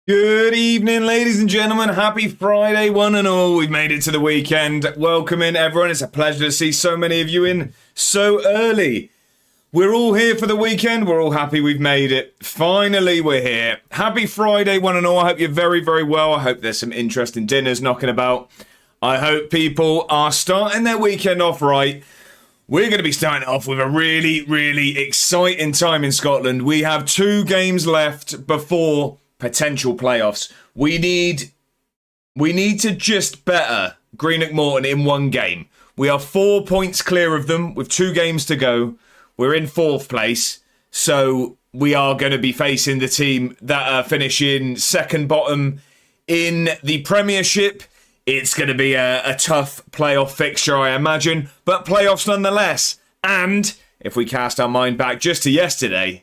Good evening, ladies and gentlemen. Happy Friday, one and all. We've made it to the weekend. Welcome in, everyone. It's a pleasure to see so many of you in so early. We're all here for the weekend. We're all happy we've made it. Finally, we're here. Happy Friday, one and all. I hope you're very, very well. I hope there's some interesting dinners knocking about. I hope people are starting their weekend off right. We're going to be starting off with a really, really exciting time in Scotland. We have 2 games left before potential playoffs. We need to just better Greenock Morton in one game. We are 4 points clear of them with 2 games to go. We're in 4th place, so we are going to be facing the team that are finishing second bottom in the Premiership. It's going to be a tough playoff fixture, I imagine, but playoffs nonetheless. And if we cast our mind back just to yesterday,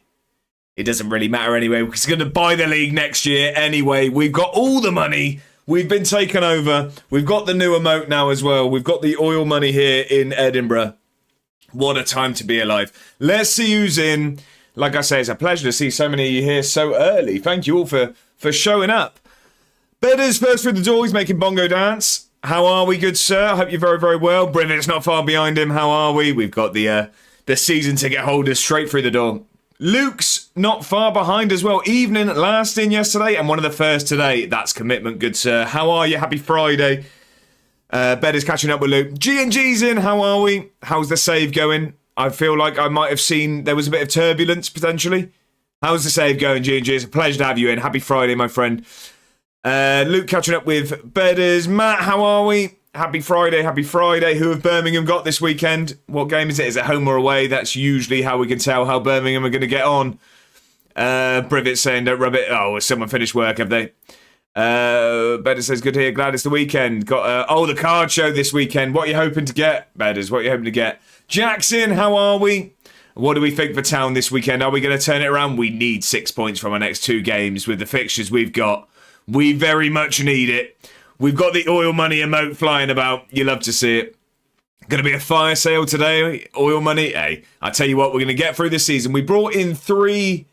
it doesn't really matter anyway, because we're going to buy the league next year anyway. We've got all the money. We've been taken over. We've got the new emote now as well. We've got the oil money here in Edinburgh. What a time to be alive. Let's see who's in. Like I say, it's a pleasure to see so many of you here so early. Thank you all for showing up. Bedder's first through the door. He's making bongo dance. How are we, good sir? I hope you're very, very well. Brivit's not far behind him. How are we? We've got the season ticket holders straight through the door. Luke's not far behind as well. Evening, last in yesterday and one of the first today. That's commitment, good sir. How are you? Happy Friday. Bedder's catching up with Luke. G&G's in. How are we? How's the save going? I feel like I might have seen there was a bit of turbulence potentially. How's the save going, G&G? It's a pleasure to have you in. Happy Friday, my friend. Luke catching up with Bedders. Matt, how are we? Happy Friday, happy Friday. Who have Birmingham got this weekend? What game is it? Is it home or away? That's usually how we can tell how Birmingham are going to get on. Brivit's saying don't rub it. Oh, has someone finished work, have they? Bedders says good to hear. Glad it's the weekend. Got the card show this weekend. What are you hoping to get, Bedders? What are you hoping to get? Jackson, how are we? What do we think for Town this weekend? Are we going to turn it around? We need 6 points from our next 2 games with the fixtures we've got. We very much need it. We've got the oil money emote flying about. You love to see it. Going to be a fire sale today. Oil money. Hey, I tell you what, we're going to get through this season. We brought in three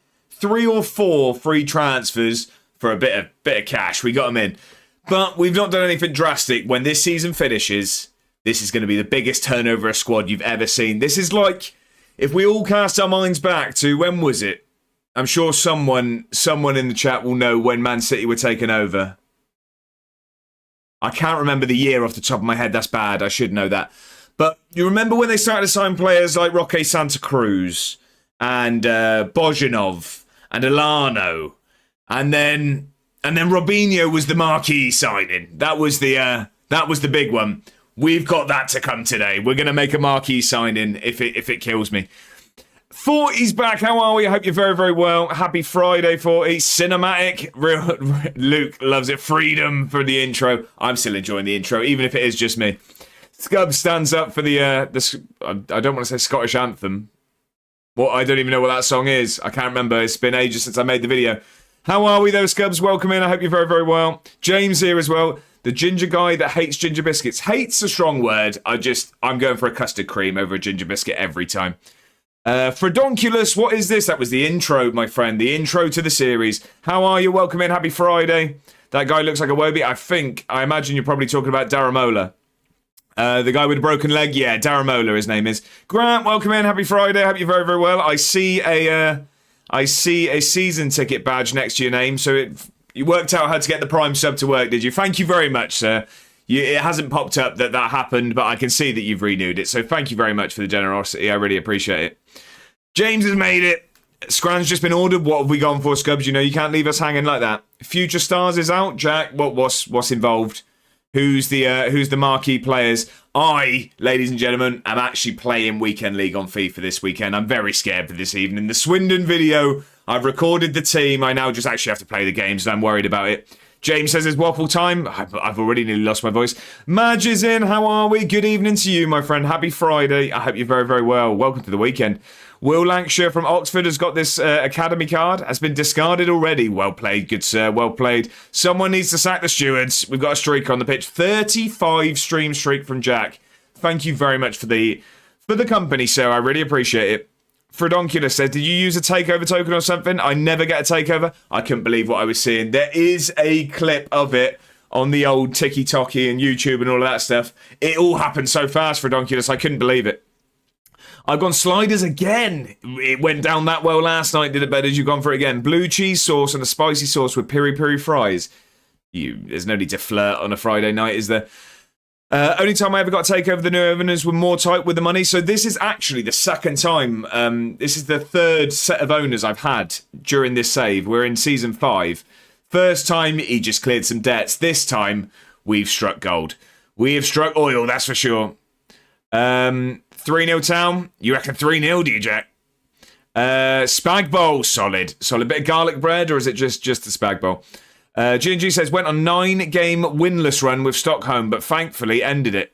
or four free transfers for a bit of cash. We got them in. But we've not done anything drastic. When this season finishes, this is going to be the biggest turnover of squad you've ever seen. This is like, if we all cast our minds back to, when was it? I'm sure someone in the chat will know when Man City were taken over. I can't remember the year off the top of my head. That's bad. I should know that. But you remember when they started to sign players like Roque Santa Cruz and Bojanov and Elano, and then Robinho was the marquee signing. That was the big one. We've got that to come today. We're going to make a marquee signing if it kills me. 40's back. How are we? I hope you're very, very well. Happy Friday, 40. Cinematic. Luke loves it. Freedom for the intro. I'm still enjoying the intro, even if it is just me. Scub stands up for the I don't want to say Scottish anthem. Well, I don't even know what that song is. I can't remember. It's been ages since I made the video. How are we, though, Scubs? Welcome in. I hope you're very, very well. James here as well. The ginger guy that hates ginger biscuits. Hate's a strong word. I'm going for a custard cream over a ginger biscuit every time. Fredonculus, what is this? That was the intro, my friend. The intro to the series. How are you? Welcome in. Happy Friday. That guy looks like a Wobie. I imagine you're probably talking about Daramola. The guy with a broken leg? Yeah, Daramola, his name is. Grant, welcome in. Happy Friday. Hope you're very, very well. I see a season ticket badge next to your name, so you worked out how to get the Prime sub to work, did you? Thank you very much, sir. It hasn't popped up that happened, but I can see that you've renewed it. So thank you very much for the generosity. I really appreciate it. James has made it. Scran's just been ordered. What have we gone for, Scubs? You know, you can't leave us hanging like that. Future Stars is out. Jack, what's involved? Who's the marquee players? Ladies and gentlemen, I'm actually playing Weekend League on FIFA this weekend. I'm very scared for this evening. The Swindon video, I've recorded the team. I now just actually have to play the games, and I'm worried about it. James says it's waffle time. I've already nearly lost my voice. Madge is in. How are we? Good evening to you, my friend. Happy Friday. I hope you're very, very well. Welcome to the weekend. Will Lancashire from Oxford has got this academy card. Has been discarded already. Well played, good sir. Well played. Someone needs to sack the stewards. We've got a streak on the pitch. 35 stream streak from Jack. Thank you very much for the company, sir. I really appreciate it. Fredonculus says, did you use a takeover token or something? I never get a takeover. I couldn't believe what I was seeing. There is a clip of it on the old TikTok and YouTube and all of that stuff. It all happened so fast, Fredonculus. I couldn't believe it. I've gone sliders again. It went down that well last night. Did it better as you've gone for it again. Blue cheese sauce and a spicy sauce with piri piri fries. There's no need to flirt on a Friday night, is there? Only time I ever got to take over the new owners were more tight with the money. So this is actually the second time. This is the third set of owners I've had during this save. We're in season 5. First time, he just cleared some debts. This time, we've struck gold. We have struck oil, that's for sure. 3-0 town. You reckon 3-0, do you, Jack? Spag bowl, solid. Solid bit of garlic bread, or is it just the spag bowl? G&G says, went on 9-game winless run with Stockholm, but thankfully ended it.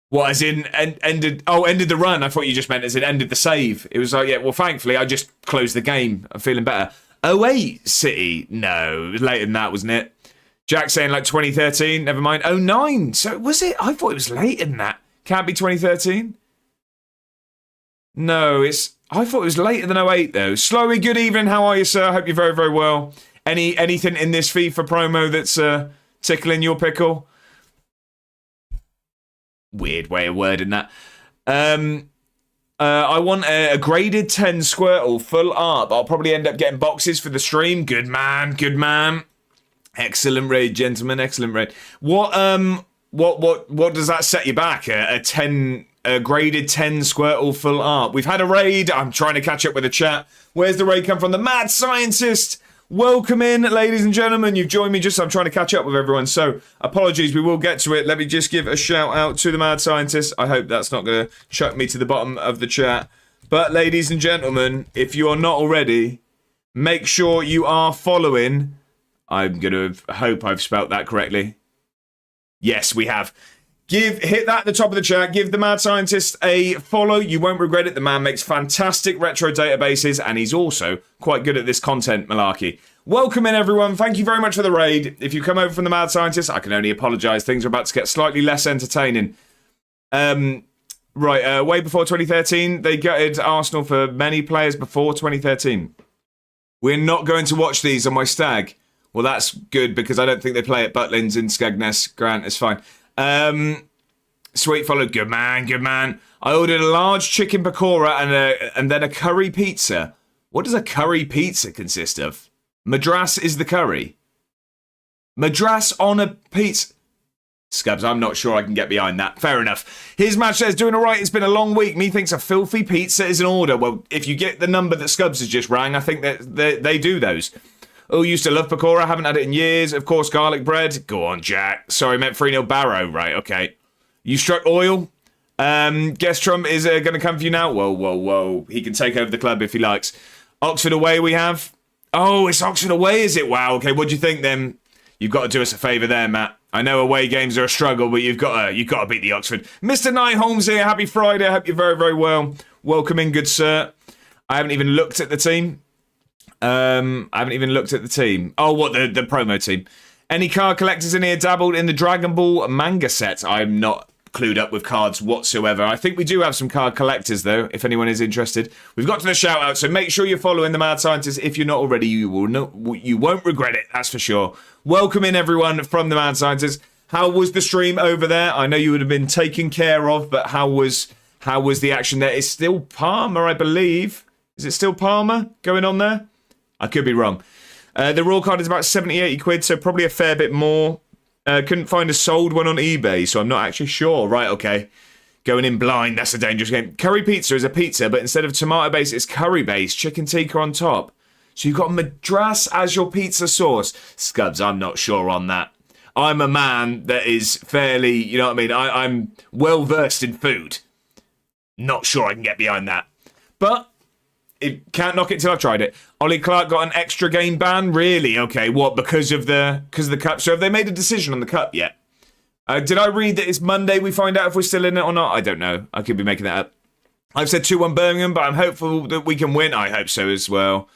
What, as in, ended the run? I thought you just meant as in ended the save. It was like, yeah, well, thankfully, I just closed the game. I'm feeling better. 08 City? No, it was later than that, wasn't it? Jack saying like 2013, never mind. 09, so was it? I thought it was later than that. Can't be 2013? No, I thought it was later than 08 though. Slowy, good evening, how are you, sir? Hope you're very, very well. Anything in this FIFA promo that's tickling your pickle? Weird way of wording that. I want a graded 10 Squirtle full art, but I'll probably end up getting boxes for the stream. Good man, good man. Excellent raid, gentlemen. Excellent raid. What does that set you back? A graded 10 Squirtle full art. We've had a raid. I'm trying to catch up with the chat. Where's the raid come from? The Mad Scientist. Welcome in, ladies and gentlemen. You've joined me I'm trying to catch up with everyone. So, apologies, we will get to it. Let me just give a shout out to the Mad Scientist. I hope that's not going to chuck me to the bottom of the chat. But, ladies and gentlemen, if you are not already, make sure you are following. I'm going to hope I've spelt that correctly. Yes, we have. Hit that at the top of the chat. Give the Mad Scientist a follow. You won't regret it. The man makes fantastic retro databases, and he's also quite good at this content malarkey. Welcome in, everyone. Thank you very much for the raid. If you come over from the Mad Scientist, I can only apologise. Things are about to get slightly less entertaining. Way before 2013, they gutted Arsenal for many players before 2013. We're not going to watch these on my stag. Well, that's good, because I don't think they play at Butlins in Skegness. Grant, it's fine. Sweet follow, good man, good man. I ordered a large chicken pakora and then a curry pizza. What does a curry pizza consist of? Madras is the curry. Madras on a pizza. Scubs, I'm not sure I can get behind that. Fair enough. His match says, doing all right. It's been a long week. Methinks a filthy pizza is in order. Well, if you get the number that Scubs has just rang, I think that they do those. Oh, used to love pakora. Haven't had it in years. Of course, garlic bread. Go on, Jack. Sorry, meant 3-0 Barrow. Right, okay. You struck oil. Guess Trump is going to come for you now. Whoa. He can take over the club if he likes. Oxford away we have. Oh, it's Oxford away, is it? Wow, okay. What do you think then? You've got to do us a favour there, Matt. I know away games are a struggle, but you've got to beat the Oxford. Mr. Knight Holmes here. Happy Friday. I hope you're very, very well. Welcome in, good sir. I haven't even looked at the team. Oh, what, the promo team. Any card collectors in here dabbled in the Dragon Ball manga set? I'm not clued up with cards whatsoever. I think we do have some card collectors, though, if anyone is interested. We've got to the shout-out, so make sure you're following the Mad Scientist. If you're not already, you won't regret it, that's for sure. Welcome in, everyone, from the Mad Scientist. How was the stream over there? I know you would have been taken care of, but how was the action there? It's still Palmer, I believe. Is it still Palmer going on there? I could be wrong. The raw card is about 70, 80 quid, so probably a fair bit more. Couldn't find a sold one on eBay, so I'm not actually sure. Right, okay. Going in blind, that's a dangerous game. Curry pizza is a pizza, but instead of tomato base, it's curry base, chicken tikka on top. So you've got Madras as your pizza sauce. Scubs, I'm not sure on that. I'm a man that is fairly, you know what I mean? I'm well versed in food. Not sure I can get behind that. But it can't knock it till I've tried it. Ollie Clark got an extra game ban? Really? Okay, what? Because of the cup? So have they made a decision on the cup yet? Did I read that it's Monday we find out if we're still in it or not? I don't know. I could be making that up. I've said 2-1 Birmingham, but I'm hopeful that we can win. I hope so as well.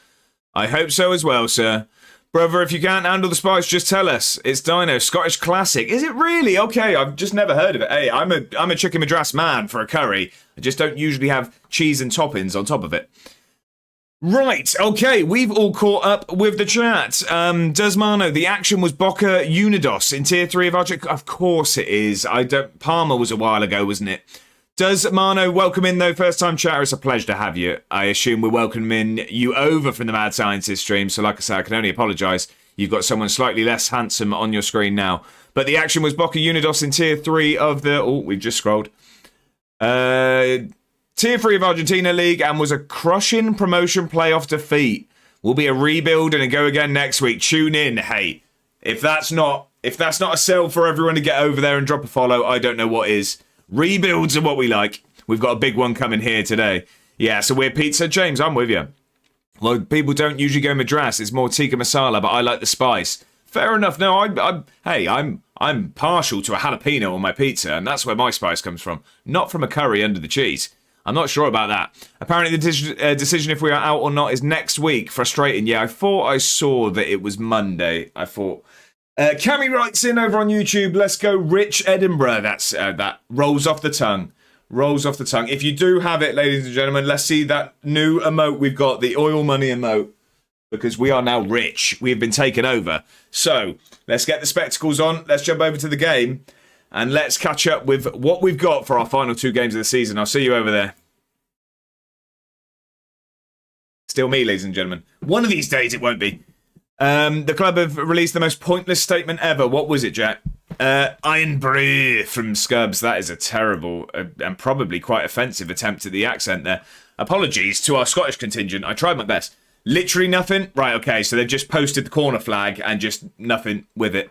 I hope so as well, sir. Brother, if you can't handle the spice, just tell us. It's Dino, Scottish classic. Is it really? Okay, I've just never heard of it. Hey, I'm a chicken madras man for a curry. I just don't usually have cheese and toppings on top of it. Right, okay, we've all caught up with the chat. Does Mano, the action was Boca Unidos in Tier 3 of Argentina? Of course it is. Parma was a while ago, wasn't it? Does Mano, welcome in though, first time chatter, it's a pleasure to have you. I assume we're welcoming you over from the Mad Scientist stream, so like I said, I can only apologise. You've got someone slightly less handsome on your screen now. But the action was Boca Unidos in Tier 3 of the... Oh, we've just scrolled. Tier 3 of Argentina League and was a crushing promotion playoff defeat. Will be a rebuild and a go again next week. Tune in, hey. If that's not a sell for everyone to get over there and drop a follow, I don't know what is. Rebuilds are what we like. We've got a big one coming here today. Yeah, so we're pizza. James, I'm with you. Well, people don't usually go madras. It's more tikka masala, but I like the spice. Fair enough. No, I'm partial to a jalapeno on my pizza, and that's where my spice comes from. Not from a curry under the cheese. I'm not sure about that. Apparently the decision if we are out or not is next week. Frustrating. Yeah, I thought I saw that it was Monday. I thought... Cammy writes in over on YouTube, let's go Rich Edinburgh. That rolls off the tongue. Rolls off the tongue. If you do have it, ladies and gentlemen, let's see that new emote we've got, the oil money emote, because we are now rich. We have been taken over. So, let's get the spectacles on. Let's jump over to the game, and let's catch up with what we've got for our final 2 games of the season. I'll see you over there. Still me, ladies and gentlemen. One of these days it won't be. The club have released the most pointless statement ever. What was it, Jack? Iron Brew from Scubs. That is a terrible and probably quite offensive attempt at the accent there. Apologies to our Scottish contingent. I tried my best. Literally nothing? Right, okay. So they've just posted the corner flag and just nothing with it.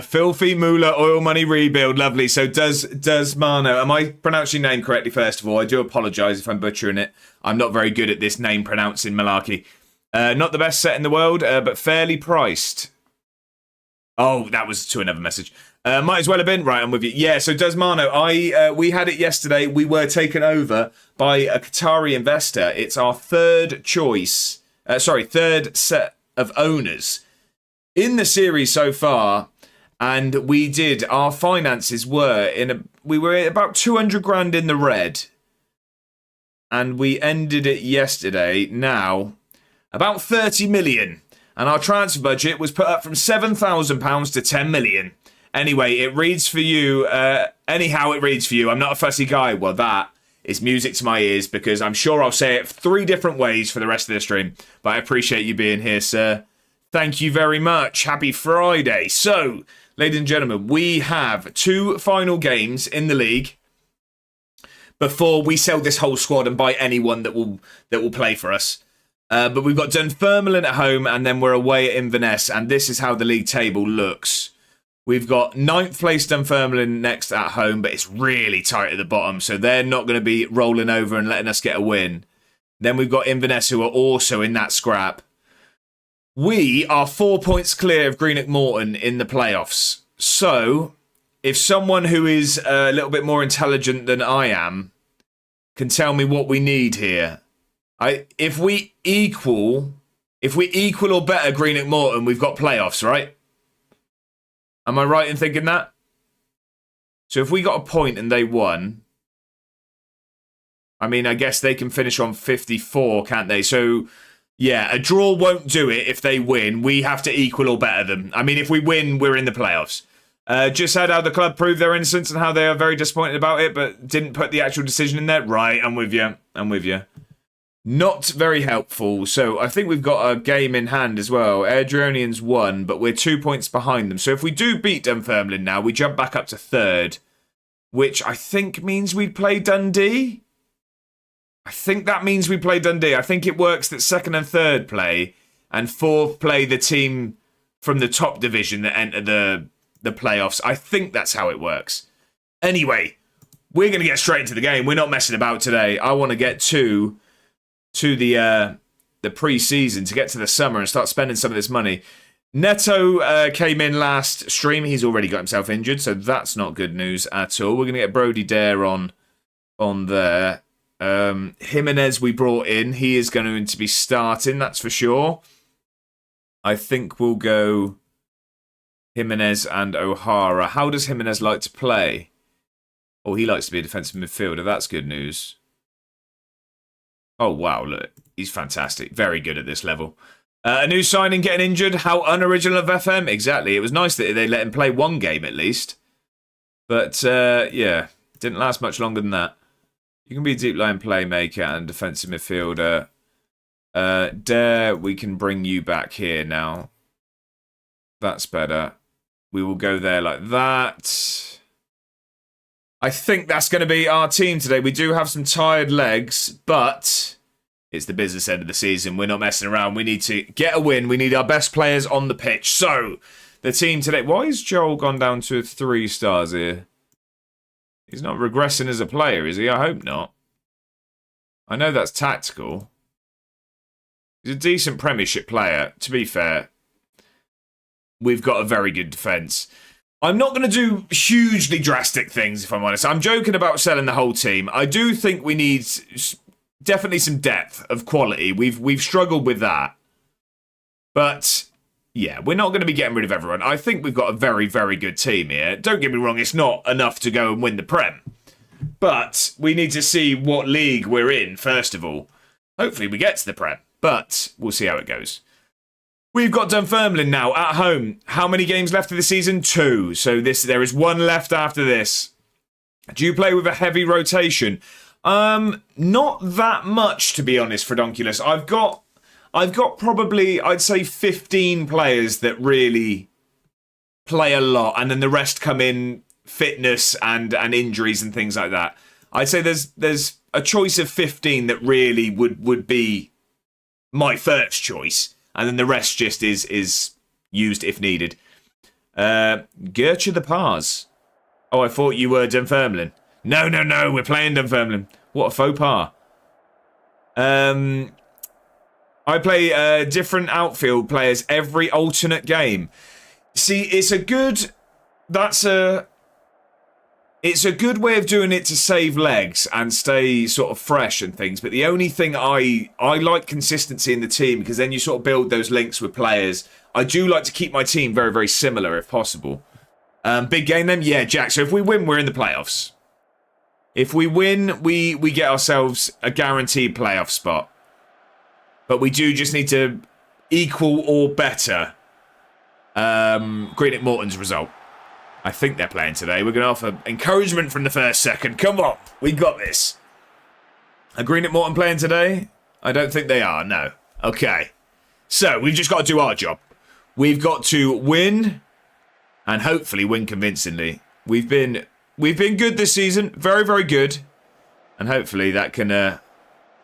Filthy Moolah oil money rebuild. Lovely. So does Mano... Am I pronouncing your name correctly, first of all? I do apologise if I'm butchering it. I'm not very good at this name pronouncing malarkey. Not the best set in the world, but fairly priced. Oh, that was to another message. Might as well have been. Right, I'm with you. Yeah, so does Mano. We had it yesterday. We were taken over by a Qatari investor. It's our third set of owners in the series so far. And our finances were we were about 200 grand in the red. And we ended it yesterday. Now... about 30 million. And our transfer budget was put up from £7,000 to 10 million. Anyway, it reads for you. Anyhow, it reads for you. I'm not a fussy guy. Well, that is music to my ears because I'm sure I'll say it 3 different ways for the rest of the stream. But I appreciate you being here, sir. Thank you very much. Happy Friday. So, ladies and gentlemen, we have 2 final games in the league before we sell this whole squad and buy anyone that will play for us. But we've got Dunfermline at home and then we're away at Inverness. And this is how the league table looks. We've got 9th place Dunfermline next at home, but it's really tight at the bottom. So they're not going to be rolling over and letting us get a win. Then we've got Inverness who are also in that scrap. We are 4 points clear of Greenock Morton in the playoffs. So if someone who is a little bit more intelligent than I am can tell me what we need here. If we equal or better Greenock Morton, we've got playoffs, right? Am I right in thinking that? So if we got a point and they won, I mean, I guess they can finish on 54, can't they? So, yeah, a draw won't do it if they win. We have to equal or better them. I mean, if we win, we're in the playoffs. Just heard how the club proved their innocence and how they are very disappointed about it, but didn't put the actual decision in there. Right, I'm with you. Not very helpful. So I think we've got a game in hand as well. Adrianians won, but we're 2 points behind them. So if we do beat Dunfermline now, we jump back up to 3rd, which I think means we play Dundee. I think that means we play Dundee. I think it works that 2nd and 3rd play, and 4th play the team from the top division that enter the playoffs. I think that's how it works. Anyway, we're going to get straight into the game. We're not messing about today. I want to get to the pre-season, to get to the summer and start spending some of this money. Neto came in last stream. He's already got himself injured, so that's not good news at all. We're going to get Brody Dare on there. Jimenez we brought in. He is going to be starting, that's for sure. I think we'll go Jimenez and O'Hara. How does Jimenez like to play? Oh, he likes to be a defensive midfielder. That's good news. Oh, wow, look. He's fantastic. Very good at this level. A new signing getting injured. How unoriginal of FM. Exactly. It was nice that they let him play one game at least. But, yeah, didn't last much longer than that. You can be a deep line playmaker and defensive midfielder. Dare, we can bring you back here now. That's better. We will go there like that. I think that's going to be our team today. We do have some tired legs, but it's the business end of the season. We're not messing around. We need to get a win. We need our best players on the pitch. So, the team today... Why has Joel gone down to 3 stars here? He's not regressing as a player, is he? I hope not. I know that's tactical. He's a decent Premiership player, to be fair. We've got a very good defence. I'm not going to do hugely drastic things, if I'm honest. I'm joking about selling the whole team. I do think we need definitely some depth of quality. We've struggled with that. But, yeah, we're not going to be getting rid of everyone. I think we've got a very, very good team here. Don't get me wrong, it's not enough to go and win the Prem. But we need to see what league we're in, first of all. Hopefully we get to the Prem. But we'll see how it goes. We've got Dunfermline now at home. How many games left of the season? 2. So there is 1 left after this. Do you play with a heavy rotation? Not that much, to be honest, Fredonculus. I've got probably, I'd say, 15 players that really play a lot, and then the rest come in fitness and injuries and things like that. I'd say there's a choice of 15 that really would be my first choice, and then the rest just is used if needed. Gertrude the Pars. Oh, I thought you were Dunfermline. No, we're playing Dunfermline. What a faux pas. I play different outfield players every alternate game. See, it's a good way of doing it to save legs and stay sort of fresh and things. But the only thing I like consistency in the team, because then you sort of build those links with players. I do like to keep my team very, very similar if possible. Big game then? Yeah, Jack. So if we win, we're in the playoffs. If we win, we get ourselves a guaranteed playoff spot. But we do just need to equal or better Greenock Morton's result. I think they're playing today. We're going to offer encouragement from the first second. Come on, we got this. Are Greenock Morton playing today? I don't think they are, no. Okay. So, we've just got to do our job. We've got to win, and hopefully win convincingly. We've been good this season. Very, very good. And hopefully that can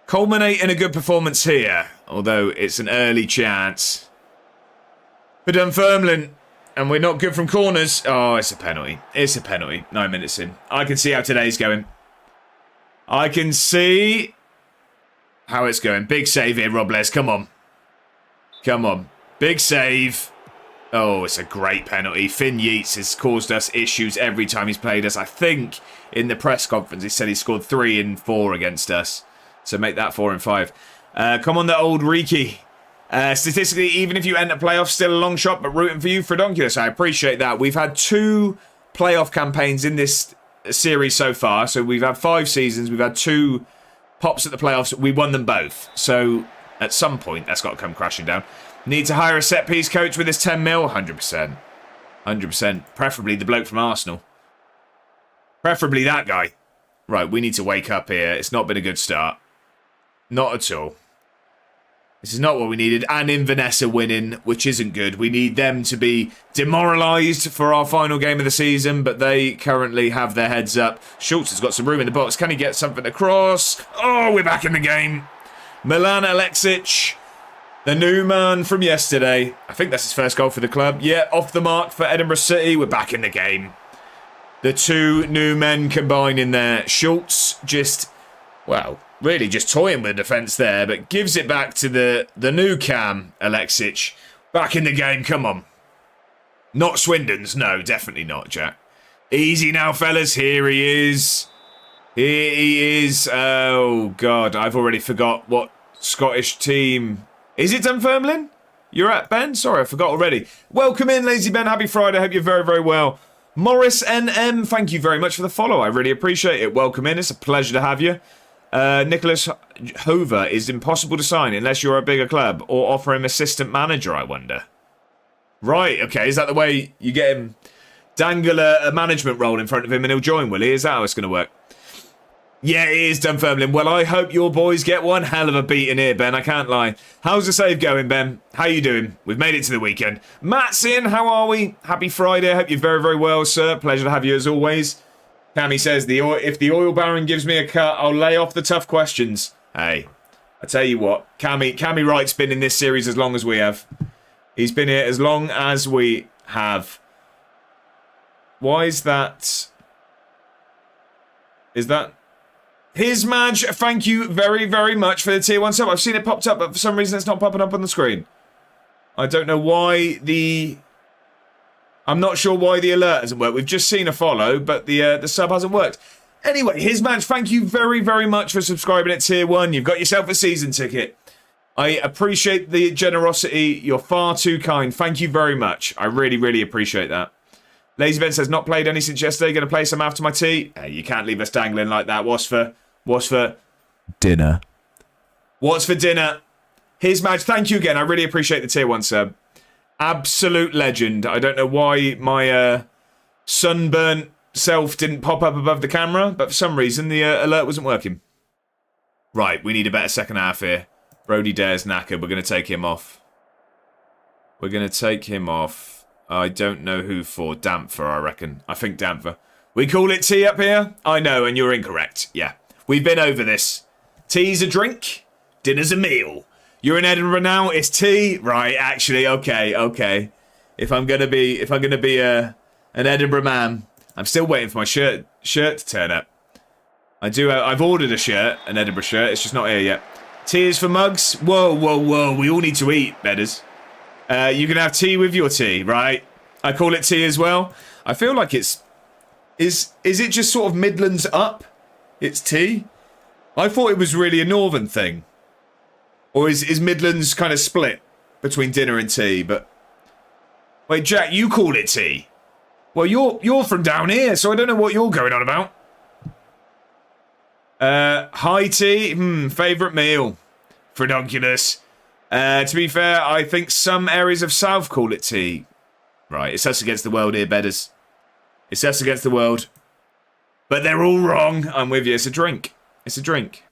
culminate in a good performance here. Although it's an early chance. For Dunfermline. And we're not good from corners. Oh, it's a penalty. It's a penalty. 9 minutes in. I can see how today's going. I can see how it's going. Big save here, Robles. Come on. Come on. Big save. Oh, it's a great penalty. Finn Yeats has caused us issues every time he's played us. I think in the press conference he said he scored 3 in 4 against us. So make that 4 in 5. Come on, the old Riki. Statistically, even if you enter playoffs, still a long shot, but rooting for you, Fredonculus. I appreciate that. We've had 2 playoff campaigns in this series so far. So we've had 5 seasons. We've had 2 pops at the playoffs. We won them both. So at some point, that's got to come crashing down. Need to hire a set-piece coach with this 10 mil? 100%. 100%. Preferably the bloke from Arsenal. Preferably that guy. Right, we need to wake up here. It's not been a good start. Not at all. This is not what we needed. And Inverness are winning, which isn't good. We need them to be demoralised for our final game of the season, but they currently have their heads up. Schultz has got some room in the box. Can he get something across? Oh, we're back in the game. Milan Alexic, the new man from yesterday. I think that's his first goal for the club. Yeah, off the mark for Edinburgh City. We're back in the game. The 2 new men combining there. Schultz just, well, really just toying with the defence there, but gives it back to the new Cam, Alexic. Back in the game, come on. Not Swindon's, no, definitely not, Jack. Easy now, fellas, here he is. Here he is. Oh, God, I've already forgot what Scottish team. Is it Dunfermline? You're at, Ben? Sorry, I forgot already. Welcome in, Lazy Ben. Happy Friday. Hope you're very, very well. Morris NM, thank you very much for the follow. I really appreciate it. Welcome in. It's a pleasure to have you. Nicholas Hover is impossible to sign unless you're a bigger club or offer him assistant manager, I wonder. Right, okay. Is that the way you get him? Dangle a management role in front of him and he'll join, will he? Is that how it's going to work? Yeah, it is, Dunfermline. Well, I hope your boys get one hell of a beating here, Ben. I can't lie. How's the save going, Ben? How you doing? We've made it to the weekend. Matt's in. How are we? Happy Friday. I hope you're very, very well, sir. Pleasure to have you as always. Cammy says, if the oil baron gives me a cut, I'll lay off the tough questions. Hey, I tell you what. Cammy Wright's been in this series as long as we have. He's been here as long as we have. Why is that? Is that? Here's Madge. Thank you very, very much for the tier 1 sub. I've seen it popped up, but for some reason it's not popping up on the screen. I don't know why I'm not sure why the alert hasn't worked. We've just seen a follow, but the sub hasn't worked. Anyway, here's Madge. Thank you very, very much for subscribing at tier 1. You've got yourself a season ticket. I appreciate the generosity. You're far too kind. Thank you very much. I really, really appreciate that. Lazy Ben says, not played any since yesterday. Going to play some after my tea. Hey, you can't leave us dangling like that. What's for dinner? What's for dinner? Here's Madge. Thank you again. I really appreciate the tier 1 sub. Absolute legend. I don't know why my sunburnt self didn't pop up above the camera, but for some reason the alert wasn't working. Right, we need a better second half here. Brody Dare's knackered. We're going to take him off. We're going to take him off. I don't know who for. Dampfer, I reckon. I think Dampfer. We call it tea up here? I know, and you're incorrect. Yeah, we've been over this. Tea's a drink. Dinner's a meal. You're in Edinburgh now. It's tea, right? Actually, okay. If I'm gonna be an Edinburgh man, I'm still waiting for my shirt to turn up. I've ordered a shirt, an Edinburgh shirt. It's just not here yet. Tea is for mugs. Whoa. We all need to eat, bedders. You can have tea with your tea, right? I call it tea as well. I feel like it's is it just sort of Midlands up? It's tea. I thought it was really a northern thing. Or is Midlands kind of split between dinner and tea? But wait, Jack, you call it tea. Well, you're from down here, so I don't know what you're going on about. High tea, favourite meal. Fredonculus. To be fair, I think some areas of South call it tea. Right, it's us against the world here, bedders. It's us against the world. But they're all wrong. I'm with you. It's a drink. It's a drink.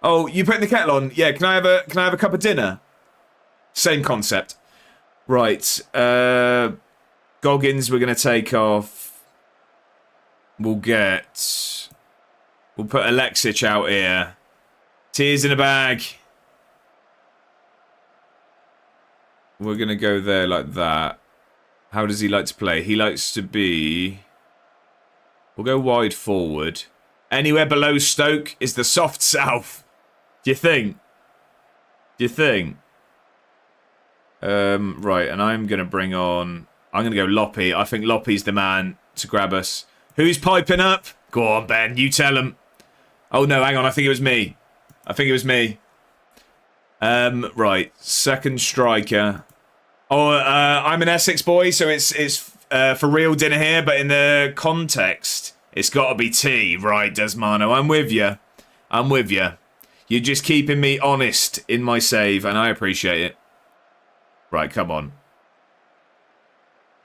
Oh, you putting the kettle on? Yeah, can I have a cup of dinner? Same concept. Right. Goggins we're gonna take off. We'll put Alexic out here. Tears in a bag. We're gonna go there like that. How does he like to play? He likes to be... We'll go wide forward. Anywhere below Stoke is the soft south. Do you think? Right, and I'm going to bring on... I'm going to go Loppy. I think Loppy's the man to grab us. Who's piping up? Go on, Ben. You tell him. Oh, no, hang on. I think it was me. Right. Second striker. Oh, I'm an Essex boy, so it's for real dinner here, but in the context, it's got to be tea, right, Desmano? I'm with you. You're just keeping me honest in my save, and I appreciate it. Right, come on.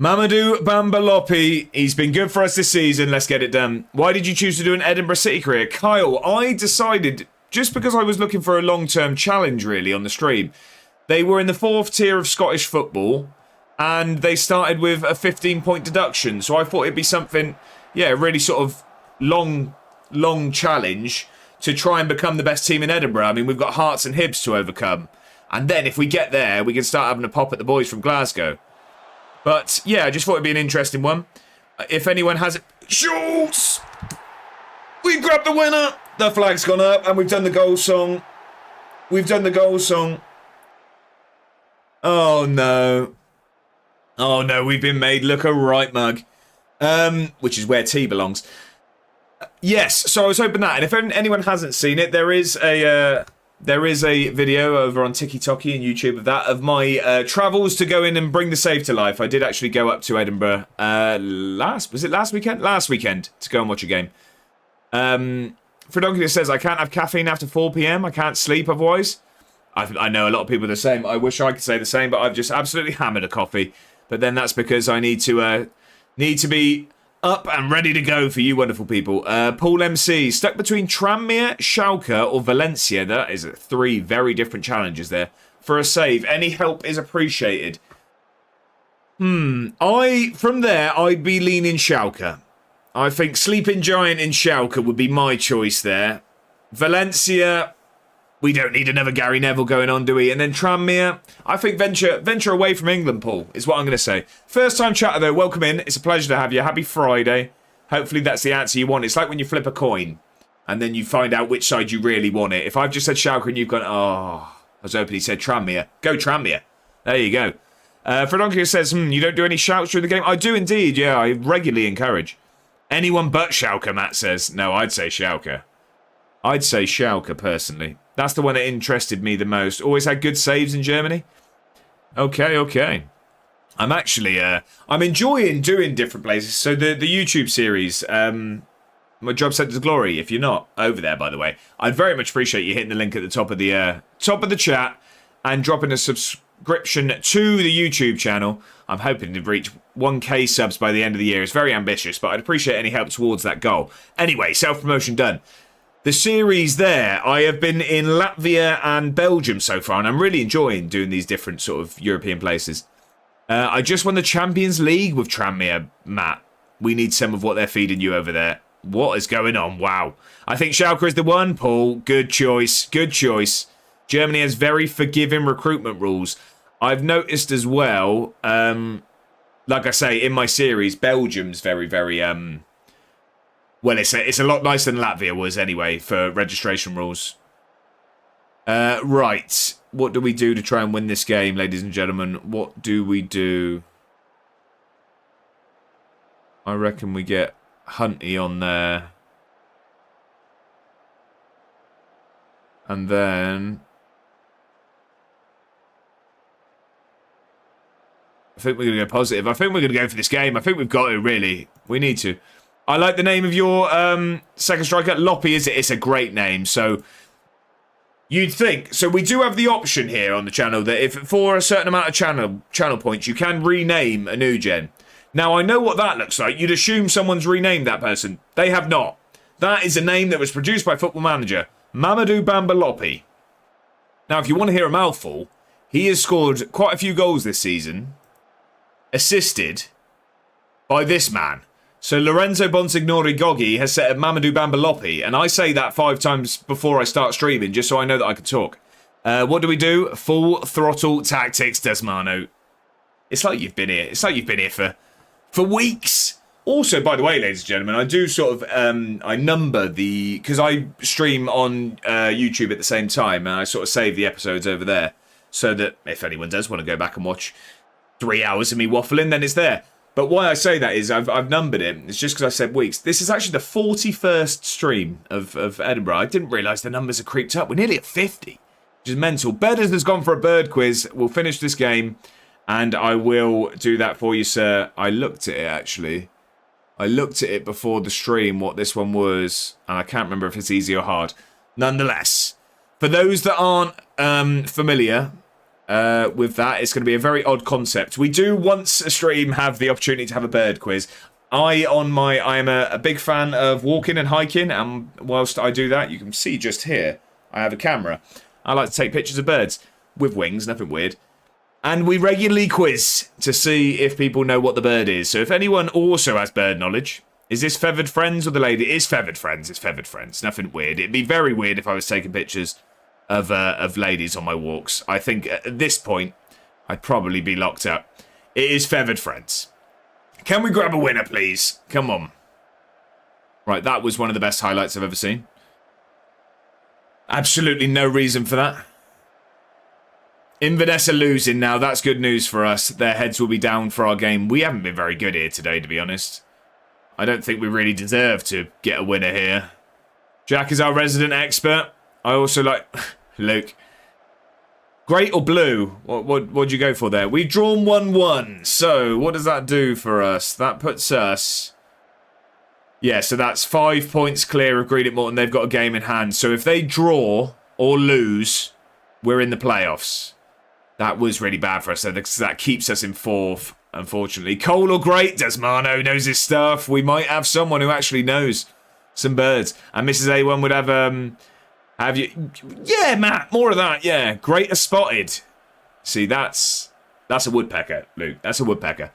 Mamadou Bambalopi, he's been good for us this season. Let's get it done. Why did you choose to do an Edinburgh City career? Kyle, I decided, just because I was looking for a long-term challenge, really, on the stream. They were in the 4th tier of Scottish football, and they started with a 15-point deduction. So I thought it'd be something, yeah, really sort of long challenge to try and become the best team in Edinburgh. I mean, we've got Hearts and Hibs to overcome. And then if we get there, we can start having a pop at the boys from Glasgow. But, yeah, I just thought it'd be an interesting one. If anyone has it... Shoots! We grabbed the winner! The flag's gone up, and we've done the goal song. Oh, no. Oh, no, we've been made look a right mug. Which is where tea belongs. Yes, so I was hoping that. And if anyone hasn't seen it, there is a There is a video over on TikTok and YouTube of my travels to go in and bring the save to life. I did actually go up to Edinburgh last weekend? Last weekend to go and watch a game. Fredonkey says, I can't have caffeine after 4 p.m. I can't sleep otherwise. I know a lot of people are the same. I wish I could say the same, but I've just absolutely hammered a coffee. But then that's because I need to be up and ready to go for you wonderful people. Paul MC, stuck between Tranmere, Schalke or Valencia. That is 3 very different challenges there. For a save, any help is appreciated. From there, I'd be leaning Schalke. I think Sleeping Giant in Schalke would be my choice there. Valencia, we don't need another Gary Neville going on, do we? And then Tranmere, I think venture away from England, Paul, is what I'm going to say. First time chatter, though, welcome in. It's a pleasure to have you. Happy Friday. Hopefully that's the answer you want. It's like when you flip a coin and then you find out which side you really want it. If I've just said Schalke and you've gone, I was hoping he said Tranmere. Go Tranmere. There you go. Fredonkey says, you don't do any shouts during the game? I do indeed, yeah. I regularly encourage. Anyone but Schalke, Matt says. No, I'd say Schalke. I'd say Schalke, personally. That's the one that interested me the most. Always had good saves in Germany. Okay. I'm actually, I'm enjoying doing different places. So the YouTube series, My Job Centre to Glory, if you're not over there, by the way, I'd very much appreciate you hitting the link at the top of the chat and dropping a subscription to the YouTube channel. I'm hoping to reach 1k subs by the end of the year. It's very ambitious, but I'd appreciate any help towards that goal. Anyway, self-promotion done. The series there, I have been in Latvia and Belgium so far, and I'm really enjoying doing these different sort of European places. I just won the Champions League with Tranmere, Matt. We need some of what they're feeding you over there. What is going on? Wow. I think Schalke is the one, Paul. Good choice. Good choice. Germany has very forgiving recruitment rules. I've noticed as well, like I say, in my series, Belgium's very, very... Well, it's a lot nicer than Latvia was anyway for registration rules. Right. What do we do to try and win this game, ladies and gentlemen? What do we do? I reckon we get Hunty on there. And then... I think we're going to go positive. I think we're going to go for this game. I think we've got to, really. We need to. I like the name of your second striker. Loppy, is it? It's a great name. So you'd think. So we do have the option here on the channel that if for a certain amount of channel points, you can rename a new gen. Now, I know what that looks like. You'd assume someone's renamed that person. They have not. That is a name that was produced by Football Manager. Mamadou Bamba Loppy. Now, if you want to hear a mouthful, he has scored quite a few goals this season. Assisted by this man. So Lorenzo Bonsignori Goggi has set up Mamadou Bamba Loppy, and I say that 5 times before I start streaming, just so I know that I can talk. What do we do? Full throttle tactics, Desmano. It's like you've been here. It's like you've been here for weeks. Also, by the way, ladies and gentlemen, I do sort of I number the because I stream on YouTube at the same time, and I sort of save the episodes over there, so that if anyone does want to go back and watch 3 hours of me waffling, then it's there. But why I say that is I've numbered it. It's just because I said weeks. This is actually the 41st stream of Edinburgh. I didn't realise the numbers had creeped up. We're nearly at 50, which is mental. Bedders has gone for a bird quiz. We'll finish this game, and I will do that for you, sir. I looked at it, actually. I looked at it before the stream, what this one was, and I can't remember if it's easy or hard. Nonetheless, for those that aren't familiar... with that, it's going to be a very odd concept. We do once a stream have the opportunity to have a bird quiz. I am a big fan of walking and hiking, and whilst I do that, you can see just here, I have a camera. I like to take pictures of birds with wings, nothing weird. And we regularly quiz to see if people know what the bird is. So if anyone also has bird knowledge, is this Feathered Friends or the lady? It is Feathered Friends, it's Feathered Friends, nothing weird. It'd be very weird if I was taking pictures of ladies on my walks. I think at this point, I'd probably be locked up. It is Feathered Friends. Can we grab a winner, please? Come on. Right, that was one of the best highlights I've ever seen. Absolutely no reason for that. Inverness are losing now. That's good news for us. Their heads will be down for our game. We haven't been very good here today, to be honest. I don't think we really deserve to get a winner here. Jack is our resident expert. I also like... Luke. Great or blue? What'd you go for there? We've drawn 1-1. So, what does that do for us? That puts us... Yeah, so that's 5 points clear of Greenock Morton. They've got a game in hand. So, if they draw or lose, we're in the playoffs. That was really bad for us. So that keeps us in 4th, unfortunately. Cole or great? Desmano knows his stuff. We might have someone who actually knows some birds. And Mrs. A1 would have you... Yeah, Matt, more of that, yeah. Greater spotted. See, that's a woodpecker, Luke. That's a woodpecker.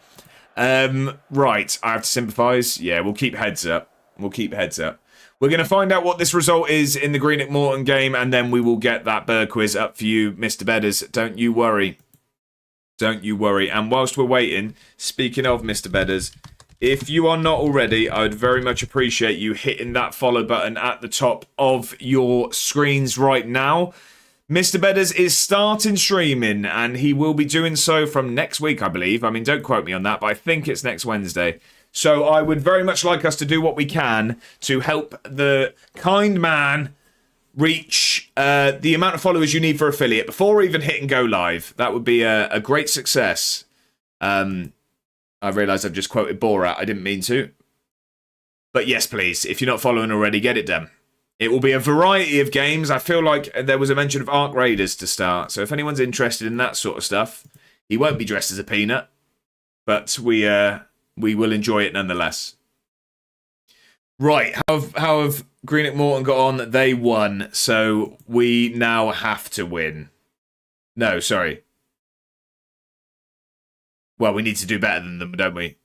Right, I have to sympathise. Yeah, we'll keep heads up. We're going to find out what this result is in the Greenock Morton game, and then we will get that bird quiz up for you, Mr. Bedders. Don't you worry. And whilst we're waiting, speaking of Mr. Bedders, if you are not already, I would very much appreciate you hitting that follow button at the top of your screens right now. Mr. Bedders is starting streaming, and he will be doing so from next week, I believe. I mean, don't quote me on that, but I think it's next Wednesday. So I would very much like us to do what we can to help the kind man reach the amount of followers you need for affiliate before even hitting go live. That would be a great success. I realise I've just quoted Borat. I didn't mean to. But yes, please, if you're not following already, get it done. It will be a variety of games. I feel like there was a mention of Ark Raiders to start. So if anyone's interested in that sort of stuff, he won't be dressed as a peanut. But we will enjoy it nonetheless. Right, how have Greenock Morton got on? They won, so we now have to win. No, sorry. Well, we need to do better than them, don't we?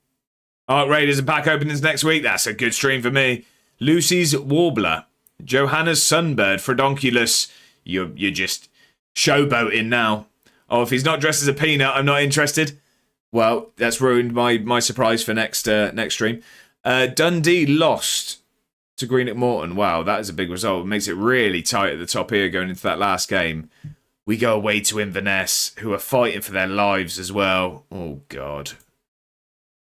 Ark Raiders and pack openings next week. That's a good stream for me. Lucy's Warbler. Johanna's Sunbird. Fredonculus. You're just showboating now. Oh, if he's not dressed as a peanut, I'm not interested. Well, that's ruined my surprise for next stream. Dundee lost to Greenock Morton. Wow, that is a big result. It makes it really tight at the top here going into that last game. We go away to Inverness, who are fighting for their lives as well. Oh, God.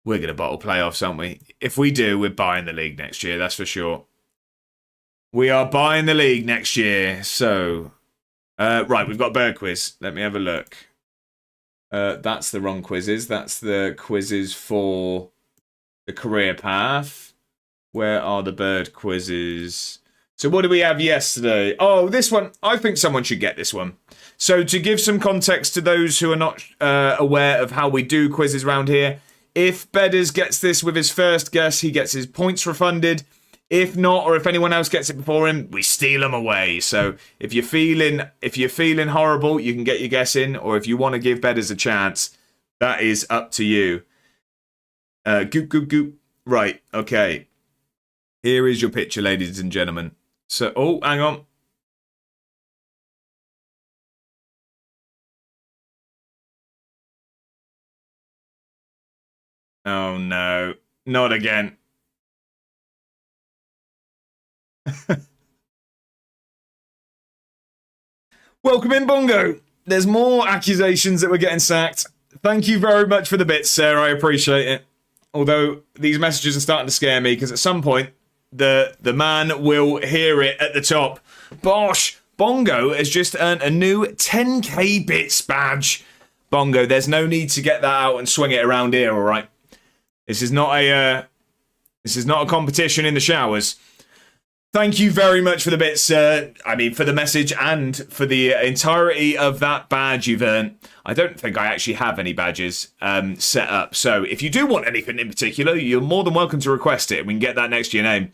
We're going to bottle playoffs, aren't we? If we do, we're buying the league next year, that's for sure. We are buying the league next year. So, right, we've got bird quiz. Let me have a look. That's the wrong quizzes. That's the quizzes for the career path. Where are the bird quizzes? So what did we have yesterday? Oh, this one. I think someone should get this one. So to give some context to those who are not aware of how we do quizzes around here, if Bedders gets this with his first guess, he gets his points refunded. If not, or if anyone else gets it before him, we steal them away. So if you're feeling horrible, you can get your guess in, or if you want to give Bedders a chance, that is up to you. Goop, goop, goop. Right, okay. Here is your picture, ladies and gentlemen. So, oh, hang on. Oh, no. Not again. Welcome in, Bongo. There's more accusations that we're getting sacked. Thank you very much for the bits, sir. I appreciate it. Although these messages are starting to scare me because at some point the man will hear it at the top. Bosh! Bongo has just earned a new 10k bits badge. Bongo, there's no need to get that out and swing it around here, all right? This is not a competition in the showers. Thank you very much for the bits, sir. I mean, for the message and for the entirety of that badge you've earned. I don't think I actually have any badges set up. So if you do want anything in particular, you're more than welcome to request it. We can get that next to your name.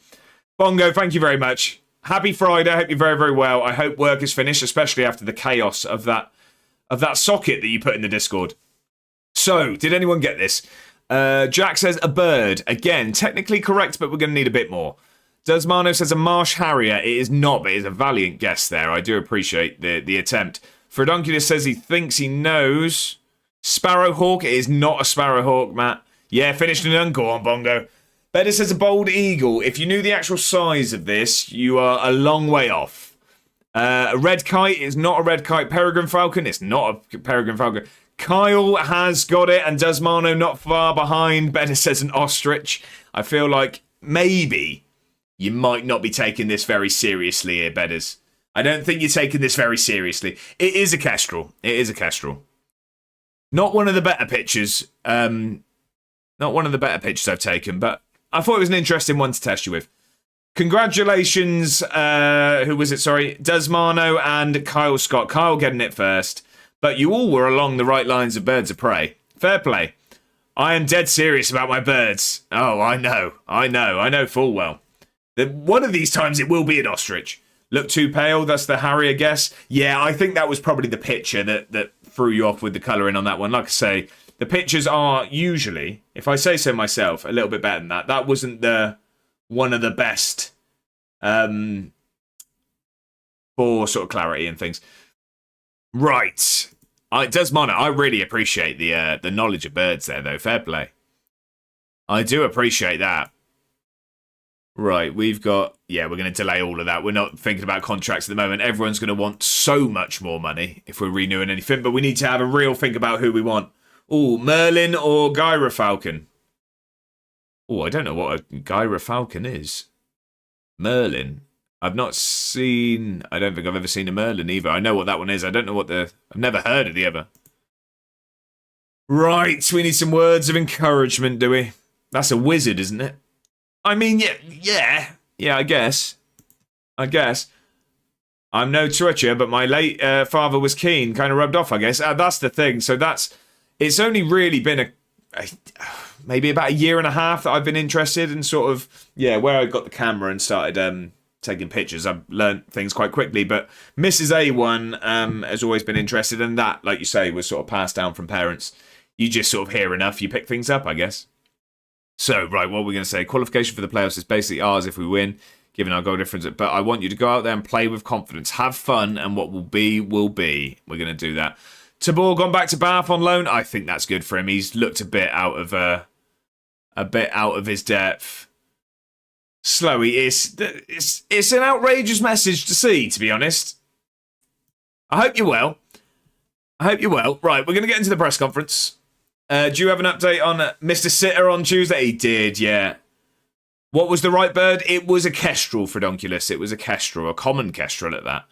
Bongo, thank you very much. Happy Friday. I hope you're very, very well. I hope work is finished, especially after the chaos of that socket that you put in the Discord. So, did anyone get this? Jack says a bird. Again, technically correct, but we're going to need a bit more. Desmano says a marsh harrier. It is not, but it's a valiant guess there. I do appreciate the attempt. Fredonculus says he thinks he knows. Sparrowhawk. It is not a sparrowhawk, Matt. Yeah, finished and done. Go on, Bongo. Better says a bald eagle. If you knew the actual size of this, you are a long way off. A red kite is not a red kite. Peregrine falcon. It's not a peregrine falcon. Kyle has got it, and Desmano not far behind. Better says an ostrich. I feel like maybe you might not be taking this very seriously here, Bedders. I don't think you're taking this very seriously. It is a kestrel. It is a kestrel. Not one of the better pictures. Not one of the better pictures I've taken, but I thought it was an interesting one to test you with. Congratulations, who was it? Sorry, Desmano and Kyle Scott. Kyle getting it first, but you all were along the right lines of birds of prey. Fair play. I am dead serious about my birds. Oh, I know full well. One of these times it will be an ostrich. Look too pale, that's the Harrier guess. Yeah, I think that was probably the picture that threw you off with the colouring on that one. Like I say, the pictures are usually, if I say so myself, a little bit better than that. That wasn't one of the best for sort of clarity and things. Right. It does, Mona. I really appreciate the knowledge of birds there, though. Fair play. I do appreciate that. Right, we're going to delay all of that. We're not thinking about contracts at the moment. Everyone's going to want so much more money if we're renewing anything, but we need to have a real think about who we want. Oh, Merlin or Gyra Falcon? Oh, I don't know what a Gyra Falcon is. Merlin. I don't think I've ever seen a Merlin either. I know what that one is. I don't know I've never heard of the other. Right, we need some words of encouragement, do we? That's a wizard, isn't it? I mean, yeah, I guess. I'm no twitcher, but my late father was keen, kind of rubbed off, I guess. That's the thing. So it's only really been maybe about a year and a half that I've been interested in sort of, where I got the camera and started taking pictures. I've learned things quite quickly, but Mrs. A1 has always been interested, and that, like you say, was sort of passed down from parents. You just sort of hear enough, you pick things up, I guess. So, right, what we're going to say, qualification for the playoffs is basically ours if we win, given our goal difference. But I want you to go out there and play with confidence. Have fun, and what will be, will be. We're going to do that. Tabor gone back to Bath on loan. I think that's good for him. He's looked a bit out of his depth. Slowy, it's an outrageous message to see, to be honest. I hope you're well. Right, we're going to get into the press conference. Do you have an update on Mr. Sitter on Tuesday? He did, yeah. What was the right bird? It was a kestrel, Fredonculus. It was a kestrel, a common kestrel at that.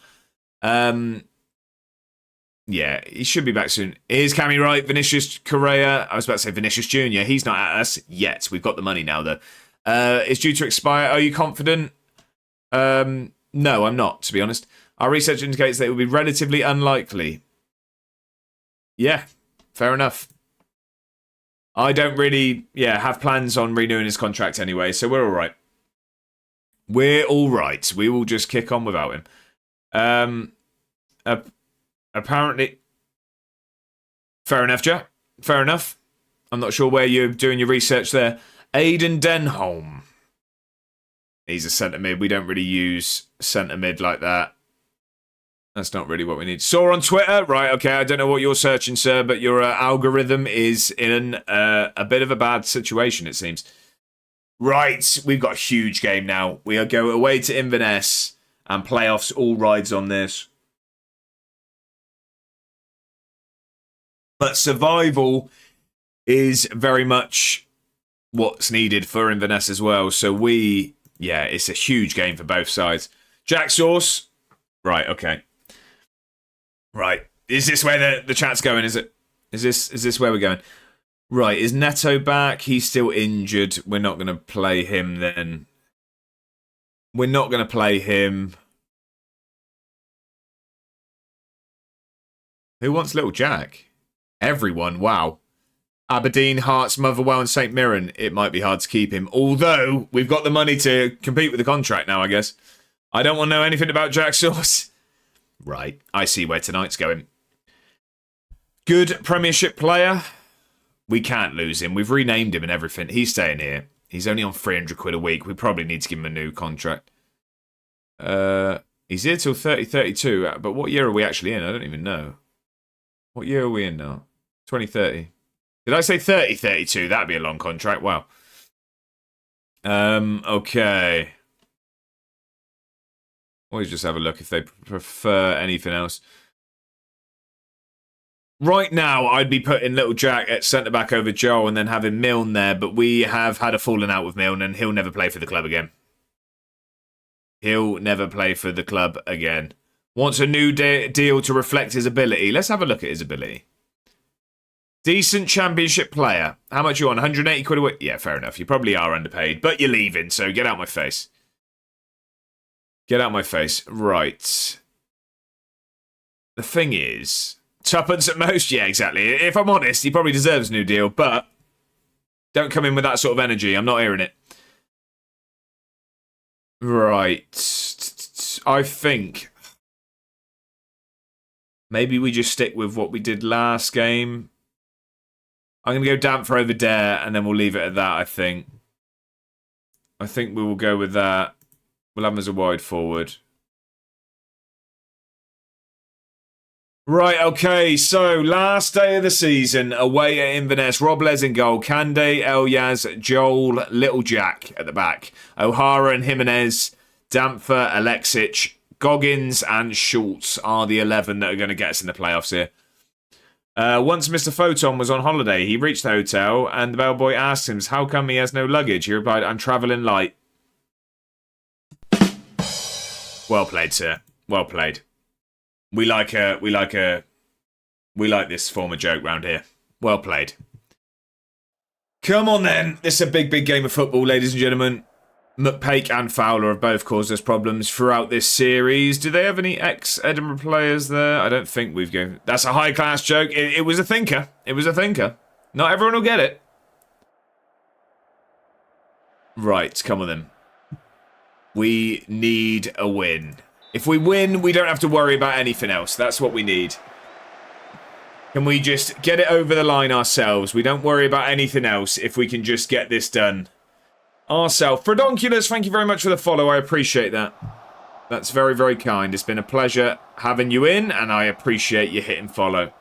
Yeah, he should be back soon. Here's Cammy Wright, Vinicius Correa. I was about to say Vinicius Jr. He's not at us yet. We've got the money now, though. It's due to expire. Are you confident? No, I'm not, to be honest. Our research indicates that it would be relatively unlikely. Yeah, fair enough. I don't really, have plans on renewing his contract anyway, so we're all right. We're all right. We will just kick on without him. Apparently, fair enough, Jack. Fair enough. I'm not sure where you're doing your research there. Aidan Denholm. He's a centre mid. We don't really use centre mid like that. That's not really what we need. Saw on Twitter. Right, okay, I don't know what you're searching, sir, but your algorithm is in a bit of a bad situation, it seems. Right, we've got a huge game now. We go away to Inverness, and playoffs all rides on this. But survival is very much what's needed for Inverness as well. So it's a huge game for both sides. Jack Sauce. Right, okay. Right. Is this where the chat's going, is it? Is this where we're going? Right, is Neto back? He's still injured. We're not going to play him then. We're not going to play him. Who wants little Jack? Everyone, wow. Aberdeen, Hearts, Motherwell and St Mirren. It might be hard to keep him. Although, we've got the money to compete with the contract now, I guess. I don't want to know anything about Jack Sauce. Right, I see where tonight's going. Good Premiership player. We can't lose him. We've renamed him and everything. He's staying here. He's only on 300 quid a week. We probably need to give him a new contract. He's here till 3032. But what year are we actually in? I don't even know. What year are we in now? 2030. Did I say 3032? That'd be a long contract. Wow. Okay. Always just have a look if they prefer anything else. Right now, I'd be putting little Jack at centre-back over Joel and then having Milne there, but we have had a falling out with Milne and he'll never play for the club again. He'll never play for the club again. Wants a new deal to reflect his ability. Let's have a look at his ability. Decent championship player. How much you on? 180 quid a week? Yeah, fair enough. You probably are underpaid, but you're leaving, so get out my face. Get out my face. Right. The thing is, tuppence at most? Yeah, exactly. If I'm honest, he probably deserves a new deal, but don't come in with that sort of energy. I'm not hearing it. Right. I think maybe we just stick with what we did last game. I'm going to go Damper over Dare, and then we'll leave it at that, I think. I think we will go with that. We'll have him as a wide forward. Right, okay, so last day of the season, away at Inverness. Robles in goal, Kande, Elyas, Joel, Little Jack at the back. O'Hara and Jimenez, Damper, Alexic, Goggins and Schultz are the 11 that are going to get us in the playoffs here. Once Mr. Photon was on holiday, he reached the hotel and the bellboy asked him, how come he has no luggage? He replied, I'm travelling light. Well played, sir. Well played. We like this form of joke round here. Well played. Come on then. This is a big, big game of football, ladies and gentlemen. McPake and Fowler have both caused us problems throughout this series. Do they have any ex-Edinburgh players there? I don't think we've gone. That's a high-class joke. It was a thinker. It was a thinker. Not everyone will get it. Right, come on then. We need a win. If we win, we don't have to worry about anything else. That's what we need. Can we just get it over the line ourselves? We don't worry about anything else if we can just get this done ourselves. Fredonculus, thank you very much for the follow. I appreciate that. That's very, very kind. It's been a pleasure having you in, and I appreciate you hitting follow.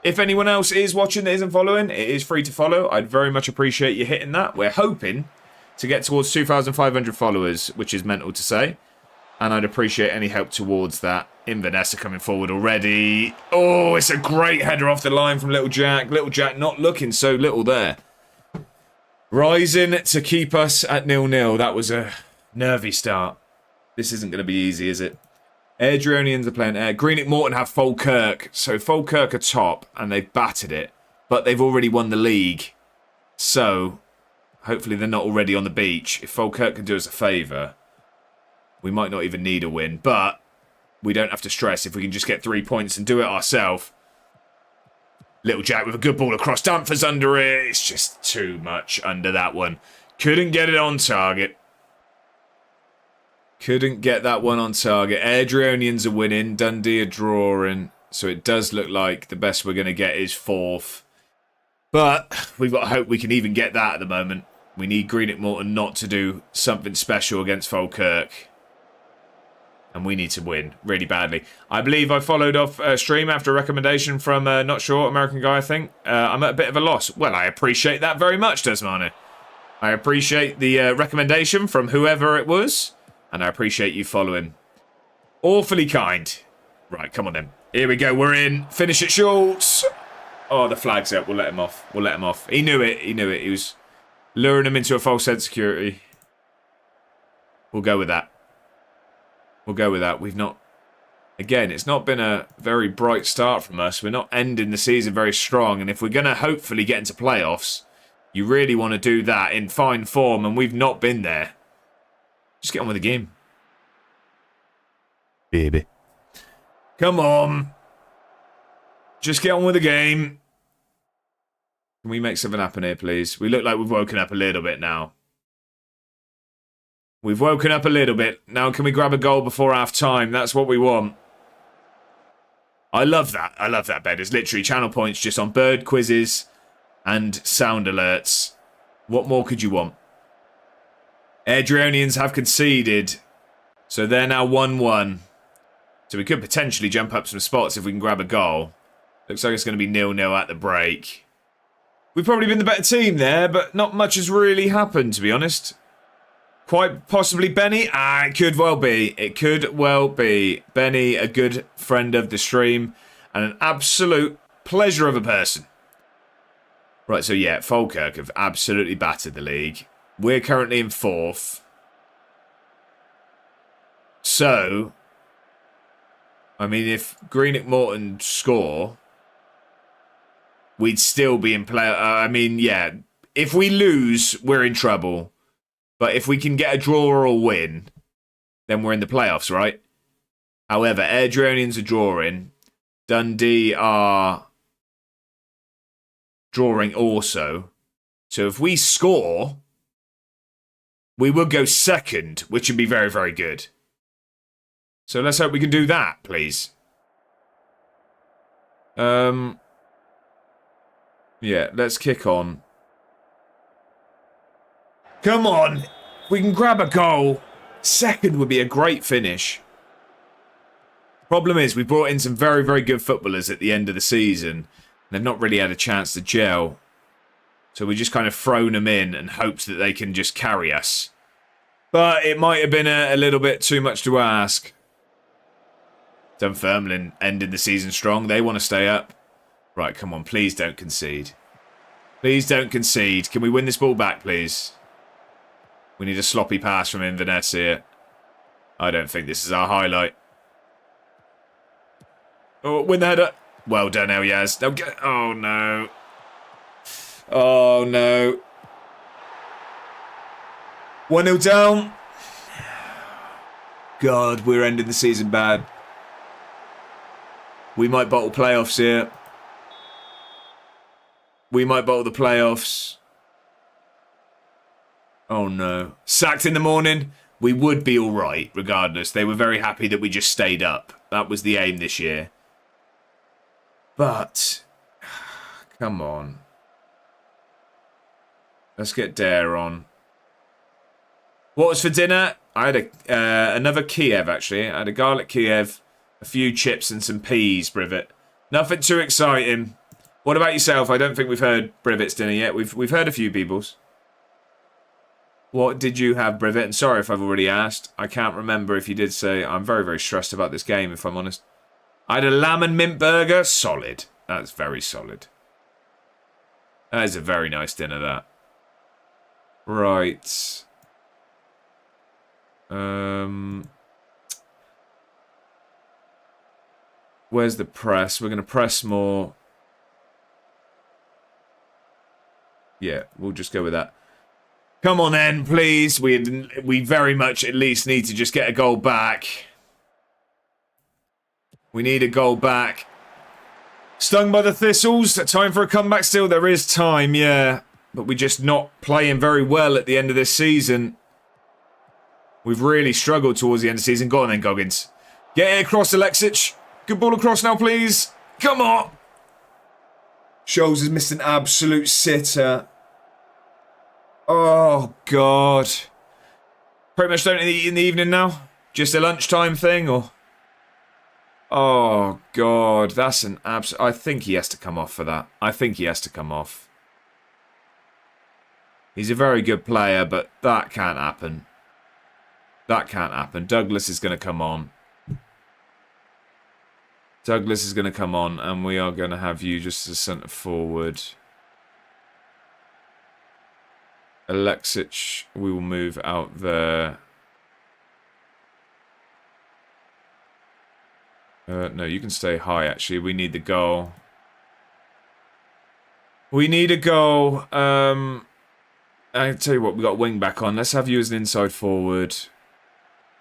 If anyone else is watching that isn't following, it is free to follow. I'd very much appreciate you hitting that. We're hoping to get towards 2,500 followers, which is mental to say. And I'd appreciate any help towards that. Inverness are coming forward already. Oh, it's a great header off the line from Little Jack. Little Jack not looking so little there. Rising to keep us at 0-0. That was a nervy start. This isn't going to be easy, is it? Airdronians are playing. Greenock Morton have Falkirk. So Falkirk are top, and they've battered it. But they've already won the league. So hopefully they're not already on the beach. If Falkirk can do us a favour, we might not even need a win, but we don't have to stress if we can just get 3 points and do it ourselves. Little Jack with a good ball across. Damper's under it. It's just too much under that one. Couldn't get it on target. Couldn't get that one on target. Airdronians are winning. Dundee are drawing. So it does look like the best we're going to get is 4th. But we've got to hope we can even get that at the moment. We need Greenock Morton not to do something special against Falkirk. And we need to win really badly. I believe I followed off stream after a recommendation from, not sure, American guy, I think. I'm at a bit of a loss. Well, I appreciate that very much, Desmano. I appreciate the recommendation from whoever it was. And I appreciate you following. Awfully kind. Right, come on then. Here we go. We're in. Finish it, Schultz. Oh, the flag's up. We'll let him off. We'll let him off. He knew it. He knew it. He was luring him into a false sense of security. We'll go with that. We'll go with that. We've not... Again, it's not been a very bright start from us. We're not ending the season very strong. And if we're going to hopefully get into playoffs, you really want to do that in fine form. And we've not been there. Just get on with the game. Baby. Come on. Just get on with the game. Can we make something happen here, please? We look like we've woken up a little bit now. We've woken up a little bit. Now can we grab a goal before half-time? That's what we want. I love that. I love that, Ben. It's literally channel points just on bird quizzes and sound alerts. What more could you want? Airdronians have conceded. So they're now 1-1. So we could potentially jump up some spots if we can grab a goal. Looks like it's going to be 0-0 at the break. We've probably been the better team there, but not much has really happened, to be honest. Quite possibly Benny. It could well be. It could well be. Benny, a good friend of the stream and an absolute pleasure of a person. Right, so yeah, Falkirk have absolutely battered the league. We're currently in 4th. So, I mean, if Greenock Morton score, we'd still be in play. I mean, yeah, if we lose, we're in trouble. But if we can get a draw or a win, then we're in the playoffs, right? However, Airdronians are drawing. Dundee are drawing also. So if we score, we will go second, which would be very, very good. So let's hope we can do that, please. Yeah, let's kick on. Come on. We can grab a goal. Second would be a great finish. Problem is, we brought in some very, very good footballers at the end of the season. And they've not really had a chance to gel. So we just kind of thrown them in and hoped that they can just carry us. But it might have been a little bit too much to ask. Dunfermline ended the season strong. They want to stay up. Right, come on. Please don't concede. Please don't concede. Can we win this ball back, please? We need a sloppy pass from Inverness here. I don't think this is our highlight. Oh, win the header. Well done, Elyas. Oh, no. Oh, no. 1-0 down. God, we're ending the season bad. We might bottle playoffs here. We might bottle the playoffs. Oh, no. Sacked in the morning. We would be all right, regardless. They were very happy that we just stayed up. That was the aim this year. But, come on. Let's get Dare on. What was for dinner? I had another Kiev, actually. I had a garlic Kiev, a few chips and some peas, Brivet. Nothing too exciting. What about yourself? I don't think we've heard Brivet's dinner yet. We've heard a few people's. What did you have, Brivet? And sorry if I've already asked. I can't remember if you did say. I'm very, very stressed about this game, if I'm honest. I had a lamb and mint burger. Solid. That's very solid. That is a very nice dinner, that. Right. Where's the press? We're going to press more. Yeah, we'll just go with that. Come on then, please. We very much at least need to just get a goal back. We need a goal back. Stung by the thistles. Time for a comeback still. There is time, yeah. But we're just not playing very well at the end of this season. We've really struggled towards the end of the season. Go on then, Goggins. Get it across, Alexic. Good ball across now, please. Come on. Scholes has missed an absolute sitter. Oh, God. Pretty much don't eat in the evening now? Just a lunchtime thing, or? Oh, God. That's an absolute... I think he has to come off for that. I think he has to come off. He's a very good player, but that can't happen. That can't happen. Douglas is going to come on. Douglas is going to come on, and we are going to have you just as centre forward. Alexic, we will move out there. No, you can stay high, actually. We need the goal. We need a goal. I tell you what, we got wing back on. Let's have you as an inside forward.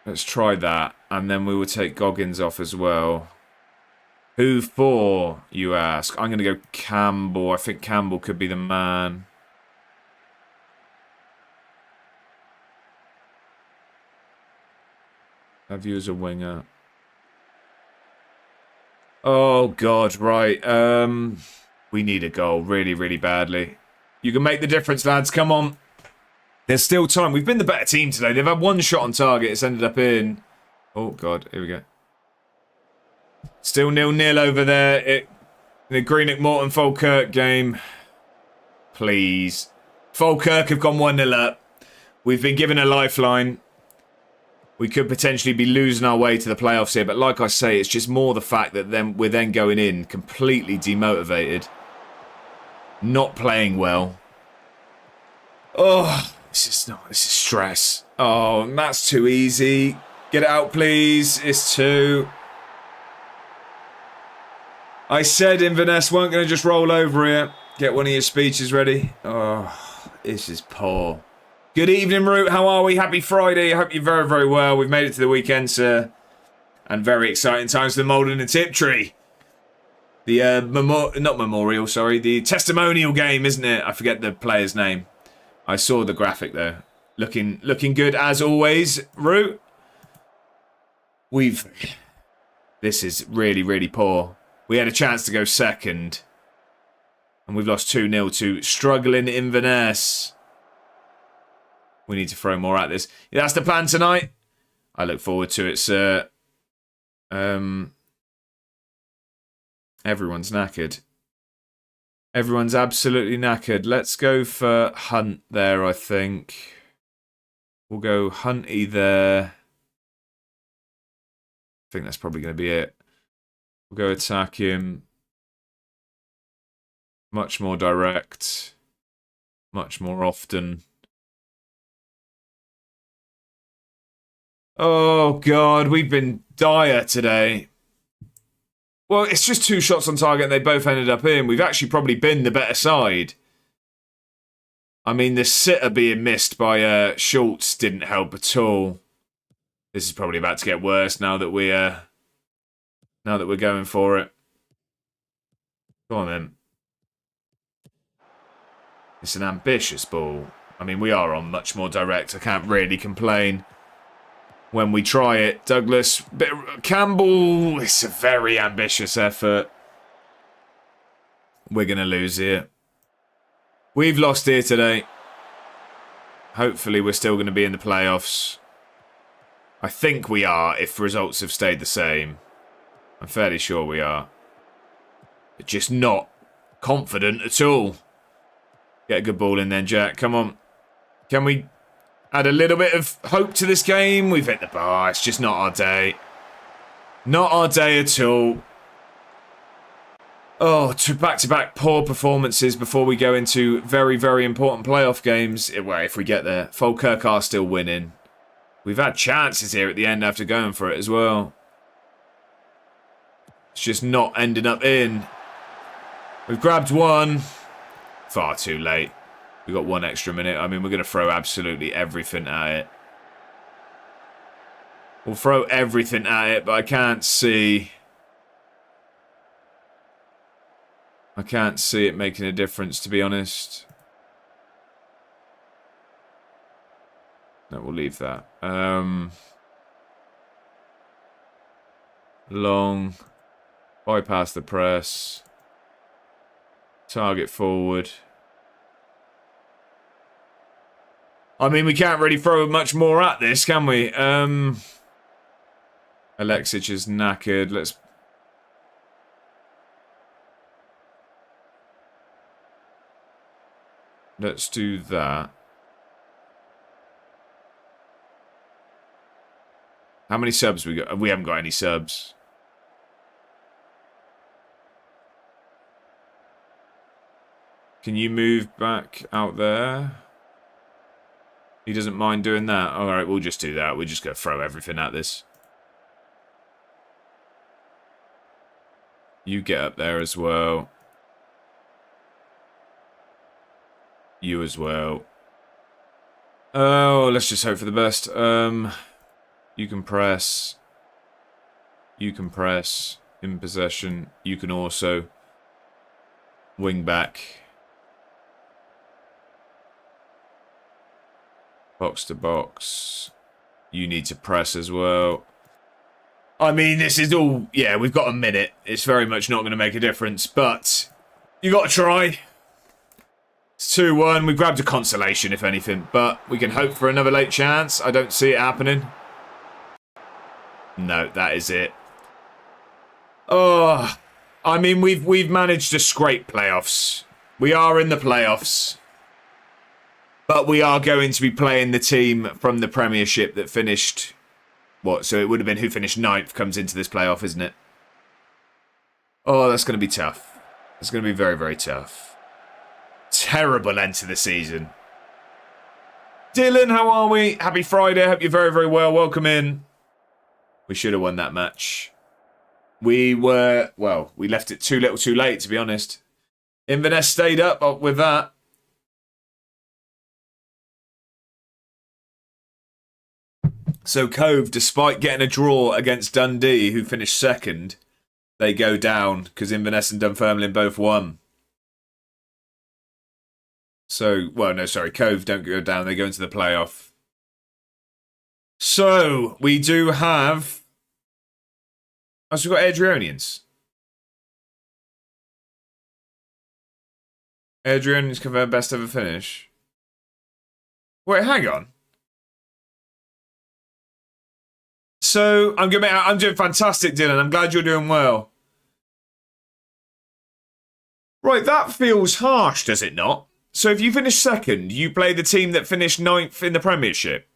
Let's try that. And then we will take Goggins off as well. Who for, you ask? I'm going to go Campbell. I think Campbell could be the man. Have you as a winger. Oh, God, right. We need a goal really, really badly. You can make the difference, lads. Come on. There's still time. We've been the better team today. They've had one shot on target. It's ended up in... Oh, God. Here we go. Still 0-0 over there. The Greenock Morton Falkirk game. Please. Falkirk have gone 1-0 up. We've been given a lifeline. We could potentially be losing our way to the playoffs here. But like I say, it's just more the fact that we're then going in completely demotivated. Not playing well. Oh, this is stress. Oh, that's too easy. Get it out, please. It's 2. I said Inverness weren't going to just roll over here. Get one of your speeches ready. Oh, this is poor. Good evening, Root. How are we? Happy Friday. I hope you're very, very well. We've made it to the weekend, sir. And very exciting times for the Moulden and Tiptree. The the testimonial game, isn't it? I forget the player's name. I saw the graphic though. Looking good as always, Root. This is really, really poor. We had a chance to go second. And we've lost 2-0 to struggling Inverness. We need to throw more at this. Yeah, that's the plan tonight. I look forward to it, sir. Everyone's knackered. Everyone's absolutely knackered. Let's go for Hunt there, I think. We'll go Hunty there. I think that's probably going to be it. We'll go attack him. Much more direct. Much more often. Oh, God, we've been dire today. Well, it's just 2 shots on target and they both ended up in. We've actually probably been the better side. I mean, the sitter being missed by Schultz didn't help at all. This is probably about to get worse now that we're going for it. Go on, then. It's an ambitious ball. I mean, we are on much more direct. I can't really complain. When we try it, Douglas, Campbell, it's a very ambitious effort. We're going to lose here. We've lost here today. Hopefully we're still going to be in the playoffs. I think we are if results have stayed the same. I'm fairly sure we are. But just not confident at all. Get a good ball in then, Jack. Come on. Can we add a little bit of hope to this game? We've hit the bar. It's just not our day. Not our day at all. Oh, 2 back-to-back poor performances before we go into very, very important playoff games. Well, if we get there. Falkirk are still winning. We've had chances here at the end after going for it as well. It's just not ending up in. We've grabbed one. Far too late. We've got 1 extra minute. I mean, we're going to throw absolutely everything at it. We'll throw everything at it, but I can't see... I can't see it making a difference, to be honest. No, we'll leave that. Long. Bypass the press. Target forward. I mean, we can't really throw much more at this, can we? Alexic is knackered. Let's do that. How many subs we got? We haven't got any subs. Can you move back out there? He doesn't mind doing that. All right, we'll just do that. We're just going to throw everything at this. You get up there as well. You as well. Oh, let's just hope for the best. You can press. You can press. In possession. You can also wing back. Box to box. You need to press as well. I mean, this is all... Yeah, we've got a minute. It's very much not going to make a difference, but you got to try. It's 2-1. We grabbed a consolation, if anything, but we can hope for another late chance. I don't see it happening. No, that is it. Oh, I mean, we've managed to scrape playoffs. We are in the playoffs. But we are going to be playing the team from the Premiership that finished... What? So it would have been who finished 9th comes into this playoff, isn't it? Oh, that's going to be tough. It's going to be very, very tough. Terrible end to the season. Dylan, how are we? Happy Friday. I hope you're very, very well. Welcome in. We should have won that match. We left it too little too late, to be honest. Inverness stayed up with that. So Cove, despite getting a draw against Dundee, who finished second, they go down because Inverness and Dunfermline both won. So, Cove don't go down. They go into the playoff. So, we do have... we've got Adrionians. Adrionians confirmed best ever finish. Wait, hang on. So, I'm doing fantastic, Dylan. I'm glad you're doing well. Right, that feels harsh, does it not? So if you finish second, you play the team that finished 9th in the Premiership.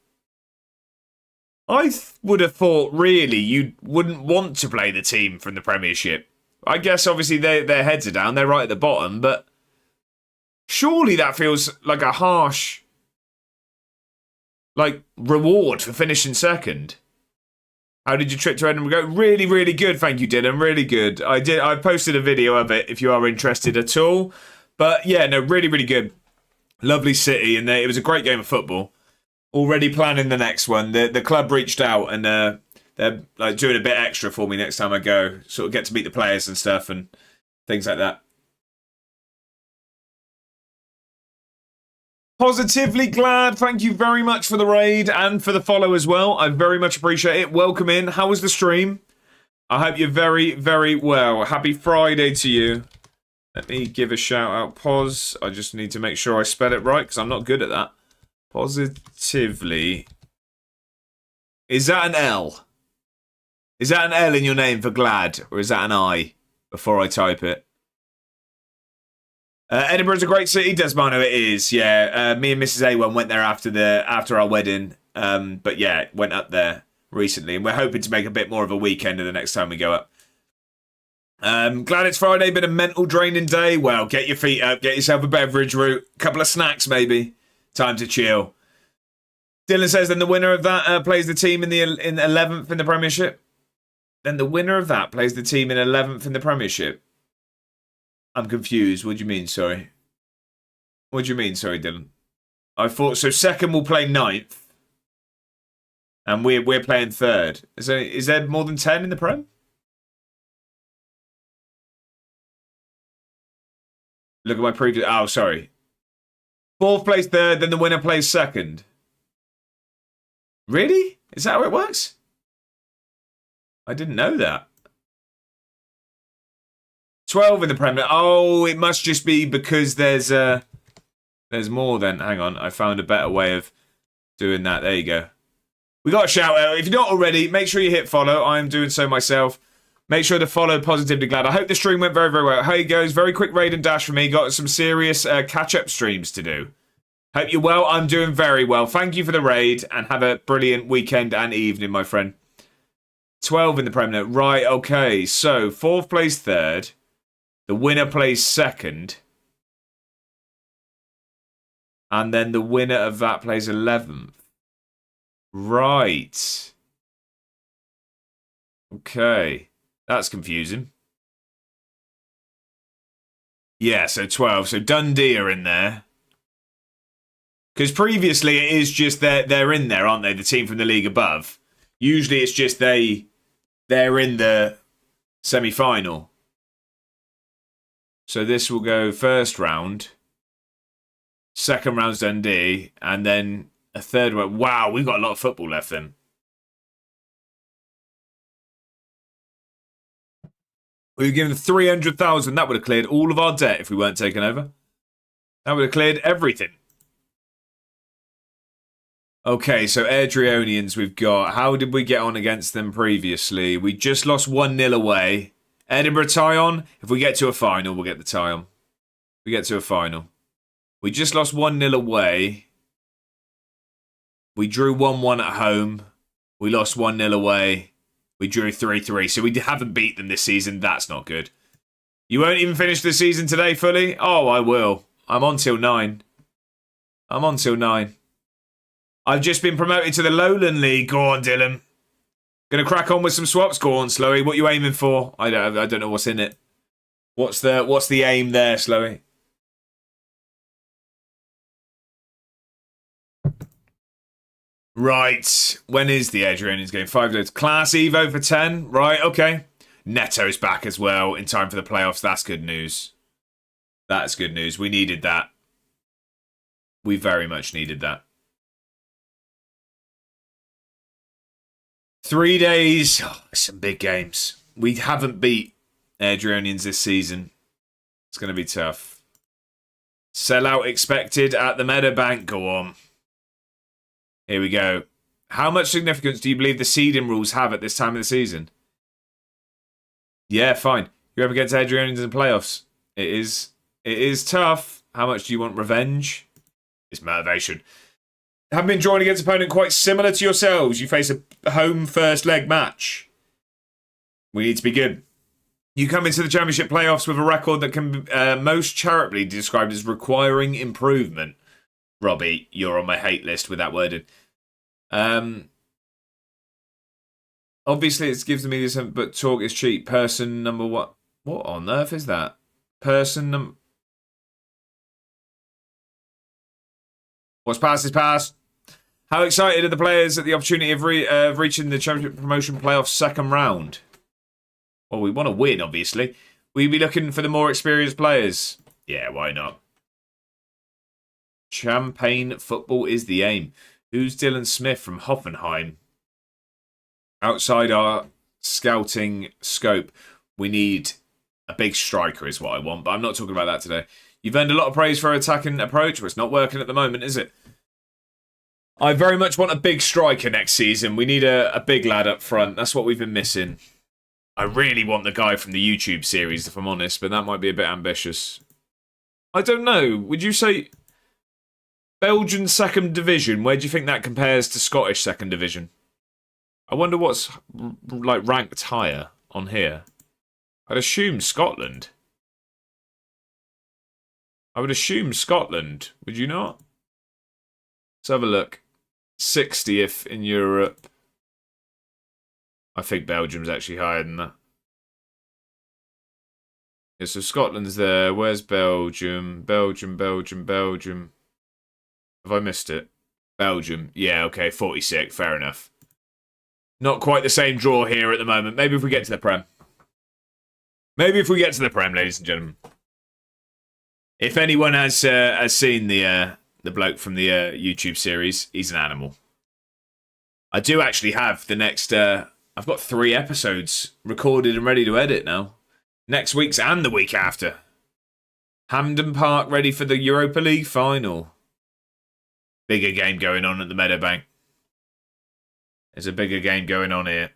I would have thought, really, you wouldn't want to play the team from the Premiership. I guess, obviously, their heads are down. They're right at the bottom, but surely that feels like a harsh, reward for finishing second. How did your trip to Edinburgh go? Really, really good. Thank you, Dylan. Really good. I posted a video of it if you are interested at all. But yeah, no, really, really good. Lovely city, and it was a great game of football. Already planning the next one. The club reached out, and they're doing a bit extra for me next time I go. Sort of get to meet the players and stuff and things like that. Positively glad. Thank you very much for the raid and for the follow as well. I very much appreciate it. Welcome in. How was the stream? I hope you're very, very well. Happy Friday to you. Let me give a shout out. Pos. I just need to make sure I spell it right because I'm not good at that. Positively. Is that an L? Is that an L in your name for glad? Or is that an I before I type it? Edinburgh's a great city, Desmano. It is, yeah. Me and Mrs. A1 went there after our wedding. But yeah, went up there recently. And we're hoping to make a bit more of a weekend of the next time we go up. Glad it's Friday, been a mental draining day. Well, get your feet up, get yourself a beverage route, couple of snacks maybe. Time to chill. Dylan says then the winner of that plays the team in 11th in the Premiership. Then the winner of that plays the team in 11th in the Premiership. I'm confused. What do you mean, sorry? What do you mean, sorry, Dylan? I thought so. Second will play 9th, and we're playing 3rd. Is there more than 10 in the Prem? Look at my previous... Oh, sorry. 4th plays 3rd, then the winner plays 2nd. Really? Is that how it works? I didn't know that. 12 in the Premier. Oh, it must just be because there's more then. Hang on, I found a better way of doing that. There you go. We got a shout out. If you're not already, make sure you hit follow. I am doing so myself. Make sure to follow Positively Glad. I hope the stream went very, very well. How you goes? Very quick raid and dash for me. Got some serious catch-up streams to do. Hope you're well. I'm doing very well. Thank you for the raid and have a brilliant weekend and evening, my friend. 12 in the Premier. Right, okay. So, 4th plays 3rd. The winner plays 2nd. And then the winner of that plays 11th. Right. Okay. That's confusing. Yeah, so 12. So Dundee are in there. Because previously it is just they're in there, aren't they? The team from the league above. Usually it's just they're in the semi-final. So this will go first round. Second round's Dundee. And then a third round. Wow, we've got a lot of football left then. We were given 300,000. That would have cleared all of our debt if we weren't taken over. That would have cleared everything. Okay, so Adrionians we've got. How did we get on against them previously? We just lost 1-0 away. Edinburgh tie on. If we get to a final, we'll get the tie on. We get to a final. We just lost 1-0 away. We drew 1-1 at home. We lost 1-0 away. We drew 3-3. So we haven't beat them this season. That's not good. You won't even finish the season today fully? Oh, I will. I'm on till 9. I'm on till 9. I've just been promoted to the Lowland League. Go on, Dylan. Gonna crack on with some swaps. Go on, Slowy. What you aiming for? I don't know what's in it. What's the aim there, Slowy? Right. When is the Adrianians game? 5 days. Class Evo for 10. Right, okay. Neto's back as well in time for the playoffs. That's good news. That's good news. We needed that. We very much needed that. 3 days. Oh, some big games. We haven't beat Adrianians this season. It's going to be tough. Sellout expected at the Meadowbank. Go on. Here we go. How much significance do you believe the seeding rules have at this time of the season? Yeah, fine. You're up against Adrianians in the playoffs. It is tough. How much do you want revenge? It's motivation. Have been drawing against an opponent quite similar to yourselves. You face a home first leg match. We need to be good. You come into the championship playoffs with a record that can most charitably be described as requiring improvement. Robbie, you're on my hate list with that worded. Obviously, it gives me this, but talk is cheap. Person number what? What on earth is that? Person number. What's past is past. How excited are the players at the opportunity of reaching the championship promotion playoffs second round? Well, we want to win, obviously. We'd be looking for the more experienced players. Yeah, why not? Champagne football is the aim. Who's Dylan Smith from Hoffenheim? Outside our scouting scope, we need a big striker is what I want, but I'm not talking about that today. You've earned a lot of praise for our attacking approach, but it's not working at the moment, is it? I very much want a big striker next season. We need a big lad up front. That's what we've been missing. I really want the guy from the YouTube series, if I'm honest, but that might be a bit ambitious. I don't know. Would you say Belgian second division? Where do you think that compares to Scottish second division? I wonder what's like ranked higher on here. I'd assume Scotland. I would assume Scotland. Would you not? Let's have a look. 60th in Europe. I think Belgium's actually higher than that. Yeah, so Scotland's there. Where's Belgium? Belgium. Have I missed it? Belgium. Yeah, okay, 46. Fair enough. Not quite the same draw here at the moment. Maybe if we get to the Prem. Ladies and gentlemen. If anyone has seen the bloke from the YouTube series, he's an animal. I do actually have the next... I've got 3 episodes recorded and ready to edit now. Next week's and the week after. Hampden Park ready for the Europa League final. Bigger game going on at the Meadowbank. There's a bigger game going on here.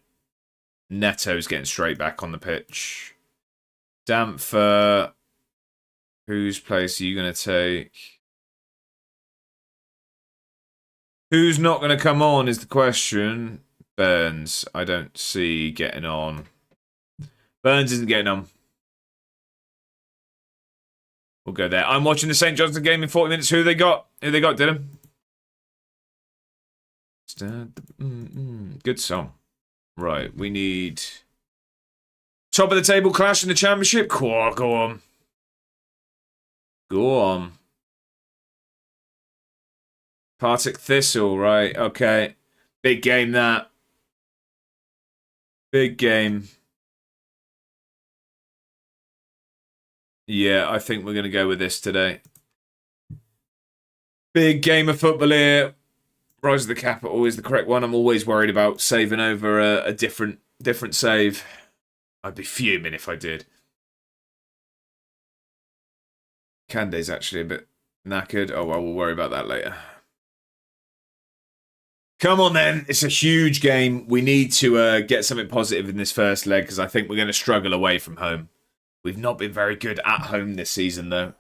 Neto's getting straight back on the pitch. Damfer. Whose place are you going to take? Who's not going to come on is the question. Burns, I don't see getting on. Burns isn't getting on. We'll go there. I'm watching the St. Johnstone game in 40 minutes. Who they got? Dylan? Good song. Right, we need... Top of the table clash in the championship? Cool, go on. Go on. Partick Thistle, right, okay. Big game, that. Big game. Yeah, I think we're going to go with this today. Big game of football here. Rise of the Capital is the correct one. I'm always worried about saving over a different save. I'd be fuming if I did. Cande's actually a bit knackered. Oh, well, we'll worry about that later. Come on, then. It's a huge game. We need to get something positive in this first leg because I think we're going to struggle away from home. We've not been very good at home this season, though.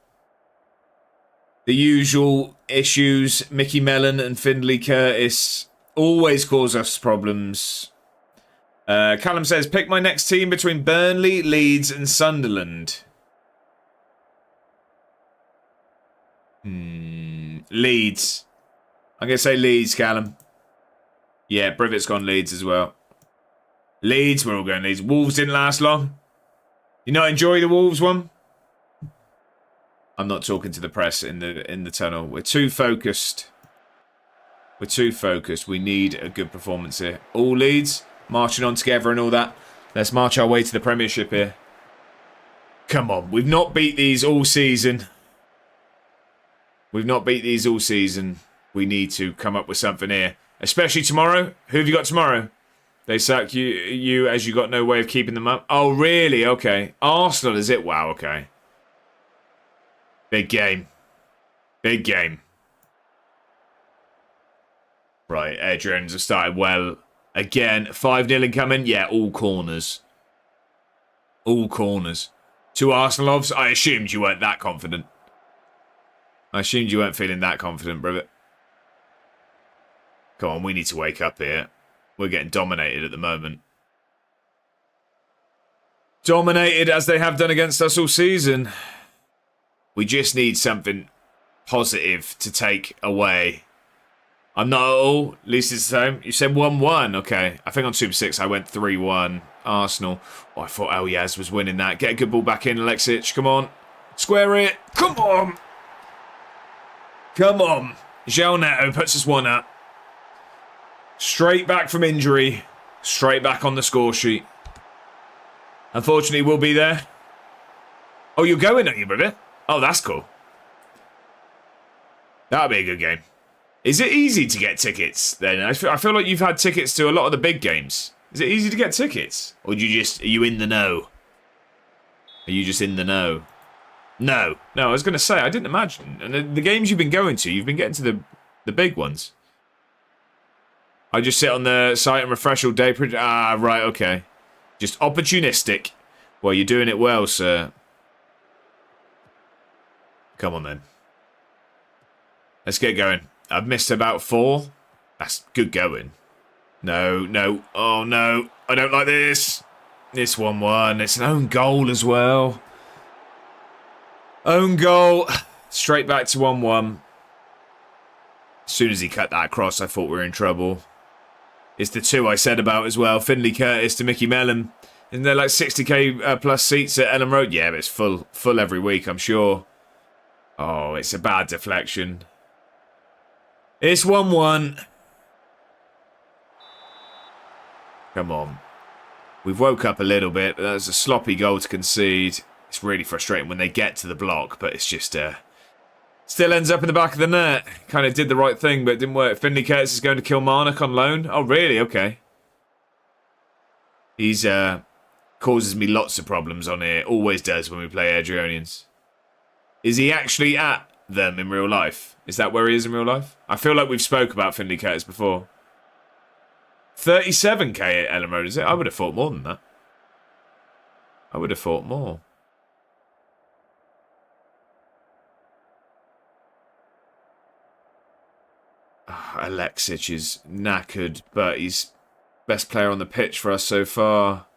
The usual issues, Mickey Mellon and Findlay Curtis, always cause us problems. Callum says, pick my next team between Burnley, Leeds and Sunderland. Leeds. I'm going to say Leeds, Callum. Yeah, Brivett's gone Leeds as well. Leeds, we're all going Leeds. Wolves didn't last long. You not enjoy the Wolves one? I'm not talking to the press in the tunnel. We're too focused. We're too focused. We need a good performance here. All Leeds, marching on together and all that. Let's march our way to the Premiership here. Come on, we've not beat these all season. We've not beat these all season. We need to come up with something here. Especially tomorrow. Who have you got tomorrow? They sack you as you got no way of keeping them up. Oh, really? Okay. Arsenal, is it? Wow, okay. Big game. Big game. Right, Adrians have started well. Again, 5-0 incoming. Yeah, all corners. All corners. 2 Arsenal offs. I assumed you weren't that confident. I assumed you weren't feeling that confident, brother. Come on, we need to wake up here. We're getting dominated at the moment. Dominated as they have done against us all season. We just need something positive to take away. I'm not at all. At least it's the same. You said 1-1. Okay. I think on Super 6 I went 3-1. Arsenal. Oh, I thought El Yaz was winning that. Get a good ball back in, Alexic. Come on. Square it. Come on. Come on. João Neto puts us 1 up. Straight back from injury. Straight back on the score sheet. Unfortunately, we'll be there. Oh, you're going, aren't you, brother? Oh, that's cool. That'll be a good game. Is it easy to get tickets then? I feel like you've had tickets to a lot of the big games. Is it easy to get tickets? Or are you in the know? Are you just in the know? No. No, I was going to say, I didn't imagine. And the games you've been going to, you've been getting to the big ones. I just sit on the site and refresh all day. Ah, right, okay. Just opportunistic. Well, you're doing it well, sir. Come on, then. Let's get going. I've missed about 4. That's good going. No, no. Oh, no. I don't like this. It's 1-1. It's an own goal as well. Own goal. Straight back to 1-1. As soon as he cut that across, I thought we were in trouble. It's the 2 I said about as well. Finley Curtis to Mickey Mellon. Isn't there like 60k plus seats at Ellen Road? Yeah, but it's full every week, I'm sure. Oh, it's a bad deflection. It's 1-1. Come on. We've woke up a little bit, but that was a sloppy goal to concede. It's really frustrating when they get to the block, but it's just... still ends up in the back of the net. Kind of did the right thing, but it didn't work. Finley Curtis is going to Kilmarnock on loan. Oh, really? Okay. He's causes me lots of problems on here. Always does when we play Adrianians. Is he actually at them in real life? Is that where he is in real life? I feel like we've spoke about Finley Curtis before. 37k at Ellen Road, is it? I would have thought more than that. I would have thought more. Alexic is knackered, but he's best player on the pitch for us so far.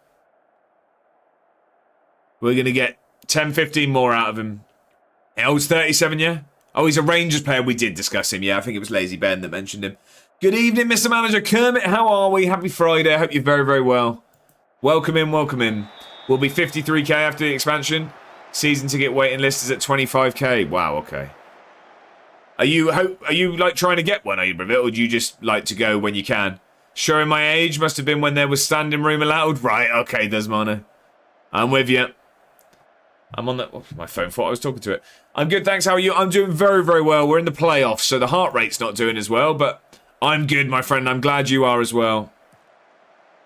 We're going to get 10, 15 more out of him. Oh, he's 37, yeah? Oh, he's a Rangers player. We did discuss him, yeah. I think it was Lazy Ben that mentioned him. Good evening, Mr. Manager Kermit. How are we? Happy Friday. I hope you're very, very well. Welcome in, welcome in. We'll be 53k after the expansion. Season ticket waiting list is at 25k. Wow, okay. Are you like trying to get one, are you, brother? Or do you just like to go when you can? Showing my age must have been when there was standing room allowed. Right, okay, Desmano. I'm with you. I'm on the... Oh, my phone thought I was talking to it. I'm good, thanks. How are you? I'm doing very, very well. We're in the playoffs, so the heart rate's not doing as well, but I'm good, my friend. I'm glad you are as well.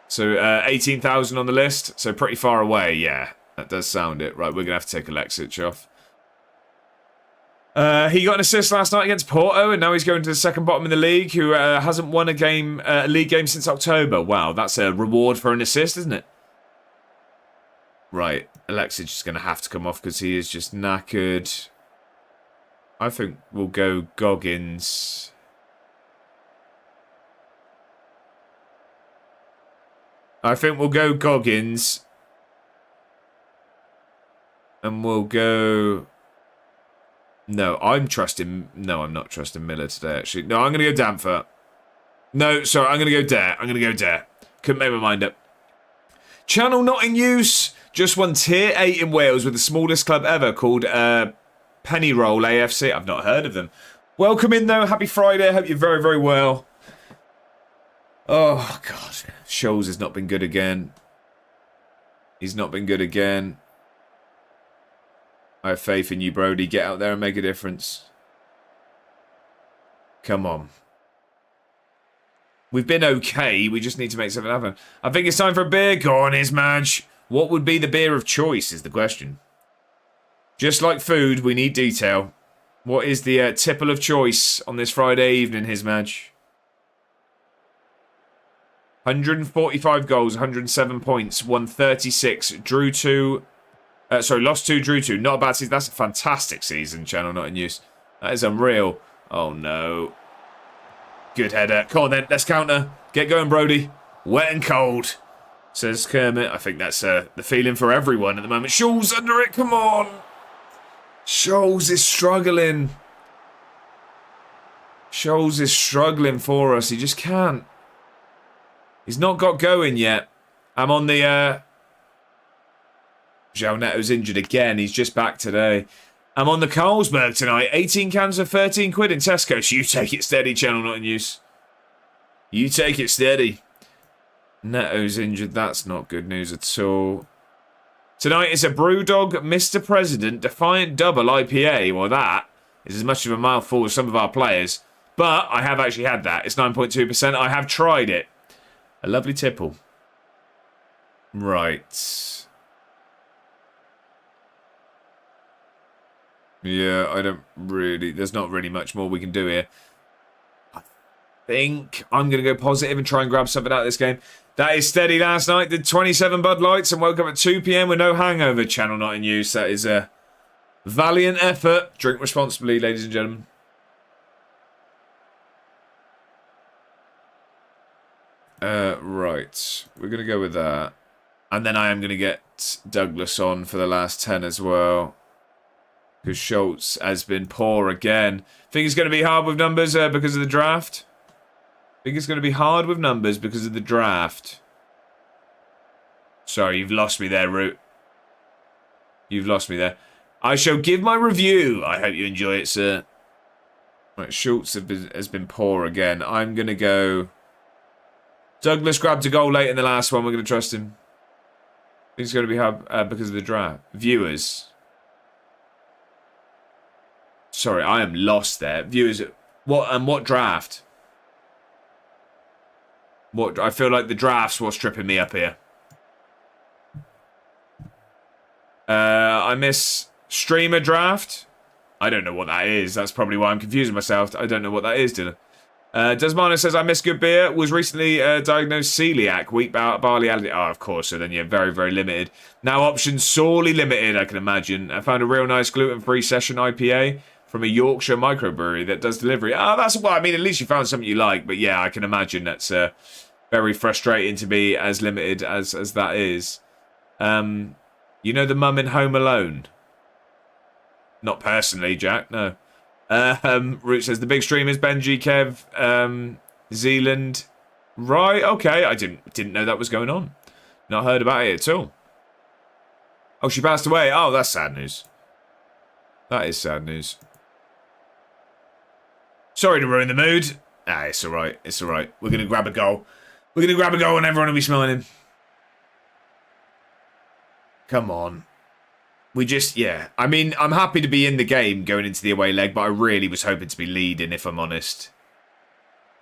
So, 18,000 on the list, so pretty far away. Yeah, that does sound it. Right, we're going to have to take Alexic off. He got an assist last night against Porto, and now he's going to the second bottom in the league, who hasn't won a league game since October. Wow, that's a reward for an assist, isn't it? Right, Alexic is going to have to come off because he is just knackered. I think we'll go Goggins. I think we'll go Goggins. And we'll go... No, I'm trusting... No, I'm not trusting Miller today, actually. No, I'm going to go Danfer. No, sorry, I'm going to go Dare. I'm going to go Dare. Couldn't make my mind up. Channel not in use. Just won Tier 8 in Wales with the smallest club ever called Penny Roll AFC. I've not heard of them. Welcome in, though. Happy Friday. Hope you're very, very well. Oh, God. Scholes has not been good again. He's not been good again. I have faith in you, Brody. Get out there and make a difference. Come on. We've been okay. We just need to make something happen. I think it's time for a beer. Go on, Ismaj. What would be the beer of choice is the question. Just like food, we need detail. What is the tipple of choice on this Friday evening, Ismaj? 145 goals, 107 points, won 36, lost 2, drew 2. Not a bad season. That's a fantastic season, channel not in use. That is unreal. Oh, no. Good header. Come on, then. Let's counter. Get going, Brody. Wet and cold, says Kermit. I think that's the feeling for everyone at the moment. Scholes under it. Come on. Scholes is struggling. Scholes is struggling for us. He just can't. He's not got going yet. I'm on the... João Neto's injured again. He's just back today. I'm on the Carlsberg tonight. 18 cans for 13 quid in Tesco. So you take it steady, channel not in use. You take it steady. Neto's injured. That's not good news at all. Tonight is a Brewdog Mr. President Defiant Double IPA. Well, that is as much of a mouthful as some of our players. But I have actually had that. It's 9.2%. I have tried it. A lovely tipple. Right. Yeah, I don't really... There's not really much more we can do here. I think I'm going to go positive and try and grab something out of this game. That is steady last night. Did 27 Bud Lights and woke up at 2 p.m. with no hangover. Channel not in use. That is a valiant effort. Drink responsibly, ladies and gentlemen. Right. We're going to go with that. And then I am going to get Douglas on for the last 10 as well. Because Schultz has been poor again. Think it's going to be hard with numbers because of the draft? Think it's going to be hard with numbers because of the draft. Sorry, you've lost me there, Root. You've lost me there. I shall give my review. I hope you enjoy it, sir. Right, Schultz has been poor again. I'm going to go... Douglas grabbed a goal late in the last one. We're going to trust him. Think it's going to be hard because of the draft. Viewers. Sorry, I am lost there. Viewers, what draft? What I feel like the draft's what's tripping me up here. I miss streamer draft. I don't know what that is. That's probably why I'm confusing myself. I don't know what that is, Dylan. Desmana says, I miss good beer. Was recently diagnosed celiac. Wheat barley allergy. Oh, of course. So then you're very, very limited. Now options sorely limited, I can imagine. I found a real nice gluten-free session IPA from a Yorkshire microbrewery that does delivery. Oh, that's well. I mean, at least you found something you like. But yeah, I can imagine that's very frustrating to be as limited as that is. You know the mum in Home Alone? Not personally, Jack. No. Root says the big streamers Benji, Kev, Zealand. Right. Okay. I didn't know that was going on. Not heard about it at all. Oh, she passed away. Oh, that's sad news. That is sad news. Sorry to ruin the mood. Ah, it's all right. It's all right. We're going to grab a goal. We're going to grab a goal and everyone will be smiling. Come on. We just, yeah. I mean, I'm happy to be in the game going into the away leg, but I really was hoping to be leading, if I'm honest.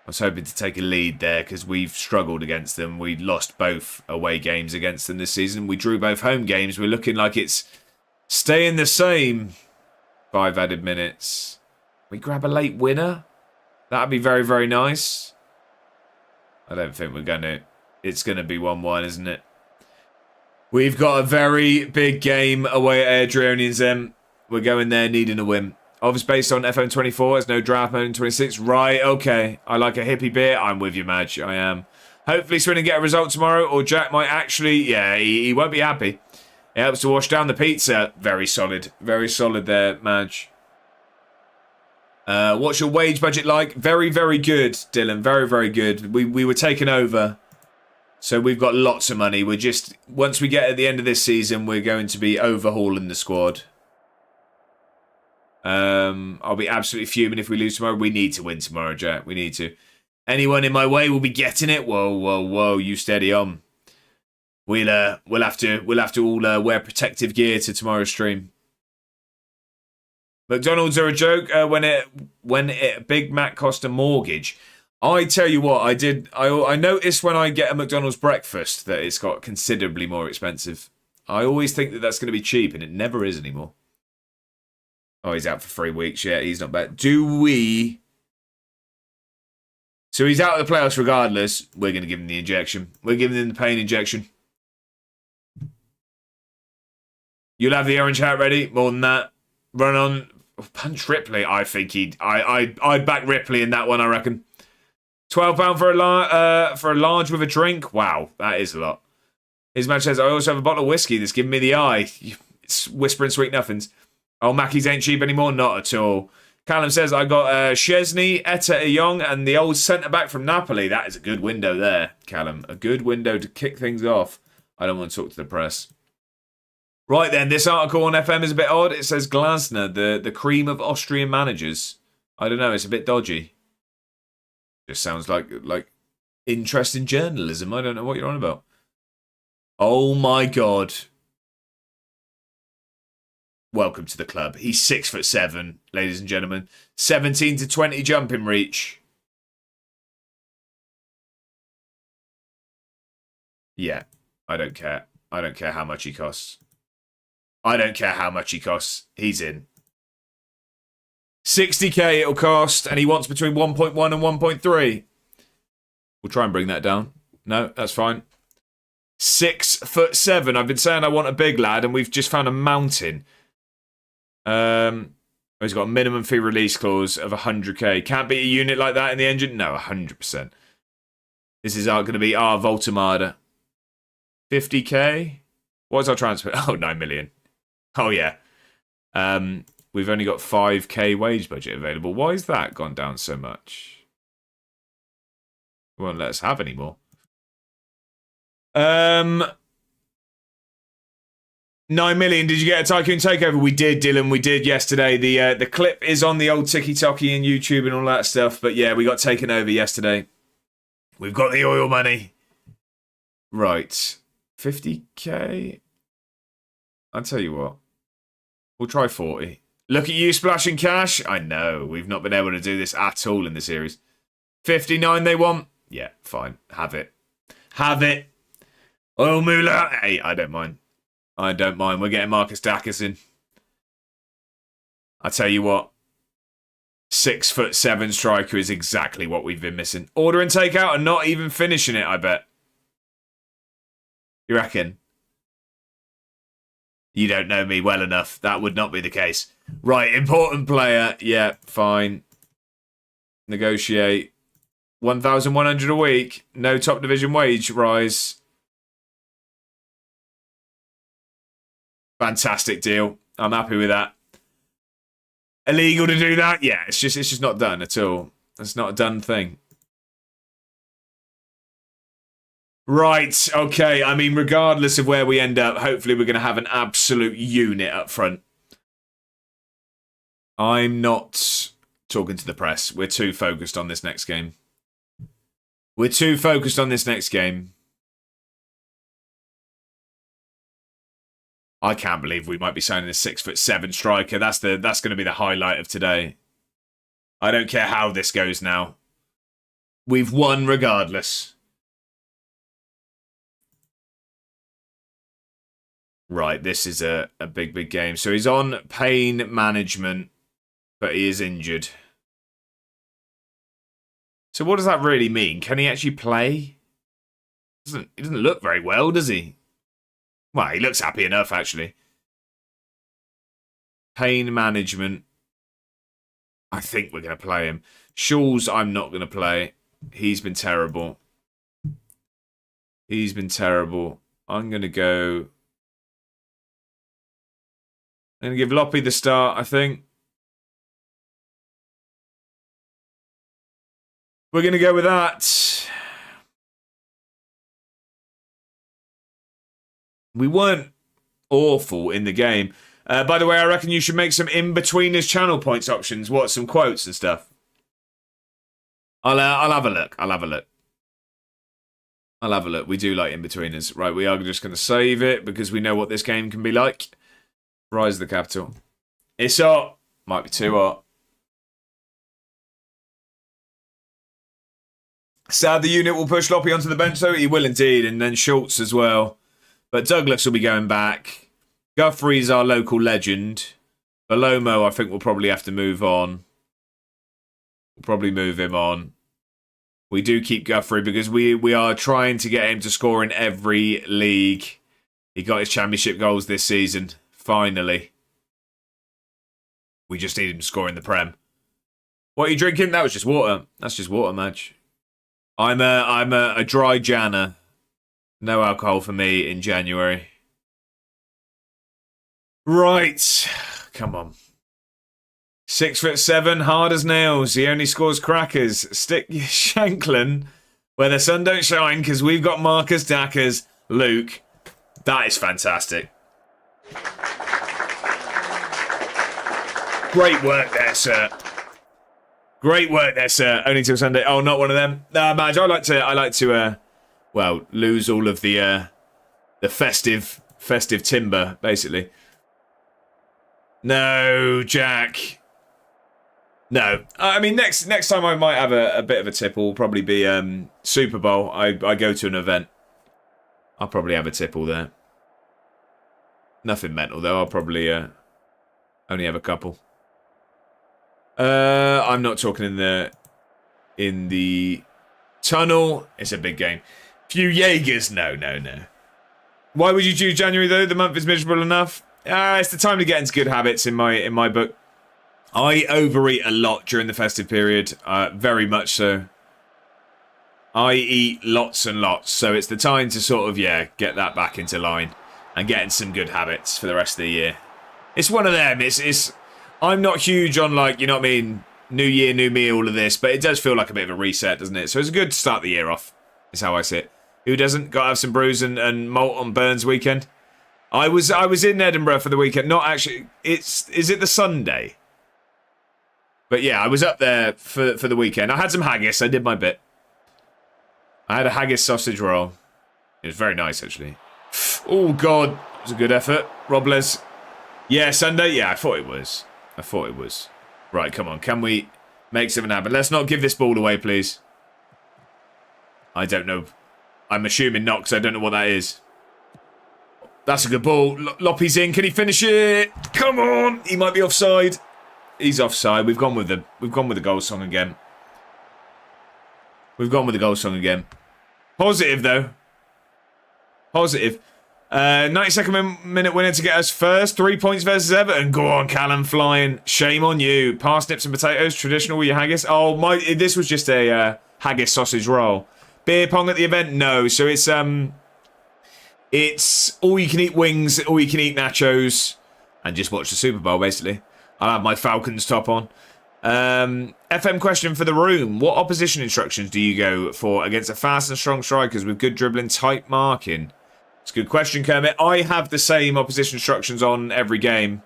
I was hoping to take a lead there because we've struggled against them. We lost both away games against them this season. We drew both home games. We're looking like it's staying the same. 5 added minutes. We grab a late winner? That'd be very, very nice. I don't think we're going to. It's going to be 1-1, isn't it? We've got a very big game away at Adrianians. We're going there needing a win. Obviously based on FM24. There's no draft mode in 26. Right, okay. I like a hippie beer. I'm with you, Madge. I am. Hopefully Swin can get a result tomorrow. Or Jack might actually... Yeah, he won't be happy. It helps to wash down the pizza. Very solid. Very solid there, Madge. What's your wage budget like? Very, very good, Dylan. Very, very good. We were taken over So we've got lots of money. We're just, once we get at the end of this season, we're going to be overhauling the squad. I'll be absolutely fuming if we lose tomorrow. We need to win tomorrow, Jack. We need to. Anyone in my way will be getting it. Whoa, whoa, whoa! You steady on. We'll have to all wear protective gear to tomorrow's stream. McDonald's are a joke. When it Big Mac cost a mortgage. I tell you what, I noticed when I get a McDonald's breakfast that it's got considerably more expensive. I always think that that's going to be cheap, and it never is anymore. Oh, he's out for 3 weeks. Yeah, he's not bad. So he's out of the playoffs regardless. We're going to give him the injection. We're giving him the pain injection. You'll have the orange hat ready. More than that. Run on. Punch Ripley. I think I'd back Ripley in that one, I reckon. £12 for a large with a drink. Wow, that is a lot. His man says, I also have a bottle of whiskey that's giving me the eye. It's whispering sweet nothings. Oh, Mackey's ain't cheap anymore? Not at all. Callum says, I got Chesney, Etta Young, and the old centre-back from Napoli. That is a good window there, Callum. A good window to kick things off. I don't want to talk to the press. Right then, this article on FM is a bit odd. It says Glasner, the cream of Austrian managers. I don't know, it's a bit dodgy. Just sounds like interesting journalism. I don't know what you're on about. Oh my God. Welcome to the club. He's 6'7", ladies and gentlemen. 17 to 20 jumping reach. Yeah, I don't care. I don't care how much he costs. I don't care how much he costs. He's in. 60k it'll cost, and he wants between 1.1 and 1.3. We'll try and bring that down. No, that's fine. 6'7". I've been saying I want a big lad, and we've just found a mountain. He's got a minimum fee release clause of 100k. Can't beat a unit like that in the engine? No, 100%. This is going to be our Voltamada. 50k? What is our transfer? Oh, 9 million. Oh, yeah. We've only got 5k wage budget available. Why is that gone down so much? It won't let us have any more. 9 million. Did you get a Tycoon takeover? We did, Dylan. We did yesterday. The clip is on the old TikTok and YouTube and all that stuff. But yeah, we got taken over yesterday. We've got the oil money. Right. 50k? I'll tell you what. We'll try 40. Look at you splashing cash. I know. We've not been able to do this at all in the series. 59 they want? Yeah, fine. Have it. Have it. Oil moolah. Hey, I don't mind. I don't mind. We're getting Marcus Dacus in. I tell you what. 6'7" striker is exactly what we've been missing. Order and take out and not even finishing it, I bet. You reckon? You don't know me well enough. That would not be the case. Right, important player. Yeah, fine. Negotiate. 1,100 a week. No top division wage rise. Fantastic deal. I'm happy with that. Illegal to do that? Yeah, it's just not done at all. It's not a done thing. Right, okay. I mean, regardless of where we end up, hopefully we're going to have an absolute unit up front. I'm not talking to the press. We're too focused on this next game. We're too focused on this next game. I can't believe we might be signing a 6'7" striker. That's going to be the highlight of today. I don't care how this goes now. We've won regardless. Right, this is a big, big game. So he's on pain management, but he is injured. So what does that really mean? Can he actually play? He doesn't look very well, does he? Well, he looks happy enough, actually. Pain management. I think we're going to play him. Shaw's I'm not going to play. He's been terrible. He's been terrible. I'm going to go... I'm going to give Loppy the start, I think. We're going to go with that. We weren't awful in the game. By the way, I reckon you should make some in-betweeners channel points options. What, some quotes and stuff? I'll have a look. I'll have a look. We do like in-betweeners. Right, we are just going to save it because we know what this game can be like. Rise of the Capital. It's hot. Might be too hot. Sad the unit will push Loppy onto the bench, though. He will indeed, and then Schultz as well. But Douglas will be going back. Guthrie's our local legend. Balomo, I think we'll probably have to move on. We'll probably move him on. We do keep Guthrie because we are trying to get him to score in every league. He got his championship goals this season. Finally. We just need him to score in the Prem. What are you drinking? That was just water. That's just water, Madge. I'm a dry Janner. No alcohol for me in January. Right. Come on. 6'7", hard as nails. He only scores crackers. Stick your Shanklin where the sun don't shine because we've got Marcus Dackers. Luke. That is fantastic. Great work there, sir. Great work there, sir. Only till Sunday. Oh, not one of them. Nah, Madge, I like to well, lose all of the festive timber, basically. No, Jack. No. I mean, next time I might have a bit of a tipple. Will probably be Super Bowl. I go to an event. I'll probably have a tipple there. Nothing mental though. I'll probably only have a couple. I'm not talking in the tunnel. It's a big game. Few Jaegers. No. Why would you choose January though? The month is miserable enough. It's the time to get into good habits in my book. I overeat a lot during the festive period. Very much so. I eat lots and lots, so it's the time to sort of get that back into line and get in some good habits for the rest of the year. It's one of them. It's. I'm not huge on you know what I mean, new year, new me, all of this, but it does feel like a bit of a reset, doesn't it? So it's a good start the year off. Is how I see it. Who doesn't? Got to have some brews and malt on Burns weekend. I was in Edinburgh for the weekend. Not actually. Is it the Sunday? But yeah, I was up there for the weekend. I had some haggis. I did my bit. I had a haggis sausage roll. It was very nice, actually. Oh, God. It was a good effort. Robles. Yeah, Sunday? Yeah, I thought it was. Right, come on. Can we make something happen? Let's not give this ball away, please. I don't know. I'm assuming not, because I don't know what that is. That's a good ball. Loppy's in. Can he finish it? Come on. He might be offside. He's offside. We've gone with the goal song again. Positive, though. Positive. 92nd minute winner to get us first. 3 points versus Everton. Go on, Callum Flying. Shame on you. Parsnips and potatoes. Traditional with your haggis. Oh, this was just a haggis sausage roll. Beer pong at the event? No. So it's all you can eat wings, all you can eat nachos, and just watch the Super Bowl, basically. I'll have my Falcons top on. FM question for the room. What opposition instructions do you go for against a fast and strong strikers with good dribbling, tight marking? It's a good question, Kermit. I have the same opposition instructions on every game.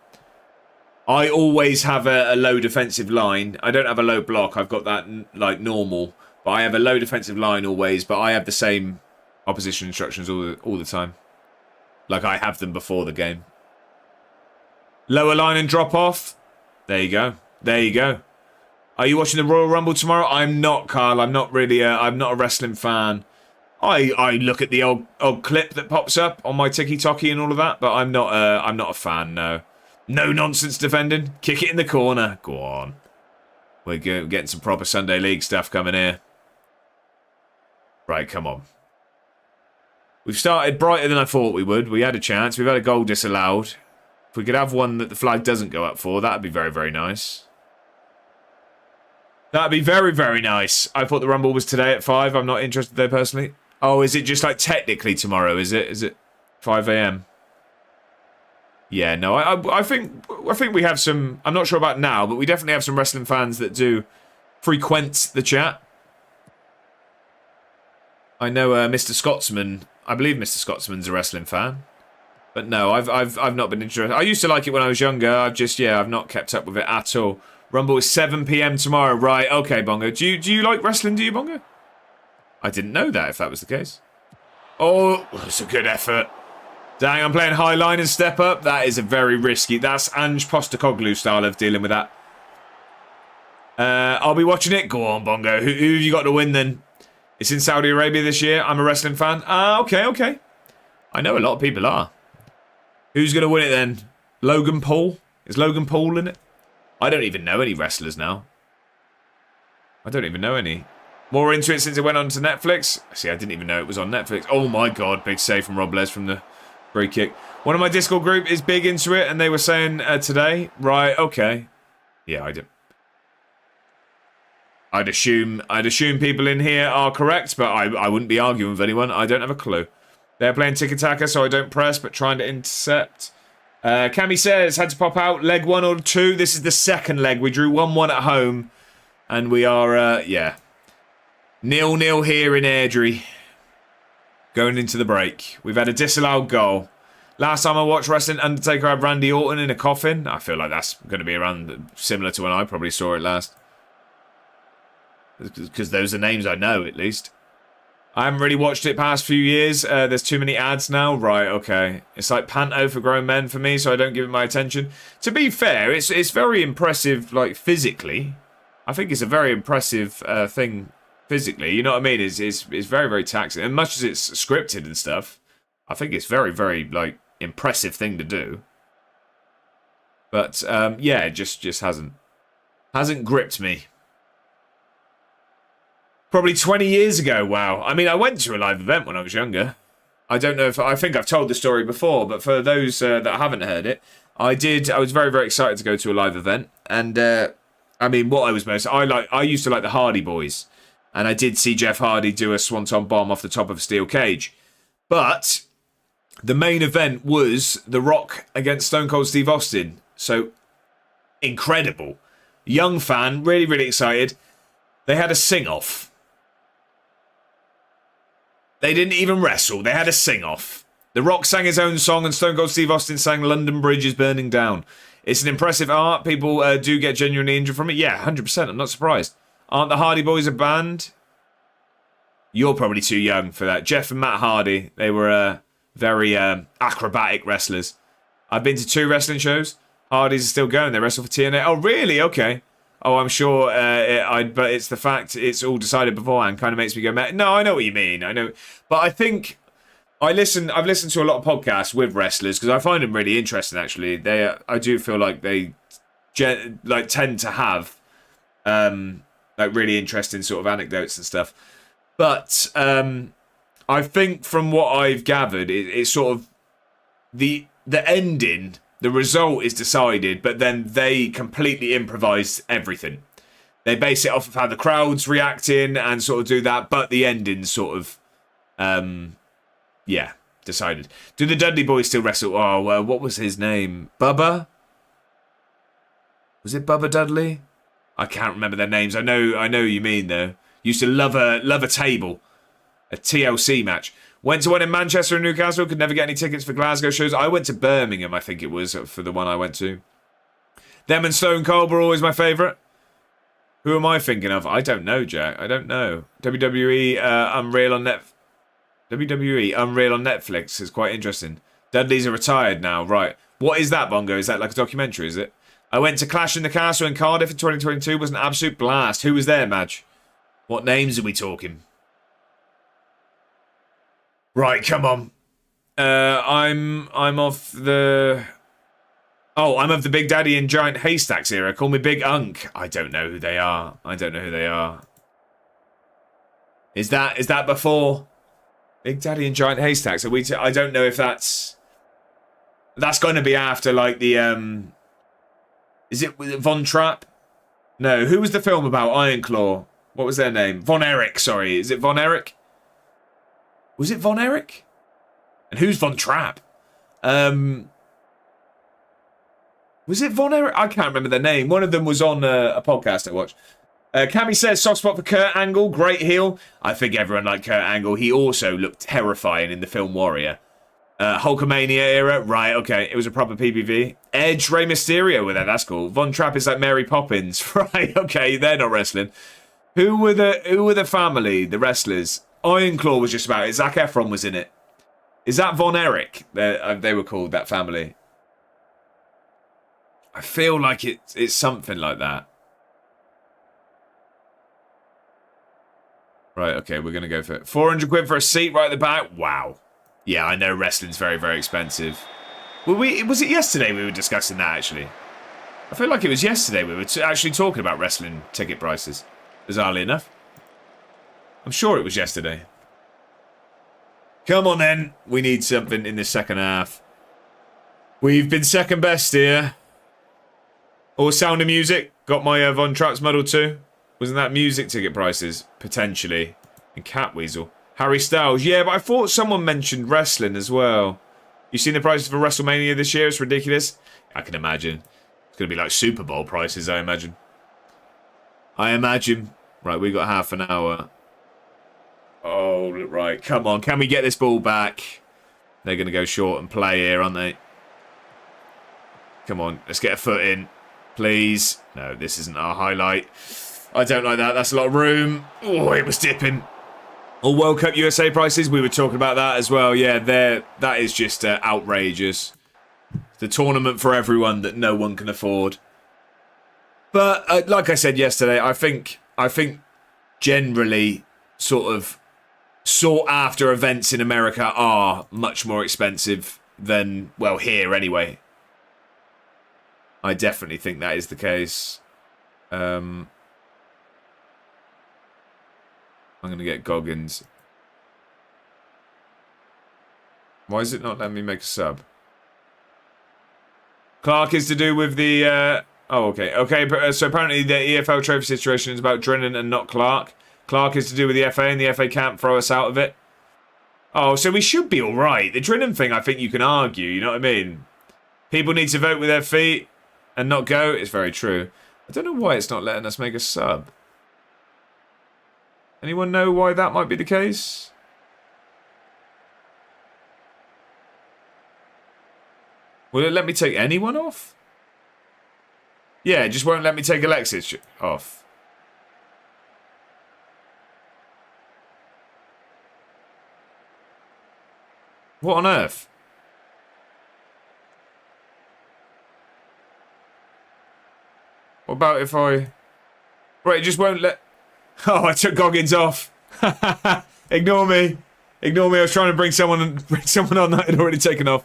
I always have a low defensive line. I don't have a low block. I've got that like normal. But I have a low defensive line always. But I have the same opposition instructions all the time. Like I have them before the game. Lower line and drop off. There you go. Are you watching the Royal Rumble tomorrow? I'm not, Carl. I'm not really. I'm not a wrestling fan. I look at the old clip that pops up on my TikTok and all of that, but I'm not a fan. No nonsense defending. Kick it in the corner. Go on. We're getting some proper Sunday League stuff coming here. Right, come on. We've started brighter than I thought we would. We had a chance. We've had a goal disallowed. If we could have one that the flag doesn't go up for, that'd be very, very nice. That'd be very, very nice. I thought the Rumble was today at 5. I'm not interested there personally. Oh, is it just like technically tomorrow? Is it 5 a.m.? Yeah, no, I think we have some. I'm not sure about now, but we definitely have some wrestling fans that do frequent the chat. I know Mr. Scotsman. I believe Mr. Scotsman's a wrestling fan. But no, I've not been interested. I used to like it when I was younger. I've not kept up with it at all. Rumble is 7 p.m. tomorrow. Right, okay, Bongo. Do you like wrestling, do you, Bongo? I didn't know that, if that was the case. Oh, that's a good effort. Dang, I'm playing high line and step up. That is a very risky. That's Ange Postecoglou style of dealing with that. I'll be watching it. Go on, Bongo. Who have you got to win then? It's in Saudi Arabia this year. I'm a wrestling fan. Okay. I know a lot of people are. Who's going to win it then? Logan Paul? Is Logan Paul in it? I don't even know any wrestlers now. I don't even know any. More into it since it went on to Netflix. See, I didn't even know it was on Netflix. Oh my god, big save from Rob Les from the free kick. One of my Discord group is big into it, and they were saying today, right, okay. Yeah, I did. I'd assume people in here are correct, but I wouldn't be arguing with anyone. I don't have a clue. They're playing tiki-taka, so I don't press, but trying to intercept. Cammy says, had to pop out, leg 1 or 2. This is the second leg. We drew 1-1 at home, and we are, 0-0 here in Airdrie. Going into the break. We've had a disallowed goal. Last time I watched wrestling, Undertaker had Randy Orton in a coffin. I feel like that's going to be around similar to when I probably saw it last. Because those are names I know, at least. I haven't really watched it past few years. There's too many ads now. Right, okay. It's like panto for grown men for me, so I don't give it my attention. To be fair, it's very impressive, like, physically. I think it's a very impressive thing physically. You know what I mean? It's very, very taxing. And much as it's scripted and stuff, I think it's very, very, like, impressive thing to do. But, yeah, it just hasn't gripped me. Probably 20 years ago, wow. I mean, I went to a live event when I was younger. I don't know if... I think I've told the story before, but for those that haven't heard it, I was very, very excited to go to a live event. And, I mean, what I was most... I used to like the Hardy Boys. And I did see Jeff Hardy do a swanton bomb off the top of a steel cage. But the main event was The Rock against Stone Cold Steve Austin. So, incredible. Young fan, really, really excited. They had a sing-off. They didn't even wrestle. They had a sing-off. The Rock sang his own song and Stone Cold Steve Austin sang London Bridge is Burning Down. It's an impressive art. People do get genuinely injured from it. Yeah, 100%. I'm not surprised. Aren't the Hardy Boys a band? You're probably too young for that. Jeff and Matt Hardy, they were very acrobatic wrestlers. I've been to 2 wrestling shows. Hardys are still going. They wrestle for TNA. Oh, really? Okay. Oh, I'm sure, but it's the fact it's all decided beforehand kind of makes me go, no, I know what you mean. I know. But I think I've listened to a lot of podcasts with wrestlers because I find them really interesting, actually. I do feel like they tend to have like really interesting sort of anecdotes and stuff. But I think from what I've gathered, it's sort of the ending. The result is decided, but then they completely improvise everything. They base it off of how the crowd's reacting and sort of do that, but the ending's sort of, decided. Do the Dudley Boys still wrestle? Oh, well, what was his name? Bubba? Was it Bubba Dudley? I can't remember their names. I know what you mean, though. Used to love a table. A TLC match. Went to one in Manchester and Newcastle. Could never get any tickets for Glasgow shows. I went to Birmingham, I think it was, for the one I went to. Them and Stone Cold were always my favourite. Who am I thinking of? I don't know, Jack. I don't know. WWE Unreal on Netflix is quite interesting. Dudleys are retired now. Right. What is that, Bongo? Is that like a documentary, is it? I went to Clash in the Castle in Cardiff in 2022. It was an absolute blast. Who was there, Madge? What names are we talking? Right, come on. I'm of the... Oh, I'm of the Big Daddy and Giant Haystacks era. Call me Big Unk. I don't know who they are. Is that before Big Daddy and Giant Haystacks? I don't know if that's going to be after, like, the... Is it Von Trapp? No, who was the film about Iron Claw? What was their name? Von Erich, sorry. Is it Von Erich? Was it Von Erich? And who's Von Trapp? Was it Von Erich? I can't remember their name. One of them was on a podcast I watched. Cammy says, soft spot for Kurt Angle. Great heel. I think everyone liked Kurt Angle. He also looked terrifying in the film Warrior. Hulkamania era. Right, okay. It was a proper PPV. Edge, Rey Mysterio with that. That's cool. Von Trapp is like Mary Poppins. Right, okay. They're not wrestling. Who were the family, the wrestlers? Iron Claw was just about it. Zac Efron was in it. Is that Von Erich? They were called, that family. I feel like it's something like that. Right, okay, we're going to go for it. 400 quid for a seat right at the back. Wow. Yeah, I know wrestling's very, very expensive. Was it yesterday we were discussing that, actually? I feel like it was yesterday we were actually talking about wrestling ticket prices. Bizarrely enough. I'm sure it was yesterday. Come on, then. We need something in the second half. We've been second best here. Or Sound of Music. Got my Von Trapp's medal too. Wasn't that music ticket prices? Potentially. And Catweasel. Harry Styles. Yeah, but I thought someone mentioned wrestling as well. You seen the prices for WrestleMania this year? It's ridiculous. I can imagine. It's going to be like Super Bowl prices, I imagine. Right, we got half an hour. Oh, right. Come on. Can we get this ball back? They're going to go short and play here, aren't they? Come on. Let's get a foot in. Please. No, this isn't our highlight. I don't like that. That's a lot of room. Oh, it was dipping. Or World Cup USA prices. We were talking about that as well. Yeah, that is just outrageous. The tournament for everyone that no one can afford. But like I said yesterday, I think generally sort of sought after events in America are much more expensive than, well, here anyway. I definitely think that is the case. I'm going to get Goggins. Why is it not letting me make a sub? Clark is to do with the... oh, okay. Okay, so apparently the EFL trophy situation is about Drennan and not Clark. Clark is to do with the FA, and the FA can't throw us out of it. Oh, so we should be all right. The Drennan thing, I think you can argue, you know what I mean? People need to vote with their feet and not go. It's very true. I don't know why it's not letting us make a sub. Anyone know why that might be the case? Will it let me take anyone off? Yeah, it just won't let me take Alexis off. What on earth? What about if I... Right, it just won't let... Oh, I took Goggins off. Ignore me. Ignore me. I was trying to bring someone on that had already taken off.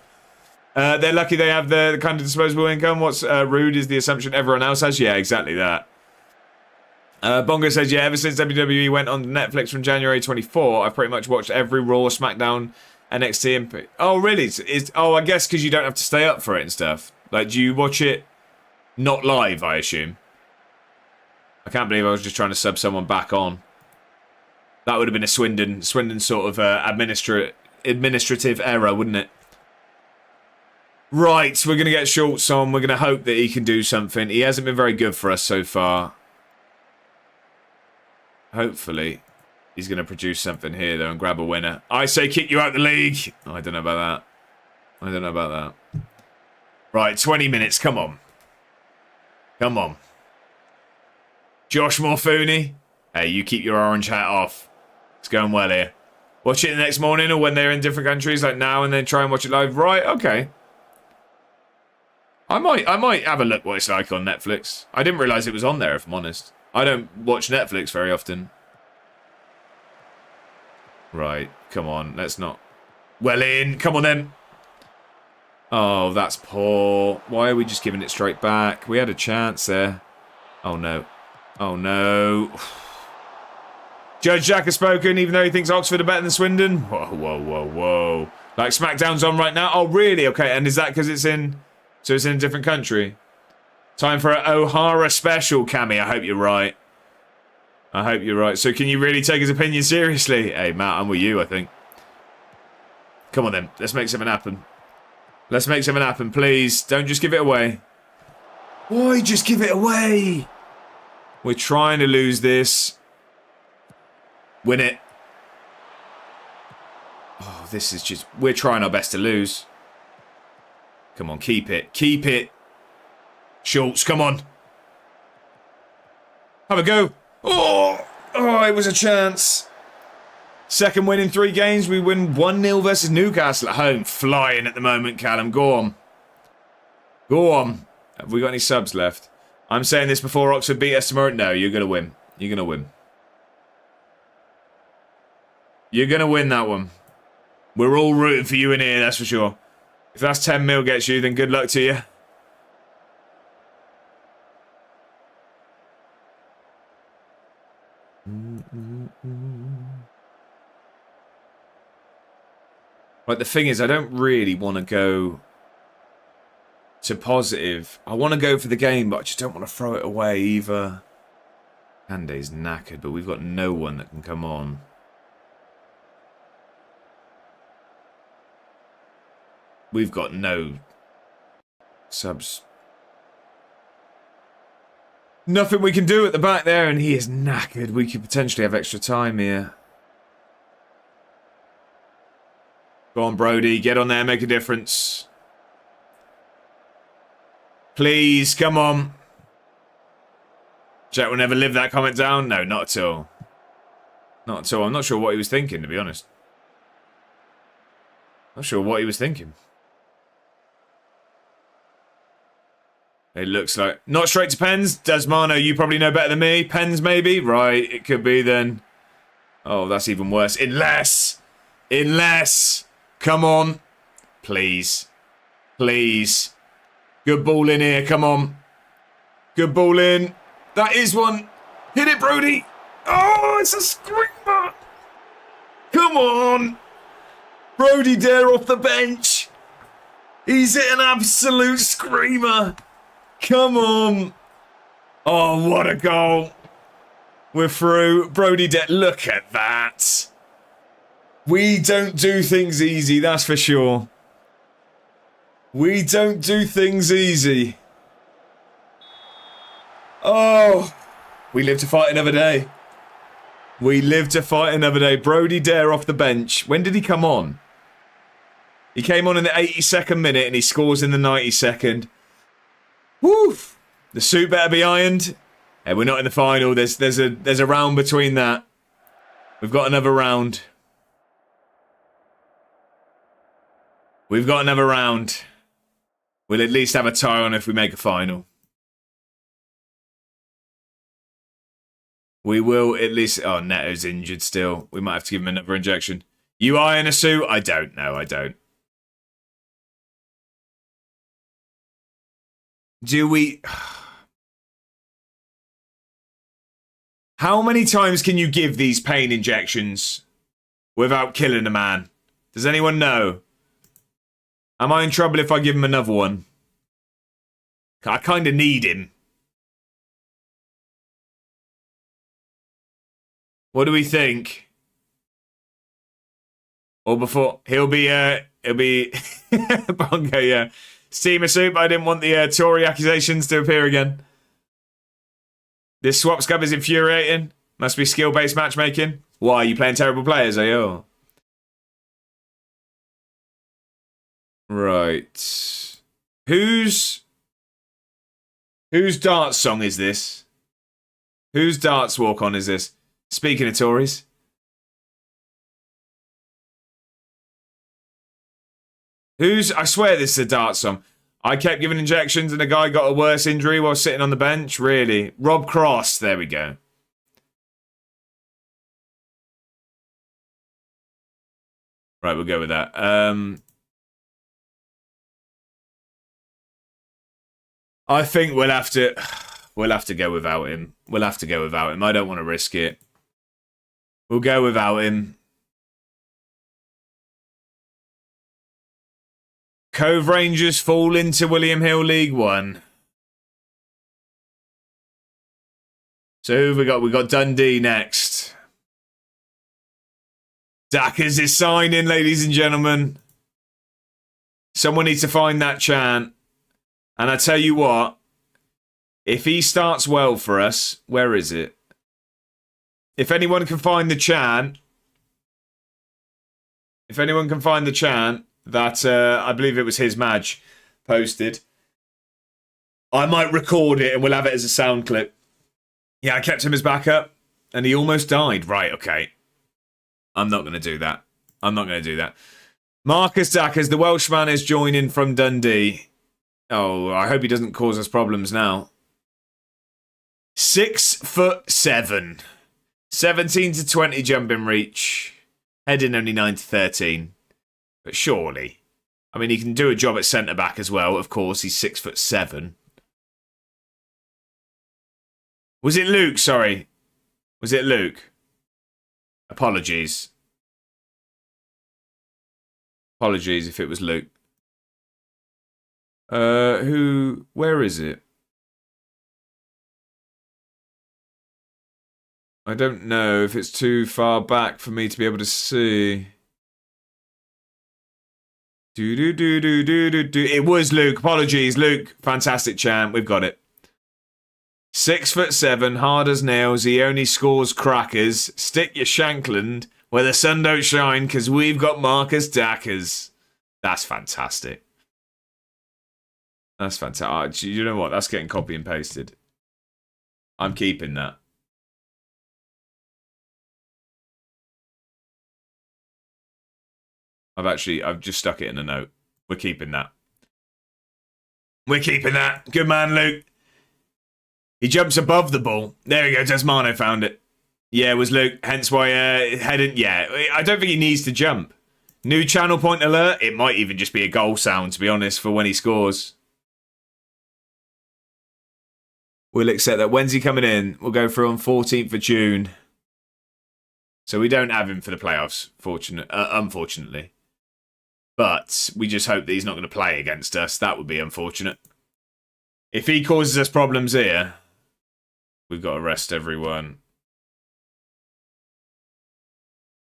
They're lucky they have the kind of disposable income. What's rude is the assumption everyone else has. Yeah, exactly that. Bongo says, yeah, ever since WWE went on Netflix from January 24, I've pretty much watched every Raw, SmackDown, NXT, and... Oh, really? Oh, I guess because you don't have to stay up for it and stuff. Like, do you watch it not live, I assume? I can't believe I was just trying to sub someone back on. That would have been a Swindon sort of administrative error, wouldn't it? Right, we're going to get Schultz on. We're going to hope that he can do something. He hasn't been very good for us so far. Hopefully, he's going to produce something here, though, and grab a winner. I say kick you out the league. Oh, I don't know about that. I don't know about that. Right, 20 minutes. Come on. Come on. Josh Morfuni. Hey, you keep your orange hat off. It's going well here. Watch it the next morning or when they're in different countries, like now, and then try and watch it live. Right, okay. I might have a look what it's like on Netflix. I didn't realise it was on there, if I'm honest. I don't watch Netflix very often. Right, come on, let's not... Well in, come on then. Oh, that's poor. Why are we just giving it straight back? We had a chance there. Oh, no. Oh, no. Judge Jack has spoken, even though he thinks Oxford are better than Swindon. Whoa, whoa, whoa, whoa. Like, SmackDown's on right now? Oh, really? Okay, and is that because it's in... So it's in a different country? Time for an O'Hara special, Cammy. I hope you're right. I hope you're right. So can you really take his opinion seriously? Hey, Matt, I'm with you, I think. Come on, then. Let's make something happen. Let's make something happen, please. Don't just give it away. Why just give it away? We're trying to lose this. Win it. Oh, this is just... We're trying our best to lose. Come on, keep it. Keep it. Schultz, come on. Have a go. Oh, it was a chance. Second win in 3 games. We win 1-0 versus Newcastle at home. Flying at the moment, Callum. Go on. Go on. Have we got any subs left? I'm saying this before Oxford beat us tomorrow. No, you're going to win. You're going to win. You're going to win that one. We're all rooting for you in here, that's for sure. If that's 10 mil gets you, then good luck to you. But the thing is, I don't really want to go to positive. I want to go for the game, but I just don't want to throw it away either. Kande's knackered, but we've got no one that can come on. We've got no subs. Nothing we can do at the back there, and he is knackered. We could potentially have extra time here. Go on, Brody. Get on there. Make a difference. Please, come on. Jack will never live that comment down. No, not at all. Not at all. I'm not sure what he was thinking, to be honest. Not sure what he was thinking. It looks like... Not straight to pens. Desmano, you probably know better than me. Pens, maybe? Right, it could be then. Oh, that's even worse. Unless... Come on. Please. Please. Good ball in here. Come on. Good ball in. That is one. Hit it, Brody. Oh, it's a screamer. Come on. Brody Dare off the bench. He's hit an absolute screamer. Come on. Oh, what a goal. We're through. Brody Dare. Look at that. We don't do things easy, that's for sure. We don't do things easy. Oh, we live to fight another day. We live to fight another day. Brody Dare off the bench. When did he come on? He came on in the 82nd minute and he scores in the 92nd. Woo! The suit better be ironed. Hey, we're not in the final. There's a round between that. We've got another round. We've got another round. We'll at least have a tie on if we make a final. We will at least... Oh, Neto's injured still. We might have to give him another injection. You iron a suit? I don't. No, I don't. Do we... How many times can you give these pain injections without killing a man? Does anyone know? Am I in trouble if I give him another one? I kind of need him. What do we think? Or before... He'll be Bongo, yeah. Steamer soup, I didn't want the Tory accusations to appear again. This swap scub is infuriating. Must be skill-based matchmaking. Why, are you playing terrible players, are you? Right. Whose darts song is this? Whose darts walk-on is this? Speaking of Tories. I swear this is a dart song. I kept giving injections and the guy got a worse injury while sitting on the bench. Really? Rob Cross. There we go. Right, we'll go with that. I think we'll have to go without him. We'll have to go without him. I don't want to risk it. We'll go without him. Cove Rangers fall into William Hill League One. So who have we got? We got Dundee next. Dackers is signing, ladies and gentlemen. Someone needs to find that chant. And I tell you what, if he starts well for us, where is it? If anyone can find the chant, If anyone can find the chant that I believe it was his Madge posted, I might record it and we'll have it as a sound clip. Yeah, I kept him as backup and he almost died. Right, okay. I'm not going to do that. Marcus Dackers, the Welshman, is joining from Dundee. Oh, I hope he doesn't cause us problems now. 6'7". 17 to 20 jumping reach. Heading only 9 to 13. But surely. I mean, he can do a job at centre-back as well. Of course, he's 6'7". Was it Luke? Sorry. Was it Luke? Apologies. Apologies if it was Luke. Where is it? I don't know if it's too far back for me to be able to see. It was Luke. Apologies, Luke. Fantastic chant. We've got it. 6'7", hard as nails. He only scores crackers. Stick your Shankland where the sun don't shine, because we've got Marcus Dackers. That's fantastic. That's fantastic. You know what? That's getting copy and pasted. I'm keeping that. I've just stuck it in a note. We're keeping that. We're keeping that. Good man, Luke. He jumps above the ball. There we go. Desmano found it. Yeah, it was Luke. Hence why heading. Yeah, I don't think he needs to jump. New channel point alert. It might even just be a goal sound, to be honest, for when he scores. We'll accept that. When's he coming in? We'll go through on 14th of June. So we don't have him for the playoffs, unfortunately. But we just hope that he's not going to play against us. That would be unfortunate. If he causes us problems here, we've got to rest everyone.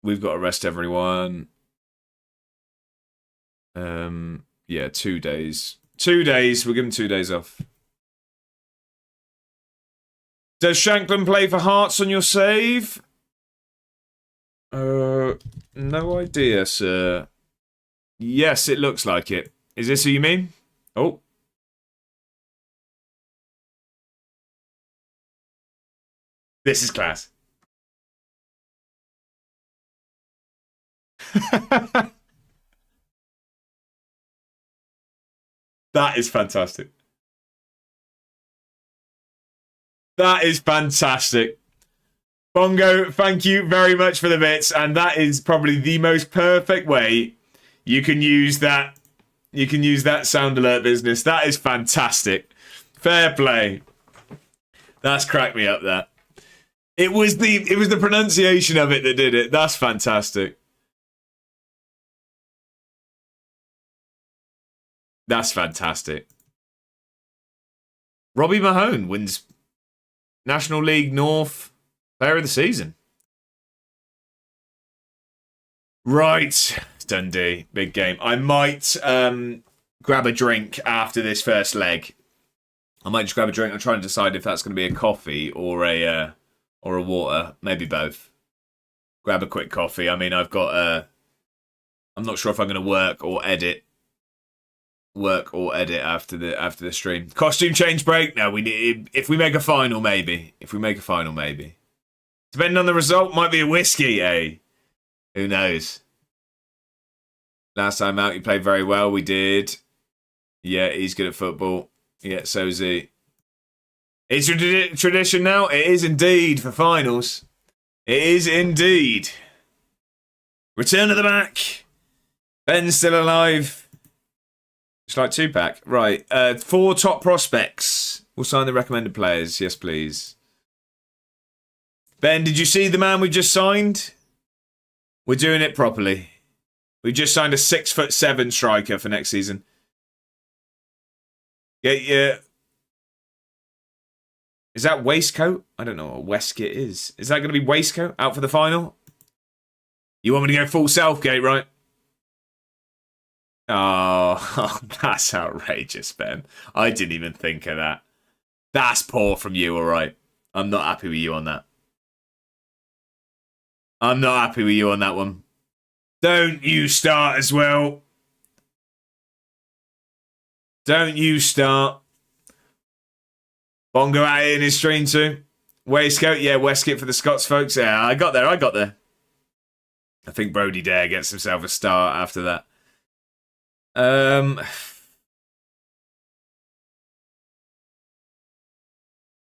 We've got to rest everyone. Yeah, 2 days. 2 days. We'll give him 2 days off. Does Shankland play for Hearts on your save? No idea, sir. Yes, it looks like it. Is this who you mean? Oh. This is class. That is fantastic. That is fantastic. Bongo, thank you very much for the bits. And that is probably the most perfect way you can use that. You can use that sound alert business. That is fantastic. Fair play. That's cracked me up, that. It was the pronunciation of it that did it. That's fantastic. That's fantastic. Robbie Mahone wins National League North Player of the Season. Right. Dundee. Big game. I might grab a drink after this first leg. I might just grab a drink. I'm trying to decide if that's going to be a coffee or a water. Maybe both. Grab a quick coffee. I mean, I've got I'm not sure if I'm going to work or edit after the stream. Costume change break. No, we need, if we make a final, maybe. Depending on the result, might be a whiskey, eh? Who knows? Last time out, he played very well. We did. Yeah, he's good at football. Yeah, so's he. It's tradition now. It is indeed for finals. It is indeed. Return at the back. Ben's still alive. It's like 2-pack. Right. 4 top prospects. We'll sign the recommended players. Yes, please. Ben, did you see the man we just signed? We're doing it properly. We just signed a 6'7" striker for next season. Yeah. Is that waistcoat? I don't know what waistcoat is. Is that going to be waistcoat out for the final? You want me to go full Southgate, right? Oh, that's outrageous, Ben. I didn't even think of that. That's poor from you, all right. I'm not happy with you on that. I'm not happy with you on that one. Don't you start as well. Don't you start. Bongo out in his stream too. Waistcoat, yeah, Westgate for the Scots folks. Yeah, I got there. I think Brody Dare gets himself a start after that.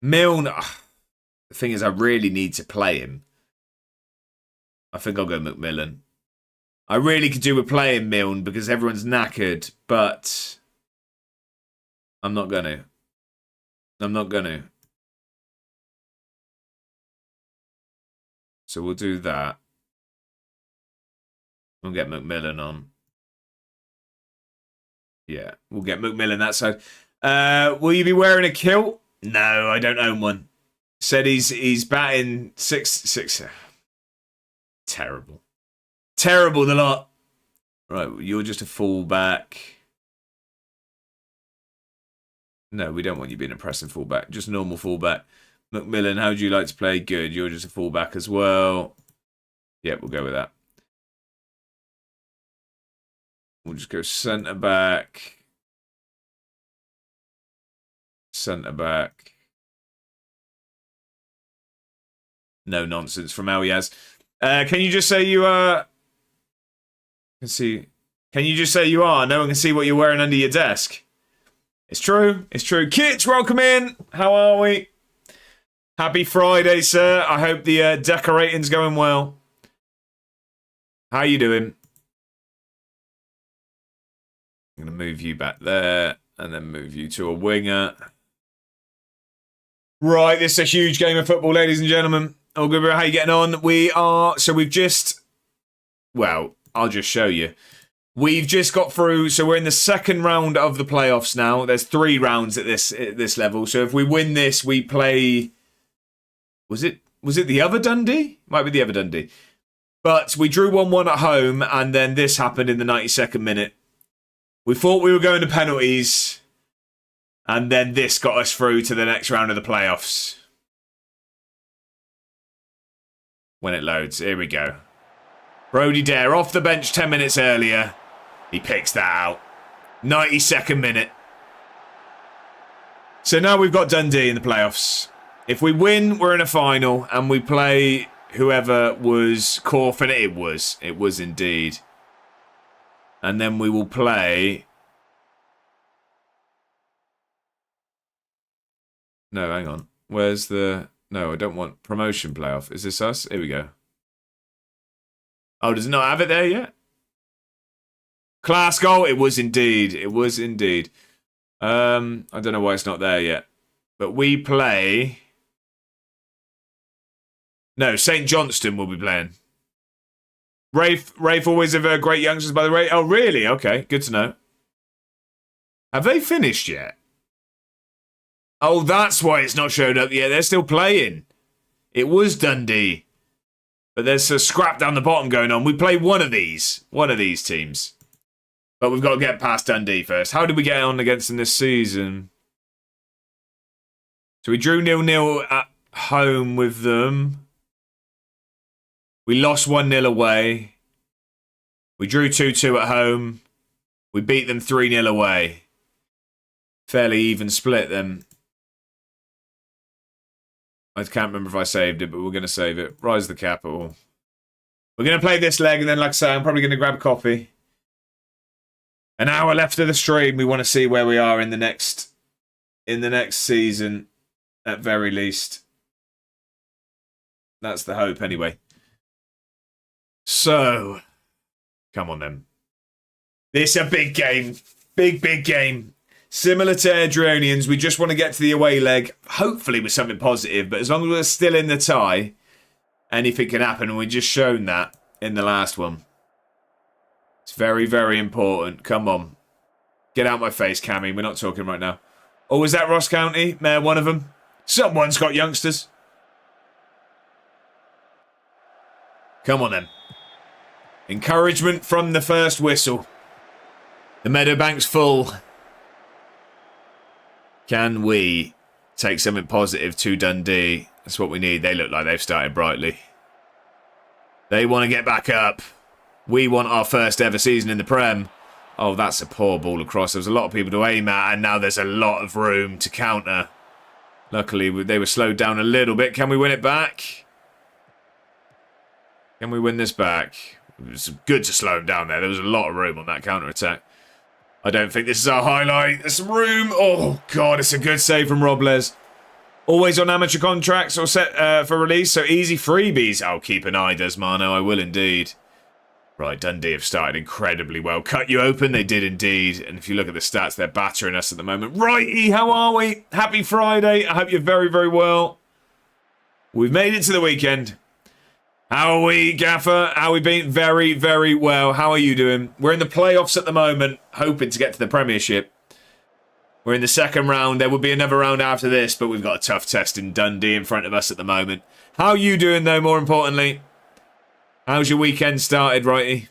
Milne. The thing is, I really need to play him. I think I'll go Macmillan. I really could do with playing Milne because everyone's knackered, but I'm not going to. So we'll do that. We'll get Macmillan on. Yeah, we'll get Macmillan that side. Will you be wearing a kilt? No, I don't own one. Said he's batting six. Terrible. Terrible, the lot. Right, you're just a fullback. No, we don't want you being a pressing fullback. Just a normal fullback. Macmillan, how would you like to play? Good. You're just a fullback as well. Yep, we'll go with that. We'll just go centre back. Centre back. No nonsense from Alias. Can you just say you are? Can you just say you are? No one can see what you're wearing under your desk. It's true. It's true. Kitch, welcome in. How are we? Happy Friday, sir. I hope the decorating's going well. How you doing? I'm going to move you back there and then move you to a winger. Right, this is a huge game of football, ladies and gentlemen. All good, how you getting on? Well, I'll just show you. We've just got through, so we're in the second round of the playoffs now. There's 3 rounds at this level. So if we win this, we play... Was it the other Dundee? Might be the other Dundee. But we drew 1-1 at home, and then this happened in the 92nd minute. We thought we were going to penalties, and then this got us through to the next round of the playoffs. When it loads, here we go. Brody Dare off the bench 10 minutes earlier. He picks that out. 92nd minute. So now we've got Dundee in the playoffs. If we win, we're in a final, and we play whoever was Corfin. It was indeed. And then we will play... No, hang on. Where's the... No, I don't want promotion playoff. Is this us? Here we go. Oh, does it not have it there yet? Class goal. It was indeed. I don't know why it's not there yet. But we play... No, St. Johnston will be playing. Rafe always have great youngsters, by the way. Oh, really? Okay, good to know. Have they finished yet? Oh, that's why it's not showed up yet. They're still playing. It was Dundee. But there's a scrap down the bottom going on. We play one of these teams. But we've got to get past Dundee first. How did we get on against them this season? So we drew 0-0 at home with them. We lost 1-0 away. We drew 2-2 at home. We beat them 3-0 away. Fairly even split then. I can't remember if I saved it, but we're going to save it. Rise the capital. We're going to play this leg, and then, like I say, I'm probably going to grab a coffee. An hour left of the stream. We want to see where we are in the next season, at very least. That's the hope, anyway. So, come on then. This is a big game. Big game. Similar to Adrianians, we just want to get to the away leg, hopefully with something positive, but as long as we're still in the tie, anything can happen, and we've just shown that in the last one. It's very, very important. Come on. Get out my face, Cammy. We're not talking right now. Oh, is that Ross County? Mayor, one of them? Someone's got youngsters. Come on then. Encouragement from the first whistle. The Meadowbank's full. Can we take something positive to Dundee? That's what we need. They look like they've started brightly. They want to get back up. We want our first ever season in the Prem. Oh, that's a poor ball across. There was a lot of people to aim at, and now there's a lot of room to counter. Luckily, they were slowed down a little bit. Can we win it back? Can we win this back? It was good to slow him down there. There was a lot of room on that counter-attack. I don't think this is our highlight. There's some room. Oh, God, it's a good save from Robles. Always on amateur contracts or set for release, so easy freebies. I'll keep an eye, Desmano. I will indeed. Right, Dundee have started incredibly well. Cut you open, they did indeed. And if you look at the stats, they're battering us at the moment. Righty, how are we? Happy Friday. I hope you're very, very well. We've made it to the weekend. How are we, Gaffer? How are we been? Very, very well. How are you doing? We're in the playoffs at the moment, hoping to get to the Premiership. We're in the second round. There will be another round after this, but we've got a tough test in Dundee in front of us at the moment. How are you doing, though, more importantly? How's your weekend started, righty?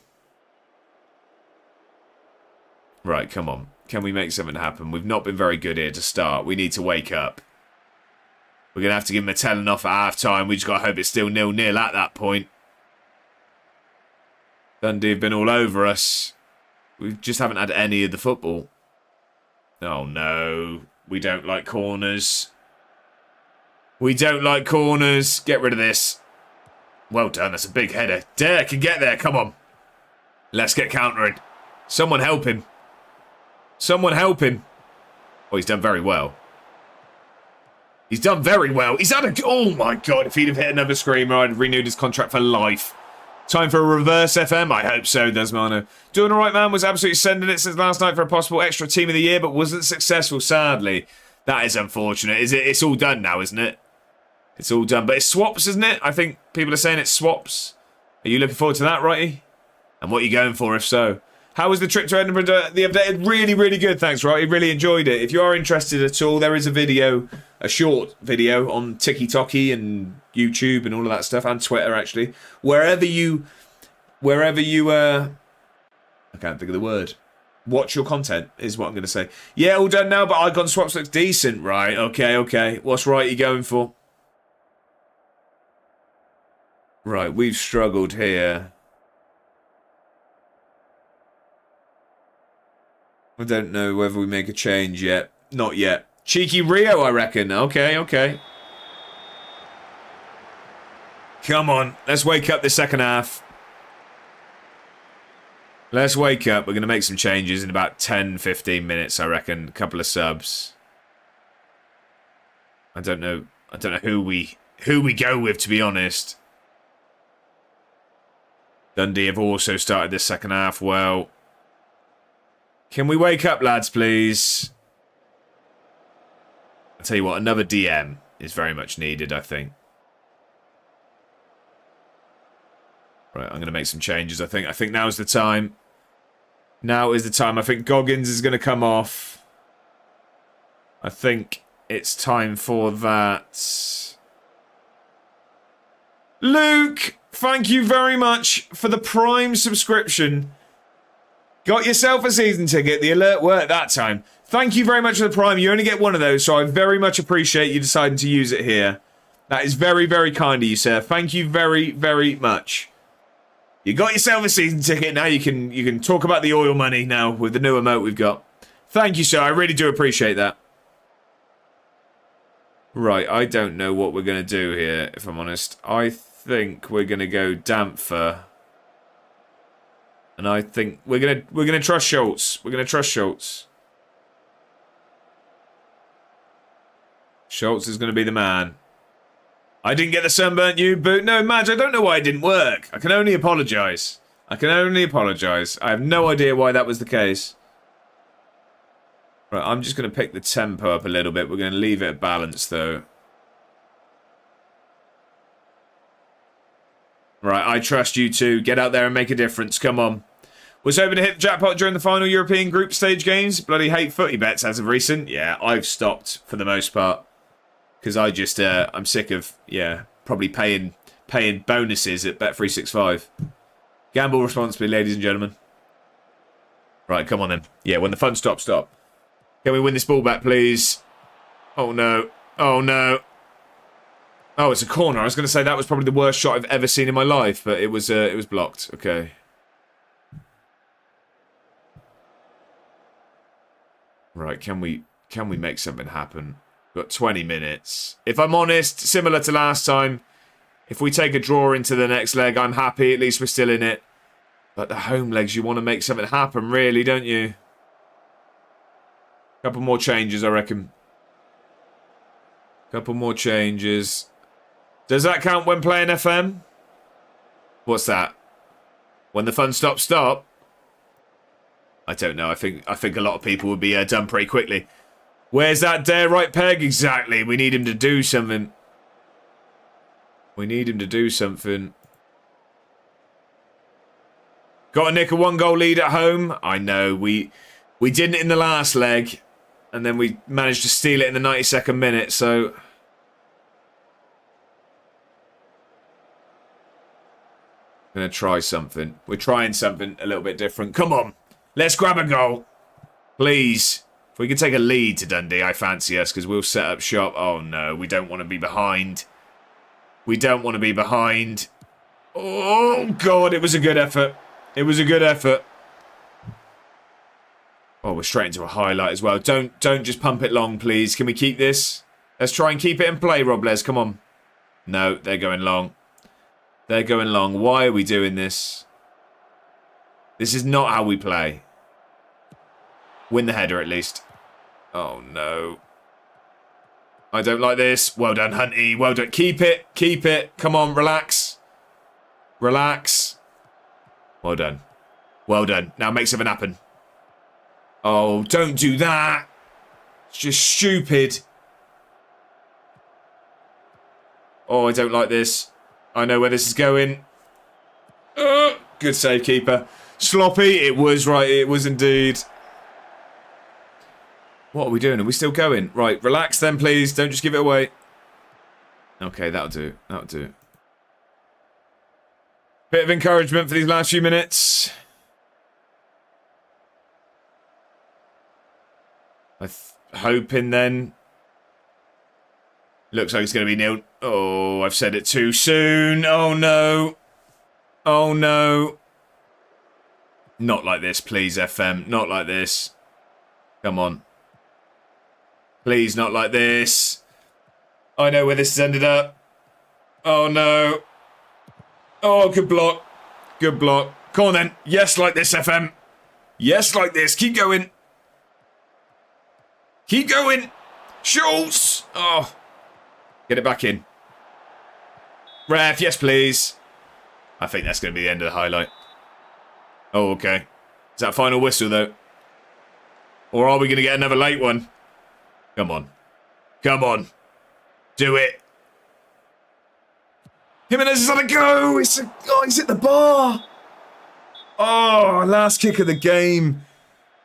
Right, come on. Can we make something happen? We've not been very good here to start. We need to wake up. We're going to have to give him a telling off at half-time. We just got to hope it's still 0-0 at that point. Dundee have been all over us. We just haven't had any of the football. Oh, no. We don't like corners. We don't like corners. Get rid of this. Well done. That's a big header. Dare can get there. Come on. Let's get countering. Someone help him. Someone help him. Oh, he's done very well. He's done very well. He's had a... Oh, my God. If he'd have hit another screamer, I'd have renewed his contract for life. Time for a reverse FM? I hope so, Desmano. Doing all right, man. Was absolutely sending it since last night for a possible extra team of the year, but wasn't successful, sadly. That is unfortunate. It's all done now, isn't it? It's all done. But it's swaps, isn't it? I think people are saying it's swaps. Are you looking forward to that, righty? And what are you going for, if so? How was the trip to Edinburgh the other day? Really, really good, thanks, righty. Really enjoyed it. If you are interested at all, there is a video, a short video on TikTok and YouTube and all of that stuff, and Twitter, actually. Wherever you, I can't think of the word. Watch your content, is what I'm going to say. Yeah, all done now, but icon swaps looks decent. Right, okay. What's right you going for? Right, we've struggled here. I don't know whether we make a change yet. Not yet. Cheeky Rio, I reckon. Okay. Come on, let's wake up the second half. Let's wake up. We're going to make some changes in about 10-15 minutes, I reckon. A couple of subs. I don't know who we go with, to be honest. Dundee have also started this second half well. Can we wake up, lads, please? I'll tell you what, another DM is very much needed, I think. Right, I'm going to make some changes, I think. I think now is the time. Now is the time. I think Goggins is going to come off. I think it's time for that. Luke, thank you very much for the Prime subscription. Got yourself a season ticket. The alert worked that time. Thank you very much for the Prime. You only get one of those, so I very much appreciate you deciding to use it here. That is very, very kind of you, sir. Thank you very, very much. You got yourself a season ticket. Now you can talk about the oil money now with the new emote we've got. Thank you, sir. I really do appreciate that. Right, I don't know what we're going to do here, if I'm honest. I think we're going to go Dampfer. And I think we're gonna trust Schultz. We're gonna trust Schultz. Schultz is gonna be the man. I didn't get the sunburnt you, but no, Madge, I don't know why it didn't work. I can only apologise. I have no idea why that was the case. Right, I'm just gonna pick the tempo up a little bit. We're gonna leave it at balance though. Right, I trust you two. Get out there and make a difference. Come on. Was hoping to hit the jackpot during the final European group stage games. Bloody hate footy bets as of recent. Yeah, I've stopped for the most part. Because I just, I'm sick of, probably paying bonuses at Bet365. Gamble responsibly, ladies and gentlemen. Right, come on then. Yeah, when the fun stops, stop. Can we win this ball back, please? Oh, no. Oh, no. Oh, it's a corner. I was going to say that was probably the worst shot I've ever seen in my life, but it was blocked. Okay. Right, can we make something happen? Got 20 minutes. If I'm honest, similar to last time, if we take a draw into the next leg, I'm happy. At least we're still in it. But the home legs, you want to make something happen, really, don't you? Couple more changes, I reckon. Couple more changes. Does that count when playing FM? What's that? When the fun stops, stop? I don't know. I think a lot of people would be done pretty quickly. Where's that dare right peg? Exactly. We need him to do something. We need him to do something. Got to nick a 1-goal lead at home. I know. We didn't in the last leg. And then we managed to steal it in the 92nd minute. So... Gonna try something. We're trying something a little bit different. Come on. Let's grab a goal. Please. If we can take a lead to Dundee, I fancy us, because we'll set up shop. Oh, no. We don't want to be behind. We don't want to be behind. Oh, God. It was a good effort. It was a good effort. Oh, we're straight into a highlight as well. Don't just pump it long, please. Can we keep this? Let's try and keep it in play, Robles. Come on. No, they're going long. They're going long. Why are we doing this? This is not how we play. Win the header, at least. Oh, no. I don't like this. Well done, Hunty. Well done. Keep it. Keep it. Come on, relax. Relax. Well done. Well done. Now make something happen. Oh, don't do that. It's just stupid. Oh, I don't like this. I know where this is going. Good save, keeper. Sloppy. It was, right. It was indeed. What are we doing? Are we still going? Right, relax then, please. Don't just give it away. Okay, that'll do. That'll do. Bit of encouragement for these last few minutes. Hoping then. Looks like it's going to be nil. Oh, I've said it too soon. Oh, no. Oh, no. Not like this, please, FM. Not like this. Come on. Please, not like this. I know where this has ended up. Oh, no. Oh, good block. Good block. Come on, then. Yes, like this, FM. Yes, like this. Keep going. Keep going. Schultz. Oh. Get it back in. Ref, yes, please. I think that's going to be the end of the highlight. Oh, okay. Is that final whistle, though? Or are we going to get another late one? Come on. Come on. Do it. Jimenez is on a go. He's hit the bar. Oh, last kick of the game.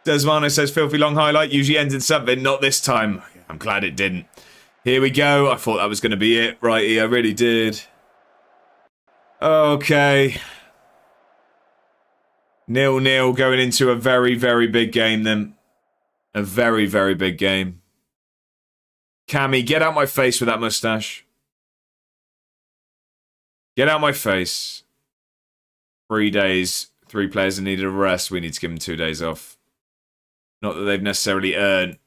Desmano says filthy long highlight. Usually ends in something. Not this time. I'm glad it didn't. Here we go. I thought that was going to be it. Righty, I really did. Okay. 0-0 going into a very, very big game then. A very, very big game. Cammy, get out my face with that moustache. Get out my face. 3 days. 3 players that needed a rest. We need to give them 2 days off. Not that they've necessarily earned.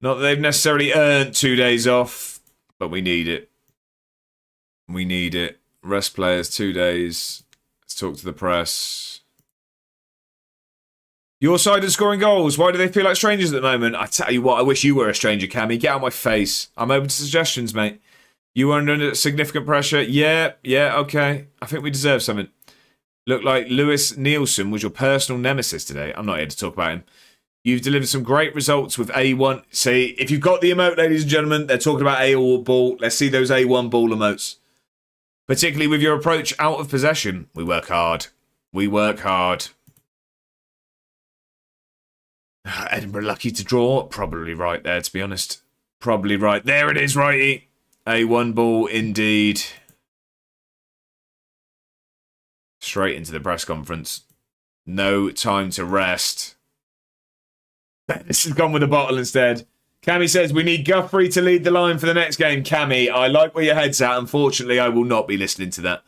Not that they've necessarily earned 2 days off. But we need it. We need it. Rest players 2 days. Let's talk to the press. Your side is scoring goals. Why do they feel like strangers at the moment? I tell you what, I wish you were a stranger, Cammy. Get out of my face. I'm open to suggestions, mate. You were under significant pressure. Yeah, okay. I think we deserve something. Looked like Lewis Nielsen was your personal nemesis today. I'm not here to talk about him. You've delivered some great results with A1. See, if you've got the emote, ladies and gentlemen, they're talking about A1 ball. Let's see those A1 ball emotes. Particularly with your approach out of possession. We work hard. We work hard. Edinburgh lucky to draw. Probably right there, to be honest. Probably right. There it is, righty. A1 ball, indeed. Straight into the press conference. No time to rest. This has gone with a bottle instead. Cammy says, we need Guthrie to lead the line for the next game. Cammy, I like where your head's at. Unfortunately, I will not be listening to that.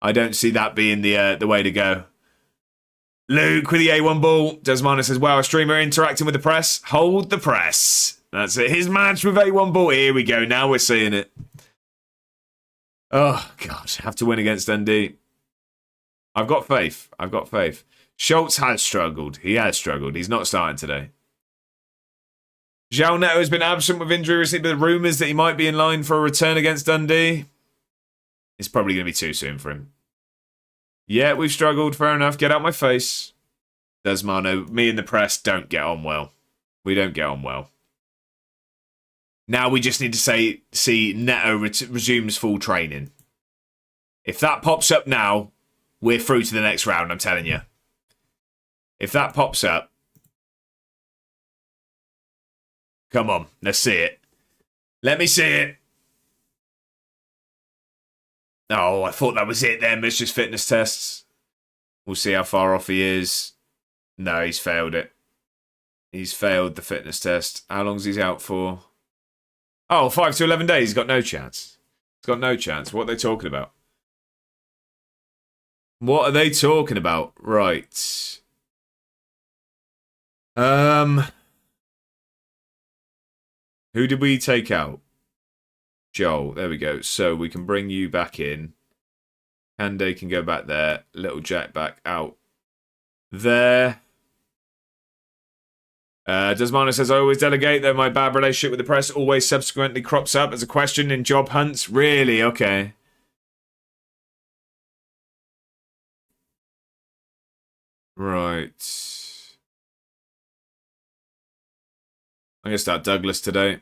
I don't see that being the way to go. Luke with the A1 ball. Desmana says, wow, a streamer interacting with the press. Hold the press. That's it. His match with A1 ball. Here we go. Now we're seeing it. Oh, God. Have to win against Dundee. I've got faith. I've got faith. Schultz has struggled. He has struggled. He's not starting today. João Neto has been absent with injury recently, but the rumours that he might be in line for a return against Dundee. It's probably going to be too soon for him. Yeah, we've struggled. Fair enough. Get out my face. Desmano, me and the press don't get on well. We don't get on well. Now we just need to see Neto resumes full training. If that pops up now, we're through to the next round, I'm telling you. If that pops up, come on, let's see it. Let me see it. Oh, I thought that was it then. It's just fitness tests. We'll see how far off he is. No, he's failed it. He's failed the fitness test. How long's he out for? Oh, 5 to 11 days. He's got no chance. He's got no chance. What are they talking about? What are they talking about? Right. Who did we take out? Joel. There we go. So we can bring you back in. Kande can go back there. Little Jack back out there. Desmana says, I always delegate, though my bad relationship with the press always subsequently crops up as a question in job hunts. Really? Okay. Right. I'm going to start Douglas today.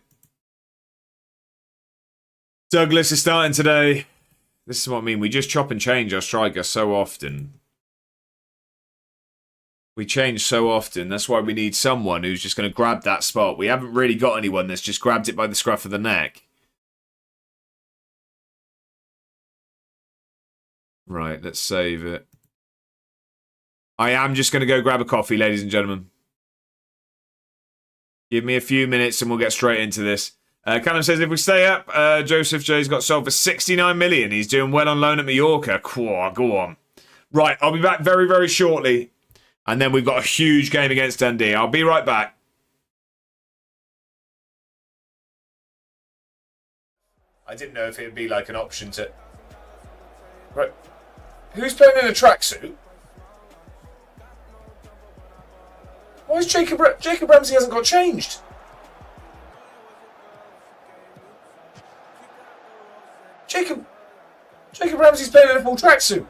Douglas is starting today. This is what I mean. We just chop and change our striker so often. We change so often. That's why we need someone who's just going to grab that spot. We haven't really got anyone that's just grabbed it by the scruff of the neck. Right, let's save it. I am just going to go grab a coffee, ladies and gentlemen. Give me a few minutes and we'll get straight into this. Callum says, if we stay up, Joseph J's got sold for 69 million. He's doing well on loan at Mallorca. Go on. Right, I'll be back very, very shortly. And then we've got a huge game against Dundee. I'll be right back. I didn't know if it would be like an option to... Right. Who's playing in a tracksuit? Why is Jacob Ramsey hasn't got changed? Jacob Ramsey's playing in a full tracksuit.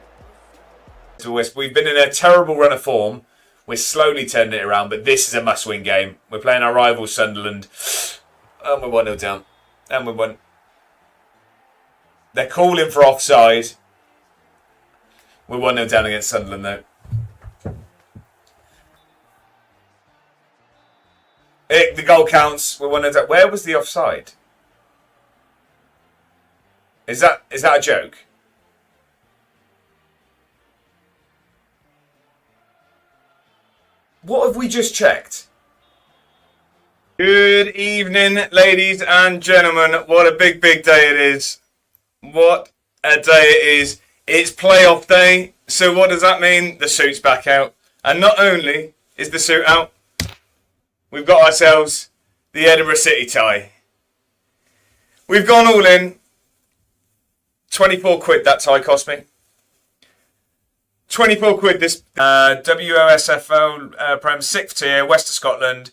We've been in a terrible run of form. We're slowly turning it around, but this is a must-win game. We're playing our rival Sunderland, and we're 1-0 down. And we're 1. They're calling for offside. We're 1-0 down against Sunderland, though. The goal counts. We're 1-0 down. Where was the offside? Is that a joke? What have we just checked? Good evening, ladies and gentlemen. What a big, big day it is. What a day it is. It's playoff day. So what does that mean? The suit's back out. And not only is the suit out, we've got ourselves the Edinburgh City tie. We've gone all in. 24 quid that tie cost me. 24 quid this WOSFL Prem 6th tier, West of Scotland.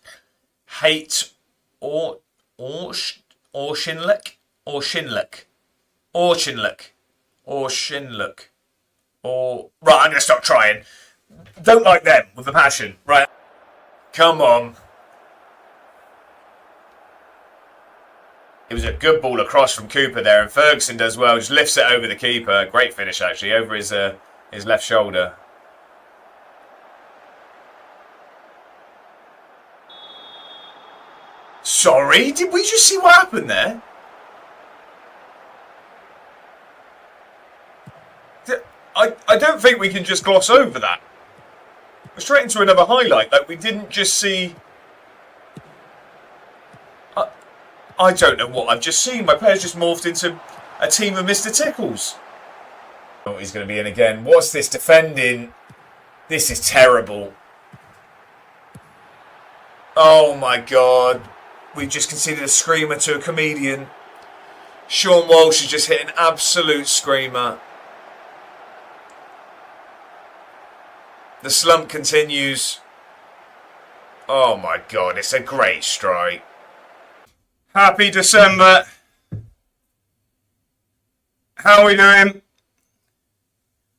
Hate or Shinlick. Right, I'm gonna stop trying. Don't like them with a passion. Right. Come on. It was a good ball across from Cooper there, and Ferguson does well. Just lifts it over the keeper. Great finish actually, over his left shoulder. Sorry, did we just see what happened there? I don't think we can just gloss over that. We're straight into another highlight. Like, we didn't just see... I don't know what I've just seen. My player's just morphed into a team of Mr. Tickles. Oh, he's going to be in again. What's this defending? This is terrible. Oh my God. We've just conceded a screamer to a comedian. Sean Walsh has just hit an absolute screamer. The slump continues. Oh my God, it's a great strike. Happy December. How are we doing?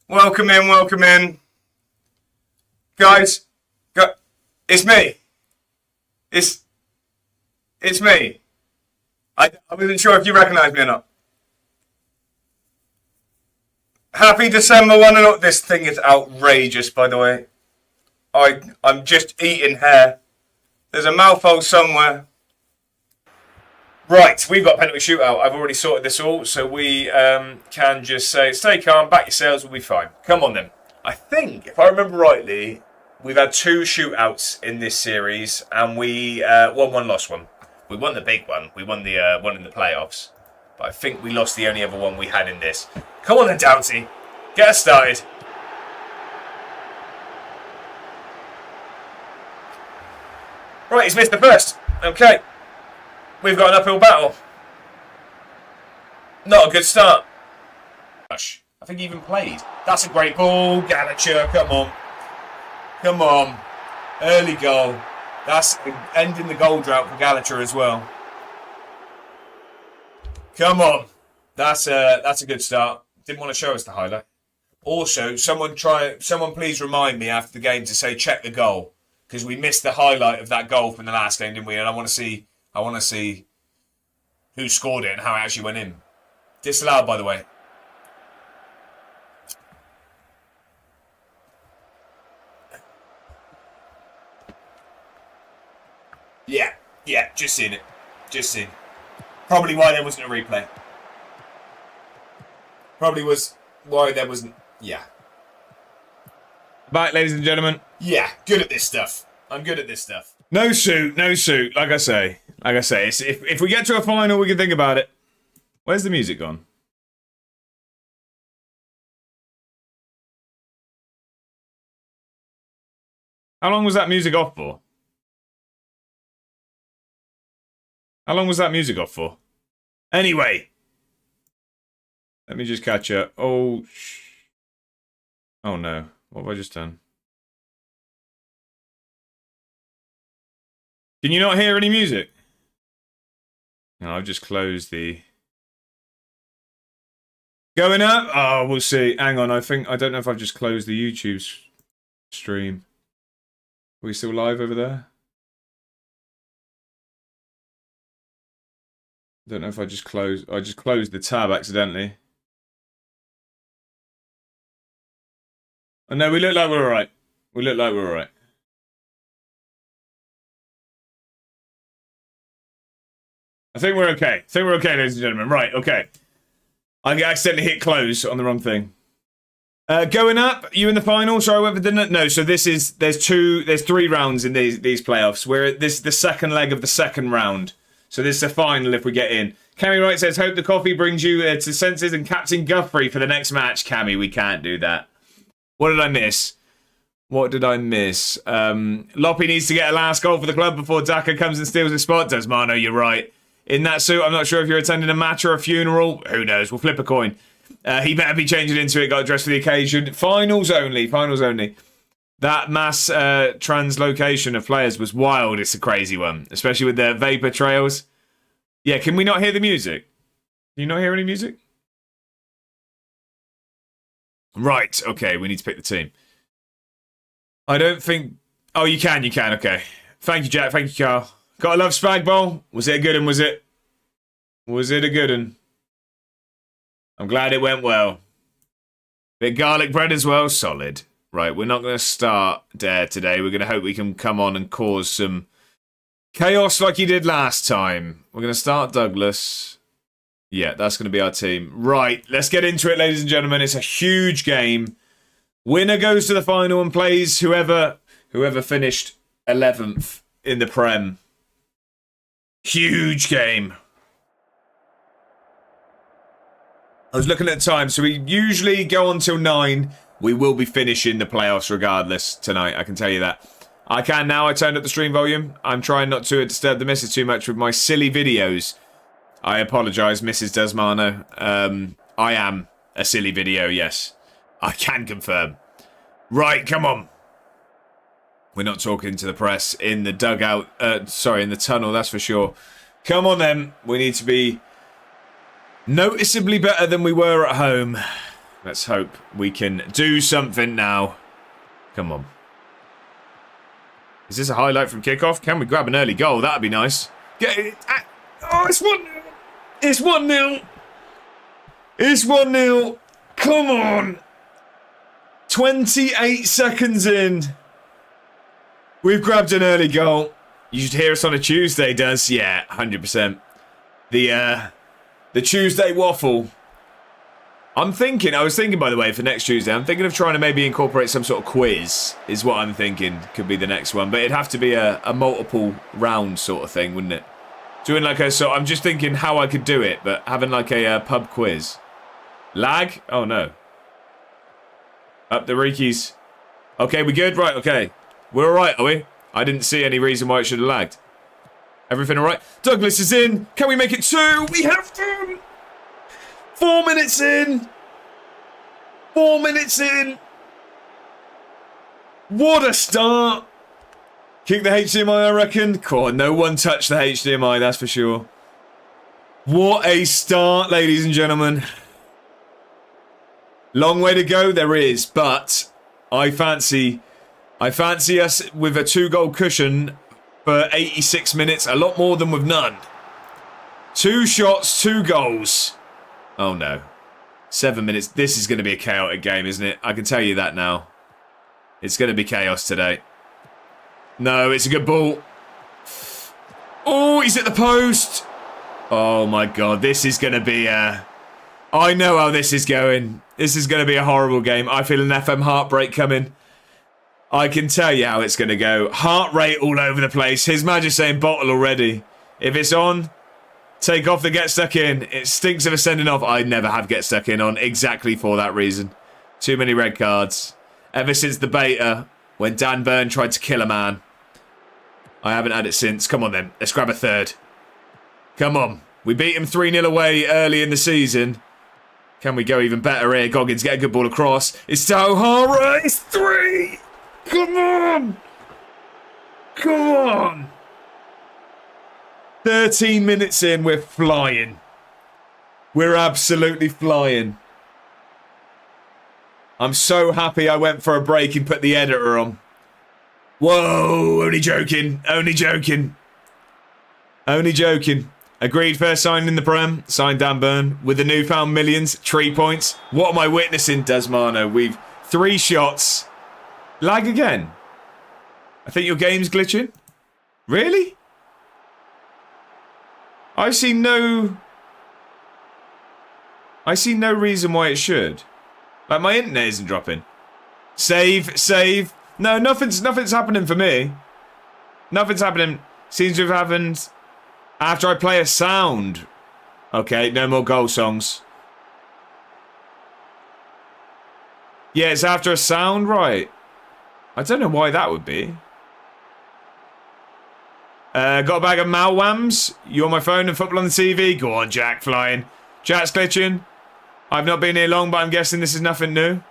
Welcome in, welcome in. Guys, it's me. It's me. I wasn't sure if you recognise me or not. Happy December, one and all. This thing is outrageous, by the way. I'm just eating hair. There's a mouthful somewhere. Right, we've got penalty shootout. I've already sorted this all, so we can just say, stay calm, back yourselves, we'll be fine. Come on then. I think, if I remember rightly, we've had 2 shootouts in this series, and we won one, lost one. We won the big one. We won the one in the playoffs. But I think we lost the only other one we had in this. Come on then, Doughty. Get us started. Right, he's missed the first. Okay. We've got an uphill battle. Not a good start. I think he even played. That's a great ball. Gallagher, come on. Come on. Early goal. That's ending the goal drought for Gallagher as well. Come on. That's a good start. Didn't want to show us the highlight. Also, someone please remind me after the game to say check the goal. Because we missed the highlight of that goal from the last game, didn't we? And I want to see who scored it and how it actually went in. Disallowed, by the way. Yeah, just seen it. Just seen. Probably why there wasn't a replay. Probably was why there wasn't... Yeah. Back, ladies and gentlemen. Yeah, good at this stuff. I'm good at this stuff. No suit. Like I say, it's, if we get to a final, we can think about it. Where's the music gone? How long was that music off for? How long was that music off for? Anyway. Let me just catch up. Oh no. What have I just done? Can you not hear any music? No, I've just closed the... Going up? Oh, we'll see. Hang on, I don't know if I've just closed the YouTube stream. Are we still live over there? I don't know if I just closed the tab accidentally. Oh no, we look like we're alright. I think we're okay. Ladies and gentlemen. Right, okay. I accidentally hit close on the wrong thing. Going up, you in the final? Sorry, I went for dinner. No, so there's 3 rounds in these playoffs. This is the second leg of the second round. So this is the final if we get in. Cammy Wright says, hope the coffee brings you to senses and Captain Guthrie for the next match. Cammy, we can't do that. What did I miss? Loppy needs to get a last goal for the club before Daka comes and steals his spot. Desmano, you're right. In that suit, I'm not sure if you're attending a match or a funeral. Who knows? We'll flip a coin. He better be changing into it. Got dressed for the occasion. Finals only. That mass translocation of players was wild. It's a crazy one. Especially with the vapor trails. Yeah, can we not hear the music? Can you not hear any music? Right, okay, we need to pick the team. I don't think... Oh, you can, okay. Thank you, Jack, thank you, Carl. Gotta love Spag Bowl. Was it a good one, was it? Was it a good one? I'm glad it went well. Bit garlic bread as well, solid. Right, we're not going to start Dare today. We're going to hope we can come on and cause some chaos like you did last time. We're going to start Douglas. Yeah, that's going to be our team. Right, let's get into it, ladies and gentlemen. It's a huge game. Winner goes to the final and plays whoever finished 11th in the Prem. Huge game. I was looking at the time, so we usually go on till 9. We will be finishing the playoffs regardless tonight, I can tell you that. I can now, I turned up the stream volume. I'm trying not to disturb the missus too much with my silly videos. I apologise, Mrs. Desmano. I am a silly video, yes. I can confirm. Right, come on. We're not talking to the press in the dugout. In the tunnel, that's for sure. Come on then. We need to be noticeably better than we were at home. Let's hope we can do something now. Come on. Is this a highlight from kickoff? Can we grab an early goal? That'd be nice. Get it. Oh, it's 1-0. It's 1-0. It's 1-0. Come on. 28 seconds in. We've grabbed an early goal. You should hear us on a Tuesday, Does? Yeah, 100%. The Tuesday waffle. I was thinking, by the way, for next Tuesday, I'm thinking of trying to maybe incorporate some sort of quiz, is what I'm thinking could be the next one. But it'd have to be a multiple round sort of thing, wouldn't it? Doing like I'm just thinking how I could do it, but having like a pub quiz. Lag? Oh, no. Up the Rikis. Okay, we good? Right, okay. We're all right, are we? I didn't see any reason why it should have lagged. Everything all right? Douglas is in. Can we make it 2? We have to. 4 minutes in. 4 minutes in. What a start. Kick the HDMI, I reckon. Cool, no one touched the HDMI, that's for sure. What a start, ladies and gentlemen. Long way to go, there is, but I fancy us with a 2-goal cushion for 86 minutes, a lot more than with none. 2 shots, 2 goals. Oh no. 7 minutes. This is going to be a chaotic game, isn't it? I can tell you that now. It's going to be chaos today. No, it's a good ball. Oh, he's at the post. Oh my god, this is going to be I know how this is going. This is going to be a horrible game. I feel an FM heartbreak coming. I can tell you how it's going to go. Heart rate all over the place. His Majesty's saying bottle already. If it's on, take off the get stuck in. It stinks of a sending off. I never have get stuck in on exactly for that reason. Too many red cards. Ever since the beta, when Dan Burn tried to kill a man. I haven't had it since. Come on then. Let's grab a third. Come on. We beat him 3-0 away early in the season. Can we go even better here? Goggins, get a good ball across. It's O'Hara. It's 3. Come on. Come on. 13 minutes in, we're flying. We're absolutely flying. I'm so happy I went for a break and put the editor on. Whoa, only joking. Only joking. Only joking. Agreed, first sign in the Prem. Signed Dan Burn with the newfound millions. 3 points. What am I witnessing, Desmano? We've 3 shots. Lag again. I think your game's glitching. Really? I see no reason why it should. Like, my internet isn't dropping. Save. No, nothing's happening for me. Nothing's happening. Seems to have happened after I play a sound. Okay, no more goal songs. Yeah, it's after a sound, right? I don't know why that would be. Got a bag of Malwams. You on my phone and football on the TV? Go on, Jack, flying. Jack's glitching. I've not been here long, but I'm guessing this is nothing new.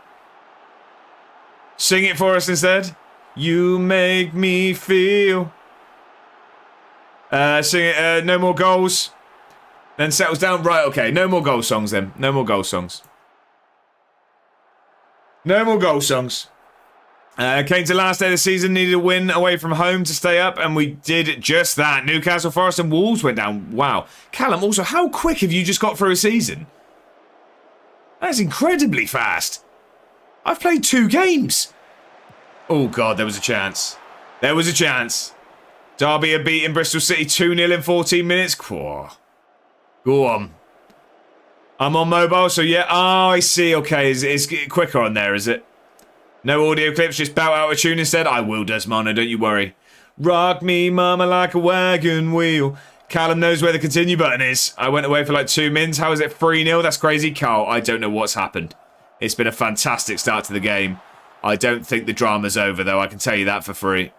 Sing it for us instead. You make me feel. Sing it. No more goals. Then settles down. Right, okay. No more goal songs then. No more goal songs. No more goal songs. Came to last day of the season, needed a win away from home to stay up, and we did just that. Newcastle, Forest and Wolves went down. Wow. Callum, also, how quick have you just got through a season? That is incredibly fast. I've played 2 games. Oh, God, there was a chance. There was a chance. Derby had beaten Bristol City 2-0 in 14 minutes. Go on. I'm on mobile, so yeah. Oh, I see. Okay, it's quicker on there, is it? No audio clips, just bout out a tune instead. I will, Desmano, don't you worry. Rock me, mama, like a wagon wheel. Callum knows where the continue button is. I went away for like 2 mins. How is it 3-0? That's crazy. Carl, I don't know what's happened. It's been a fantastic start to the game. I don't think the drama's over, though. I can tell you that for free.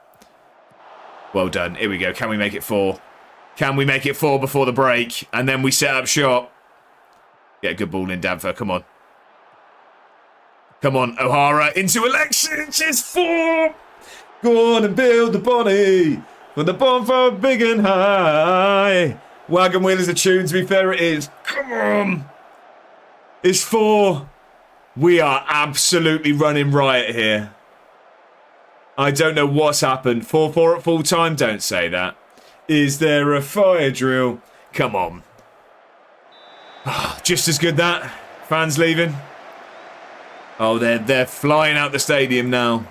Well done. Here we go. Can we make it 4? Can we make it 4 before the break? And then we set up shop. Get a good ball in, Danfer. Come on. Come on, O'Hara. Into Alexis. It's 4. Go on and build the body. With the bonfire big and high. Wagon wheel is a tune, to be fair it is. Come on. It's 4. We are absolutely running riot here. I don't know what's happened. 4-4 at full time? Don't say that. Is there a fire drill? Come on. Just as good that. Fans leaving. Oh, they're flying out the stadium now.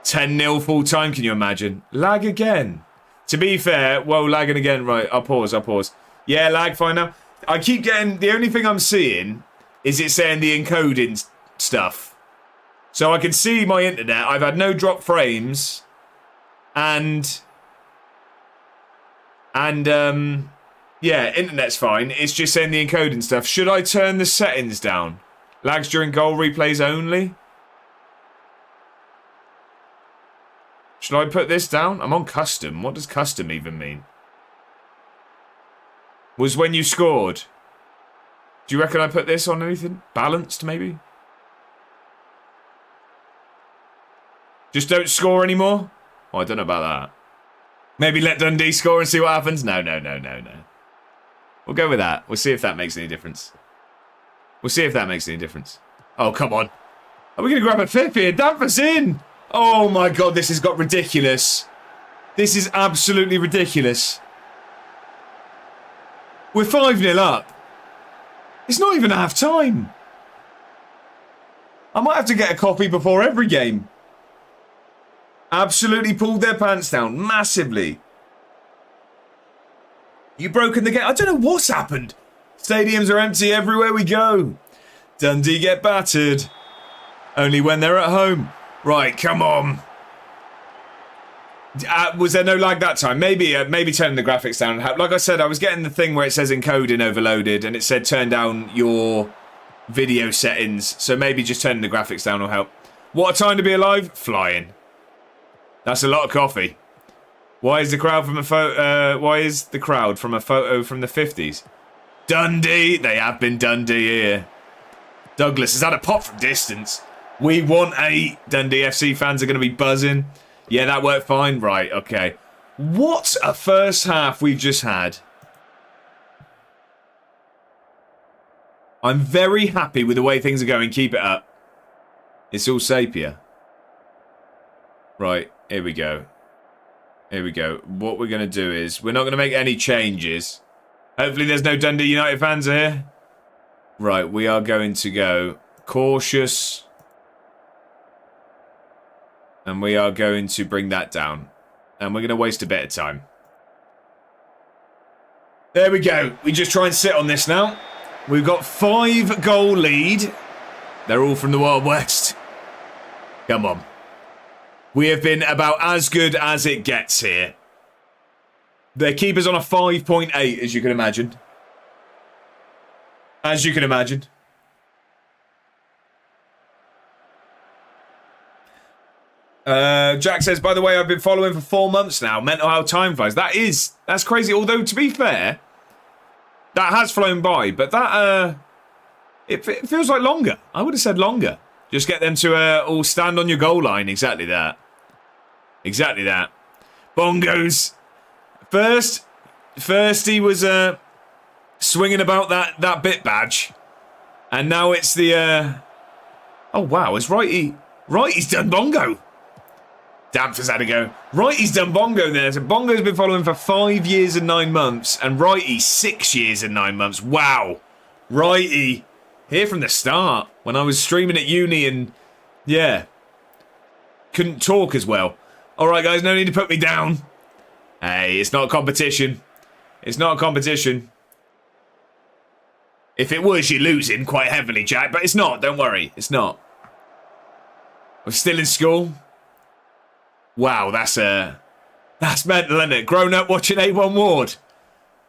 10-0 full time, can you imagine? Lag again. To be fair, whoa, lagging again. Right, I'll pause. Yeah, lag, fine now. I keep getting... The only thing I'm seeing is it saying the encoding stuff. So I can see my internet. I've had no drop frames. And yeah, internet's fine. It's just saying the encoding stuff. Should I turn the settings down? Lags during goal replays only? Should I put this down? I'm on custom. What does custom even mean? Was when you scored. Do you reckon I put this on anything? Balanced, maybe? Just don't score anymore? Oh, I don't know about that. Maybe let Dundee score and see what happens? No. We'll go with that. We'll see if that makes any difference. Oh, come on. Are we going to grab a fifth here? Danforth's in! Oh my god, this has got ridiculous. This is absolutely ridiculous. We're 5-0 up. It's not even half time. I might have to get a coffee before every game. Absolutely pulled their pants down massively. You broken the game. I don't know what's happened. Stadiums are empty everywhere we go. Dundee get battered. Only when they're at home. Right, come on. Was there no lag that time? Maybe turning the graphics down. Like I said, I was getting the thing where it says encoding overloaded and it said turn down your video settings. So maybe just turning the graphics down will help. What a time to be alive. Flying. That's a lot of coffee. Why is the crowd from a photo from the 50s? Dundee. They have been Dundee here. Douglas has had a pop from distance. We want 8. Dundee FC fans are going to be buzzing. Yeah, that worked fine. Right, okay. What a first half we've just had. I'm very happy with the way things are going. Keep it up. It's all Sapia. Right, here we go. What we're going to do is, we're not going to make any changes. Hopefully there's no Dundee United fans here. Right, we are going to go cautious. And we are going to bring that down. And we're going to waste a bit of time. There we go. We just try and sit on this now. We've got 5-goal lead. They're all from the Wild West. Come on. We have been about as good as it gets here. Their keeper's on a 5.8, as you can imagine. Jack says, by the way, I've been following for 4 months now. Mental how time flies. That's crazy. Although, to be fair, that has flown by. But that, it feels like longer. I would have said longer. Just get them to all stand on your goal line. Exactly that. Bongos. First he was swinging about that bit badge. And now it's the... Oh, wow. It's Righty's done bongo. Danforth's had a go. Righty's done bongo there. So Bongo's been following for 5 years and 9 months. And Righty, 6 years and 9 months. Wow. Righty. Here from the start. When I was streaming at uni and... Yeah. Couldn't talk as well. Alright guys, no need to put me down. Hey, it's not a competition. If it was, you're losing quite heavily, Jack. But it's not. Don't worry. It's not. We're still in school. Wow, that's mental, isn't it? Grown up watching A1 Ward.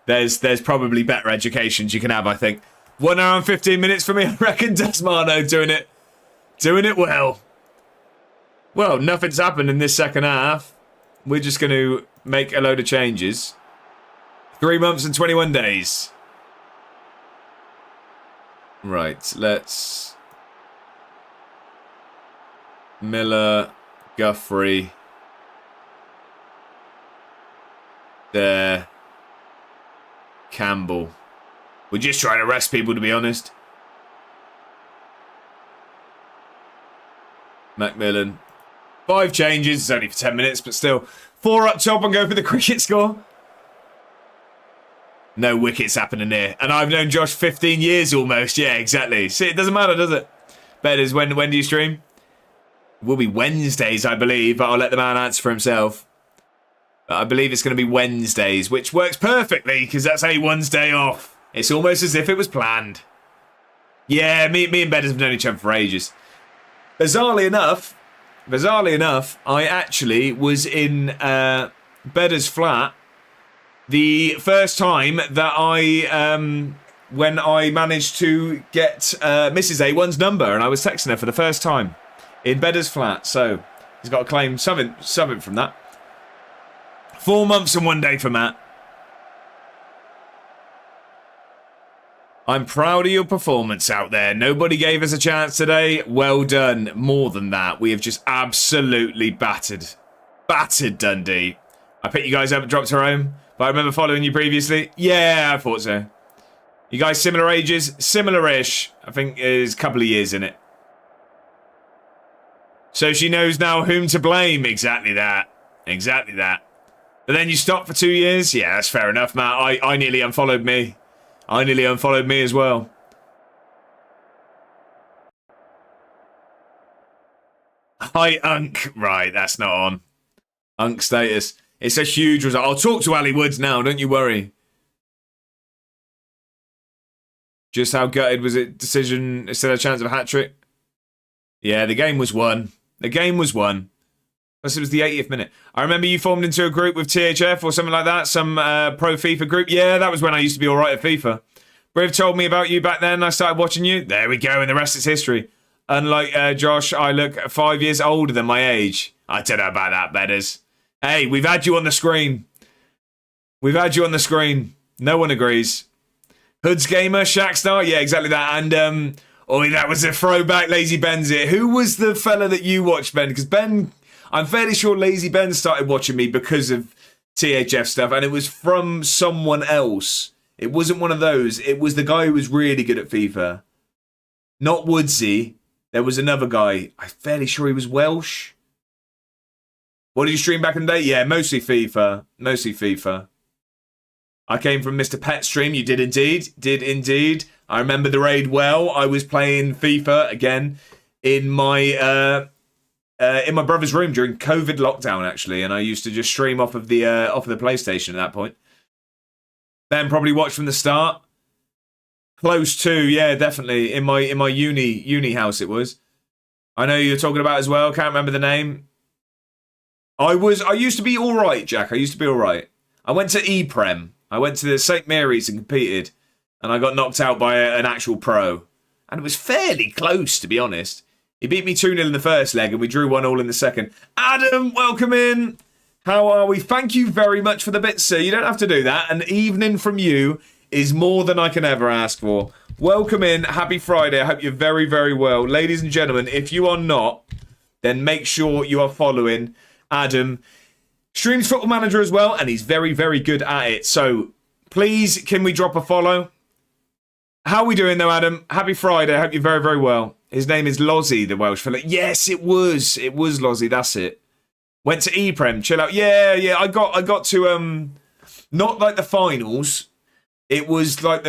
There's probably better educations you can have, I think. 1 hour and 15 minutes for me, I reckon. Desmano doing it well. Well, nothing's happened in this second half. We're just going to make a load of changes. 3 months and 21 days. Right, let's... Miller, Guthrie. There. Campbell. We're just trying to rest people, to be honest. Macmillan. 5 changes. It's only for 10 minutes, but still. 4 up top and go for the cricket score. No wickets happening here. And I've known Josh 15 years almost. Yeah, exactly. See, it doesn't matter, does it? Betters, when do you stream? It will be Wednesdays, I believe, but I'll let the man answer for himself. But I believe it's going to be Wednesdays, which works perfectly because that's A1's day off. It's almost as if it was planned. Yeah, me and Betters have known each other for ages. Bizarrely enough, I actually was in Betters' flat the first time that when I managed to get Mrs. A1's number, and I was texting her for the first time in Betters' flat. So he's got to claim something from that. 4 months and 1 day for Matt. I'm proud of your performance out there. Nobody gave us a chance today. Well done. More than that, we have just absolutely battered Dundee. I picked you guys up and dropped her home, but I remember following you previously. Yeah, I thought so. You guys similar ages? Similar-ish. I think there's a couple of years in it. So she knows now whom to blame. Exactly that. But then you stopped for 2 years? Yeah, that's fair enough, Matt. I nearly unfollowed me. As well. Hi, Unk. Right, that's not on. Unk status. It's a huge result. I'll talk to Ali Woods now, don't you worry. Just how gutted was it? Decision, instead of a chance of a hat-trick? Yeah, the game was won. Plus, it was the 80th minute. I remember you formed into a group with THF or something like that. Some pro FIFA group. Yeah, that was when I used to be all right at FIFA. Briv told me about you back then. I started watching you. There we go. And the rest is history. Unlike Josh, I look 5 years older than my age. I don't know about that, Betters. Hey, we've had you on the screen. No one agrees. Hoods Gamer, Shackstar. Yeah, exactly that. And, that was a throwback. Lazy Ben's it. Who was the fella that you watched, Ben? Because Ben... I'm fairly sure Lazy Ben started watching me because of THF stuff, and it was from someone else. It wasn't one of those. It was the guy who was really good at FIFA. Not Woodsy. There was another guy. I'm fairly sure he was Welsh. What did you stream back in the day? Yeah, mostly FIFA. I came from Mr. Pet Stream. You did indeed. I remember the raid well. I was playing FIFA again in my brother's room during COVID lockdown, actually, and I used to just stream off of the PlayStation at that point. Ben probably watched from the start. Close to, yeah, definitely. In my uni house it was. I know you're talking about as well. Can't remember the name. I used to be all right, Jack. I went to E-Prem. I went to the St. Mary's and competed, and I got knocked out by an actual pro. And it was fairly close, to be honest. He beat me 2-0 in the first leg, and we drew 1-1 in the second. Adam, welcome in. How are we? Thank you very much for the bits, sir. You don't have to do that. An evening from you is more than I can ever ask for. Welcome in. Happy Friday. I hope you're very, very well. Ladies and gentlemen, if you are not, then make sure you are following Adam. Streams Football Manager as well, and he's very, very good at it. So please, can we drop a follow? How are we doing, though, Adam? Happy Friday. I hope you're very, very well. His name is Lozzie, the Welsh fella. Yes, it was. It was Lozzie. That's it. Went to E-Prem. Chill out. Yeah. I got to not like the finals. It was like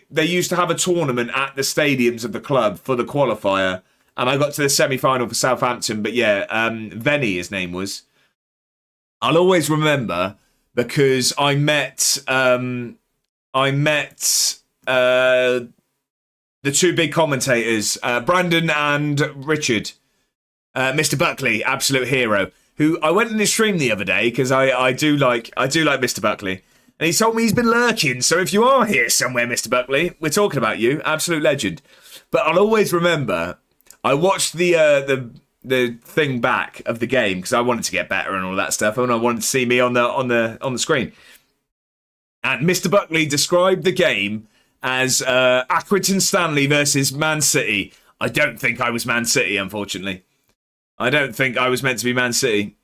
they used to have a tournament at the stadiums of the club for the qualifier, and I got to the semi-final for Southampton. But yeah, Venny, his name was. I'll always remember because I met the two big commentators, Brandon and Richard, Mr. Buckley, absolute hero, who I went in his stream the other day because I do like Mr. Buckley, And he told me he's been lurking. So if you are here somewhere, Mr. Buckley, we're talking about you. Absolute legend. But I'll always remember, I watched the thing back of the game because I wanted to get better and all that stuff, and I wanted to see me on the screen. And Mr. Buckley described the game as Accrington Stanley versus Man City. I don't think I was Man City, unfortunately. I don't think I was meant to be Man City.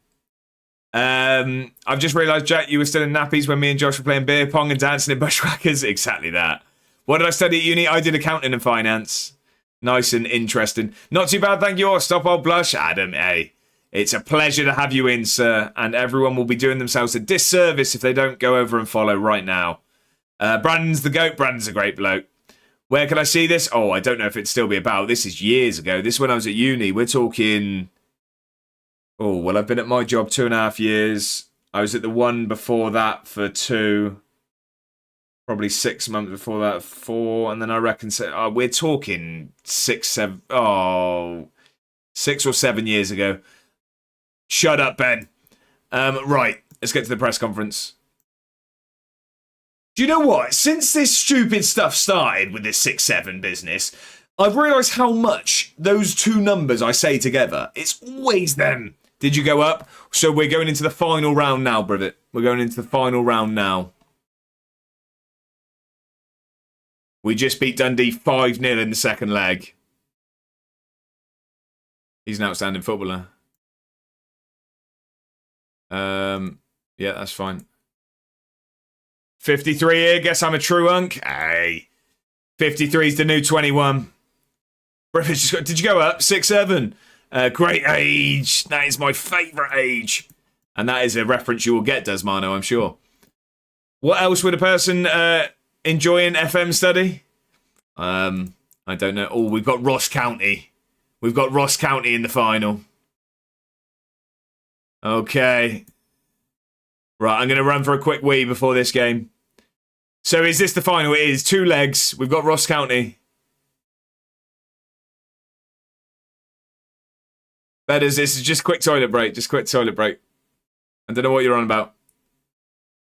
I've just realised, Jack, you were still in nappies when me and Josh were playing beer pong and dancing in bushwhackers. Exactly that. What did I study at uni? I did accounting and finance. Nice and interesting. Not too bad, thank you. Or stop, I'll blush. Adam, hey. It's a pleasure to have you in, sir. And everyone will be doing themselves a disservice if they don't go over and follow right now. Brandon's the GOAT. Brandon's a great bloke. Where can I see this? Oh, I don't know if it'd still be about. This is years ago. This is when I was at uni. We're talking... Oh, well, I've been at my job 2.5 years. I was at the one before that for 2. Probably 6 months before that, 4. And then I reckon... we're talking 6 or 7 years ago. Shut up, Ben. Right, let's get to the press conference. Do you know what? Since this stupid stuff started with this 6-7 business, I've realised how much those two numbers I say together, it's always them. Did you go up? So we're going into the final round now, Brivet. We're going into the final round now. We just beat Dundee 5-0 in the second leg. He's an outstanding footballer. Yeah, that's fine. 53 here. Guess I'm a true unk. Hey. 53 is the new 21. Did you go up? 6-7. Great age. That is my favourite age. And that is a reference you will get, Desmano, I'm sure. What else would a person enjoy an FM study? I don't know. Oh, we've got Ross County. We've got Ross County in the final. Okay. Right, I'm going to run for a quick wee before this game. So is this the final? It is 2 legs. We've got Ross County. This is just a quick toilet break. Just a quick toilet break. I don't know what you're on about.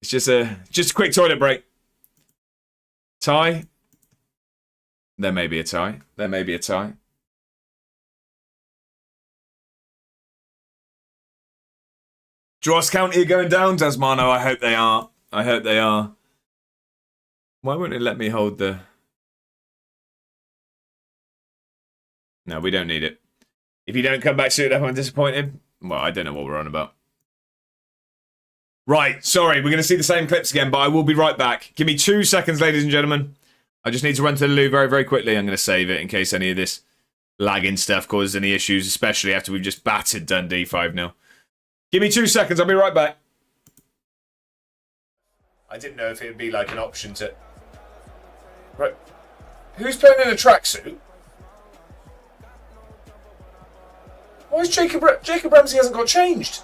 It's just a quick toilet break. Tie. There may be a tie. There may be a tie. Ross County are going down, Desmano. I hope they are. I hope they are. Why won't it let me hold the... No, we don't need it. If you don't come back soon enough, I'm disappointed. Well, I don't know what we're on about. Right, sorry, we're going to see the same clips again, but I will be right back. Give me 2 seconds, ladies and gentlemen. I just need to run to the loo very, very quickly. I'm going to save it in case any of this lagging stuff causes any issues, especially after we've just battered Dundee 5-0. Give me 2 seconds, I'll be right back. I didn't know if it would be like an option to... Right. Who's playing in a tracksuit? Why is Jacob Ramsey hasn't got changed?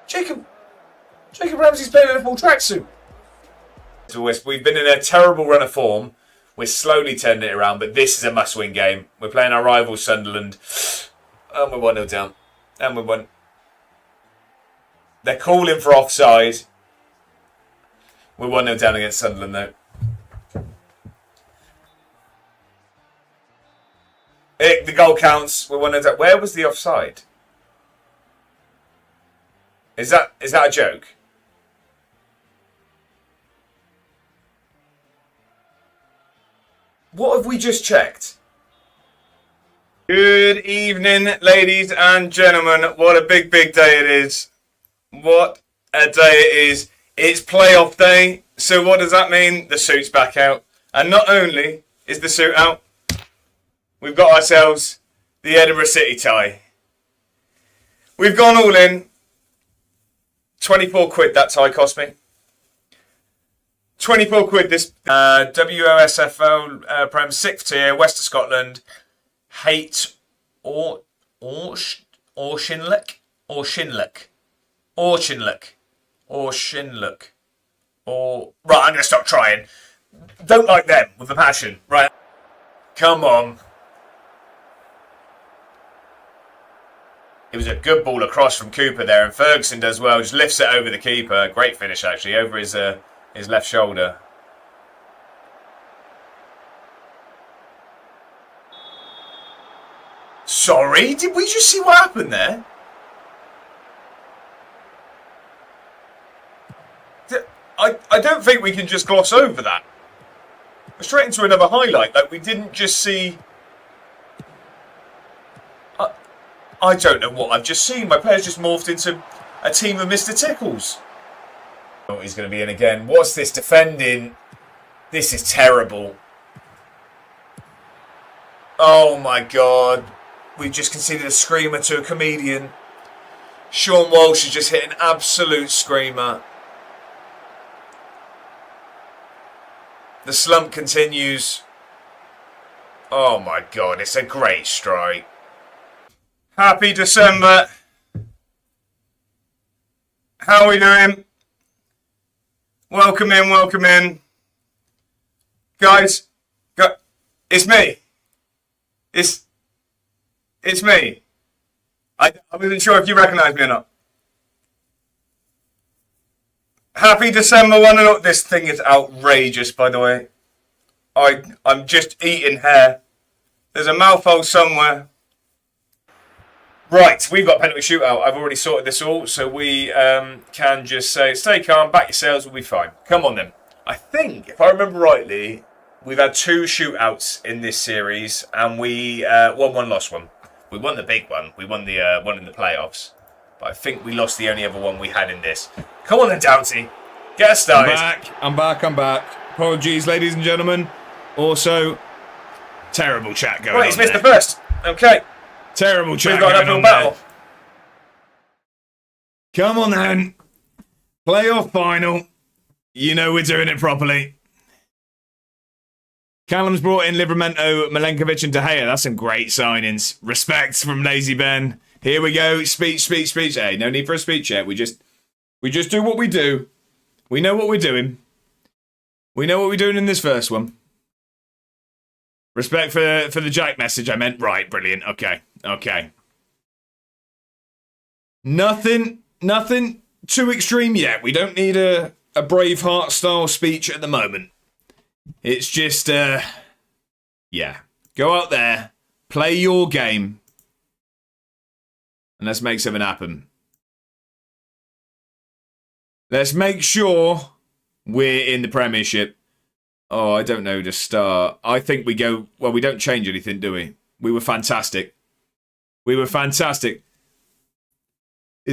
Jacob Ramsey's playing in a full tracksuit. We've been in a terrible run of form. We're slowly turning it around, but this is a must-win game. We're playing our rival Sunderland, and we're 1-0 down. And we're 1. They're calling for offside. We're 1-0 down against Sunderland, though. The goal counts. We're 1-0 down. Where was the offside? Is that a joke? What have we just checked? Good evening, ladies and gentlemen. What a big, big day it is. What a day it is. It's playoff day. So what does that mean? The suit's back out. And not only is the suit out, we've got ourselves the Edinburgh City tie. We've gone all in. 24 quid that tie cost me. 24 quid this WOSFL Prem 6th tier, West of Scotland. Hate or Shinlick. Right, I'm going to stop trying. Don't like them with a passion. Right. Come on. It was a good ball across from Cooper there, and Ferguson does well. Just lifts it over the keeper. Great finish, actually, over his left shoulder. Sorry, did we just see what happened there? I don't think we can just gloss over that. We're straight into another highlight. Like, we didn't just see... I don't know what I've just seen. My player's just morphed into a team of Mr. Tickles. Oh, he's going to be in again. What's this defending? This is terrible. Oh my God. We've just conceded a screamer to a comedian. Sean Walsh has just hit an absolute screamer. The slump continues. Oh my God, it's a great strike. Happy December. How are we doing? Welcome in, welcome in. Guys, it's me. It's me. I wasn't sure if you recognise me or not. Happy December, one and all. This thing is outrageous, by the way. I'm just eating hair. There's a mouthful somewhere. Right, we've got penalty shootout. I've already sorted this all, so we can just say, stay calm, back yourselves, we'll be fine. Come on then. I think, if I remember rightly, we've had 2 shootouts in this series, and we won one, lost one. We won the big one. We won the one in the playoffs. But I think we lost the only other one we had in this. Come on then, Doughty. Get us started. I'm back. Apologies, ladies and gentlemen. Also, terrible chat going on. Right, he's missed the first. Okay. Terrible chat We've got an uphill battle. Come on then. Playoff final. You know we're doing it properly. Callum's brought in Livramento, Milenkovic and De Gea. That's some great signings. Respect from Lazy Ben. Here we go. Speech. Hey, no need for a speech yet. We just do what we do. We know what we're doing. We know what we're doing in this first one. Respect for the Jack message I meant. Right, brilliant. Okay. Nothing too extreme yet. We don't need a Braveheart style speech at the moment. It's just, yeah. Go out there, play your game, and let's make something happen. Let's make sure we're in the Premiership. Oh, I don't know to start. I think we go... Well, we don't change anything, do we? We were fantastic. Is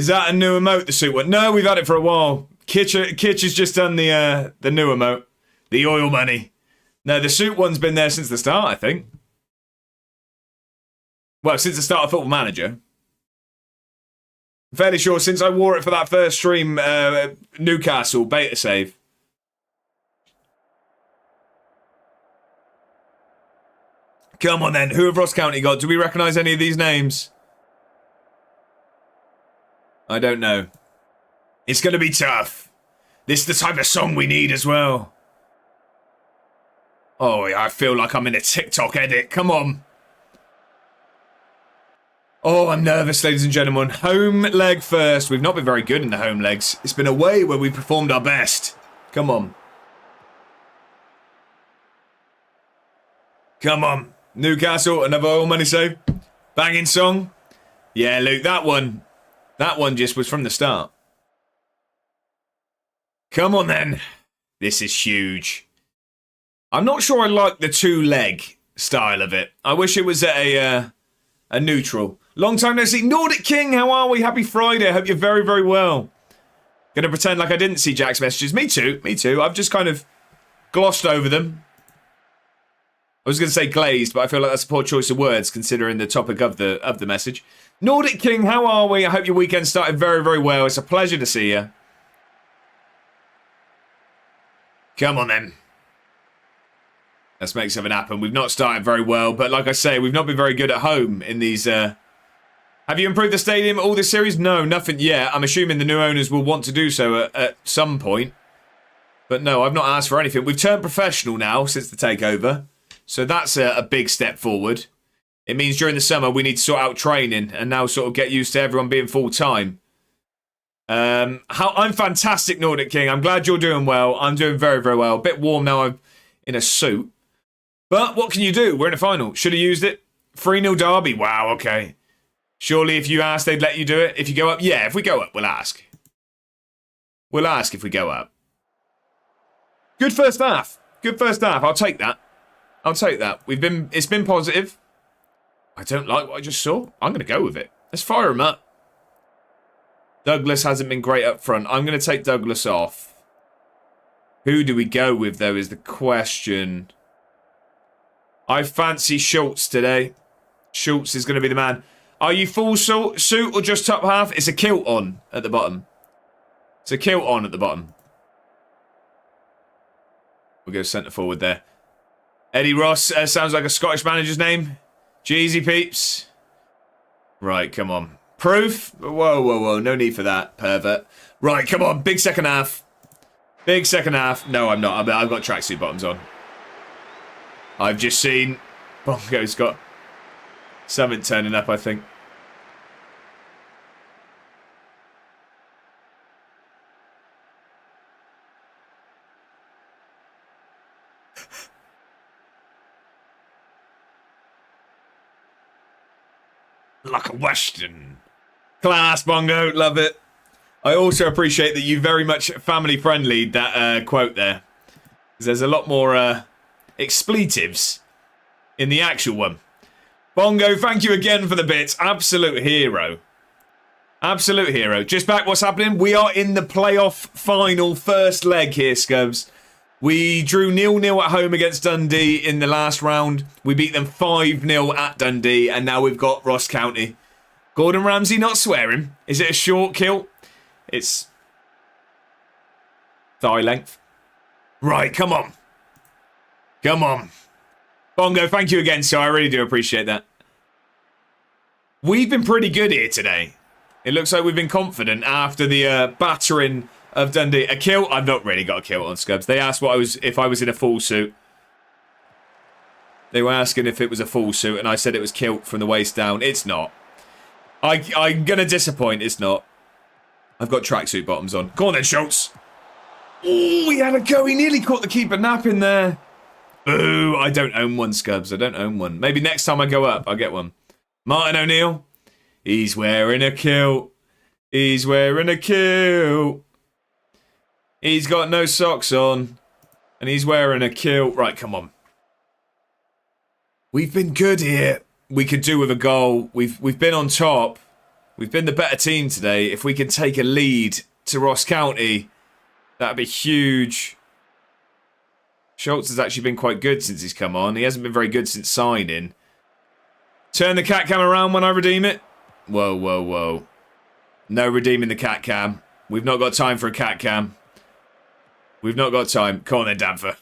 that a new emote, the suit one? No, we've had it for a while. Kitch has just done the new emote. The oil money. No, the suit one's been there since the start, I think. Well, since the start of Football Manager. I'm fairly sure since I wore it for that first stream, Newcastle beta save. Come on then, who have Ross County got? Do we recognise any of these names? I don't know. It's going to be tough. This is the type of song we need as well. Oh, I feel like I'm in a TikTok edit. Come on. Oh, I'm nervous, ladies and gentlemen. Home leg first. We've not been very good in the home legs. It's been away where we performed our best. Come on. Come on. Newcastle, another oil money save. Banging song. Yeah, Luke, that one just was from the start. Come on then. This is huge. I'm not sure I like the 2-leg style of it. I wish it was a neutral. Long time no see. Nordic King, how are we? Happy Friday. I hope you're very, very well. Gonna pretend like I didn't see Jack's messages. Me too. I've just kind of glossed over them. I was going to say glazed, but I feel like that's a poor choice of words considering the topic of the message. Nordic King, how are we? I hope your weekend started very, very well. It's a pleasure to see you. Come on then. Let's make something happen. We've not started very well, but like I say, we've not been very good at home in these... Have you improved the stadium all this series? No, nothing yet. I'm assuming the new owners will want to do so at some point. But no, I've not asked for anything. We've turned professional now since the takeover. So that's a big step forward. It means during the summer we need to sort out training and now sort of get used to everyone being full-time. I'm fantastic, Nordic King. I'm glad you're doing well. I'm doing very, very well. A bit warm now. I'm in a suit. But what can you do? We're in a final. Should have used it. 3-0 derby. Wow, okay. Surely if you asked, they'd let you do it. If you go up, yeah, if we go up, we'll ask. We'll ask if we go up. Good first half. Good first half. I'll take that. I'll take that. It's been positive. I don't like what I just saw. I'm going to go with it. Let's fire him up. Douglas hasn't been great up front. I'm going to take Douglas off. Who do we go with, though, is the question. I fancy Schultz today. Schultz is going to be the man. Are you full suit or just top half? It's a kilt on at the bottom. It's a kilt on at the bottom. We'll go centre forward there. Eddie Ross sounds like a Scottish manager's name. Jeezy peeps. Right, come on. Proof? Whoa, whoa, whoa. No need for that, pervert. Right, come on. Big second half. Big second half. No, I'm not. I've got tracksuit bottoms on. I've just seen Bongo's got something turning up, I think. Like a Western. Class, Bongo. Love it. I also appreciate that you very much family-friendly, that quote there. Because there's a lot more expletives in the actual one. Bongo, thank you again for the bits. Absolute hero. Absolute hero. Just back, what's happening? We are in the playoff final first leg here, Scubs. We drew 0-0 at home against Dundee in the last round. We beat them 5-0 at Dundee, and now we've got Ross County. Gordon Ramsay not swearing. Is it a short kill? It's thigh length. Right, come on. Come on. Bongo, thank you again, sir. I really do appreciate that. We've been pretty good here today. It looks like we've been confident after the battering of Dundee. A kilt? I've not really got a kilt on, Scubs. They asked if I was in a full suit. They were asking if it was a full suit, and I said it was kilt from the waist down. It's not. I'm going to disappoint. It's not. I've got tracksuit bottoms on. Go on then, Schultz. Oh, he had a go. He nearly caught the keeper napping there. Boo. I don't own one, Scubs. I don't own one. Maybe next time I go up, I'll get one. Martin O'Neill. He's wearing a kilt. He's wearing a kilt. He's got no socks on. And he's wearing a kilt. Right, come on. We've been good here. We could do with a goal. We've been on top. We've been the better team today. If we can take a lead to Ross County, that'd be huge. Schultz has actually been quite good since he's come on. He hasn't been very good since signing. Turn the cat cam around when I redeem it. Whoa, whoa, whoa. No redeeming the cat cam. We've not got time for a cat cam. We've not got time. Come on then, Danfer.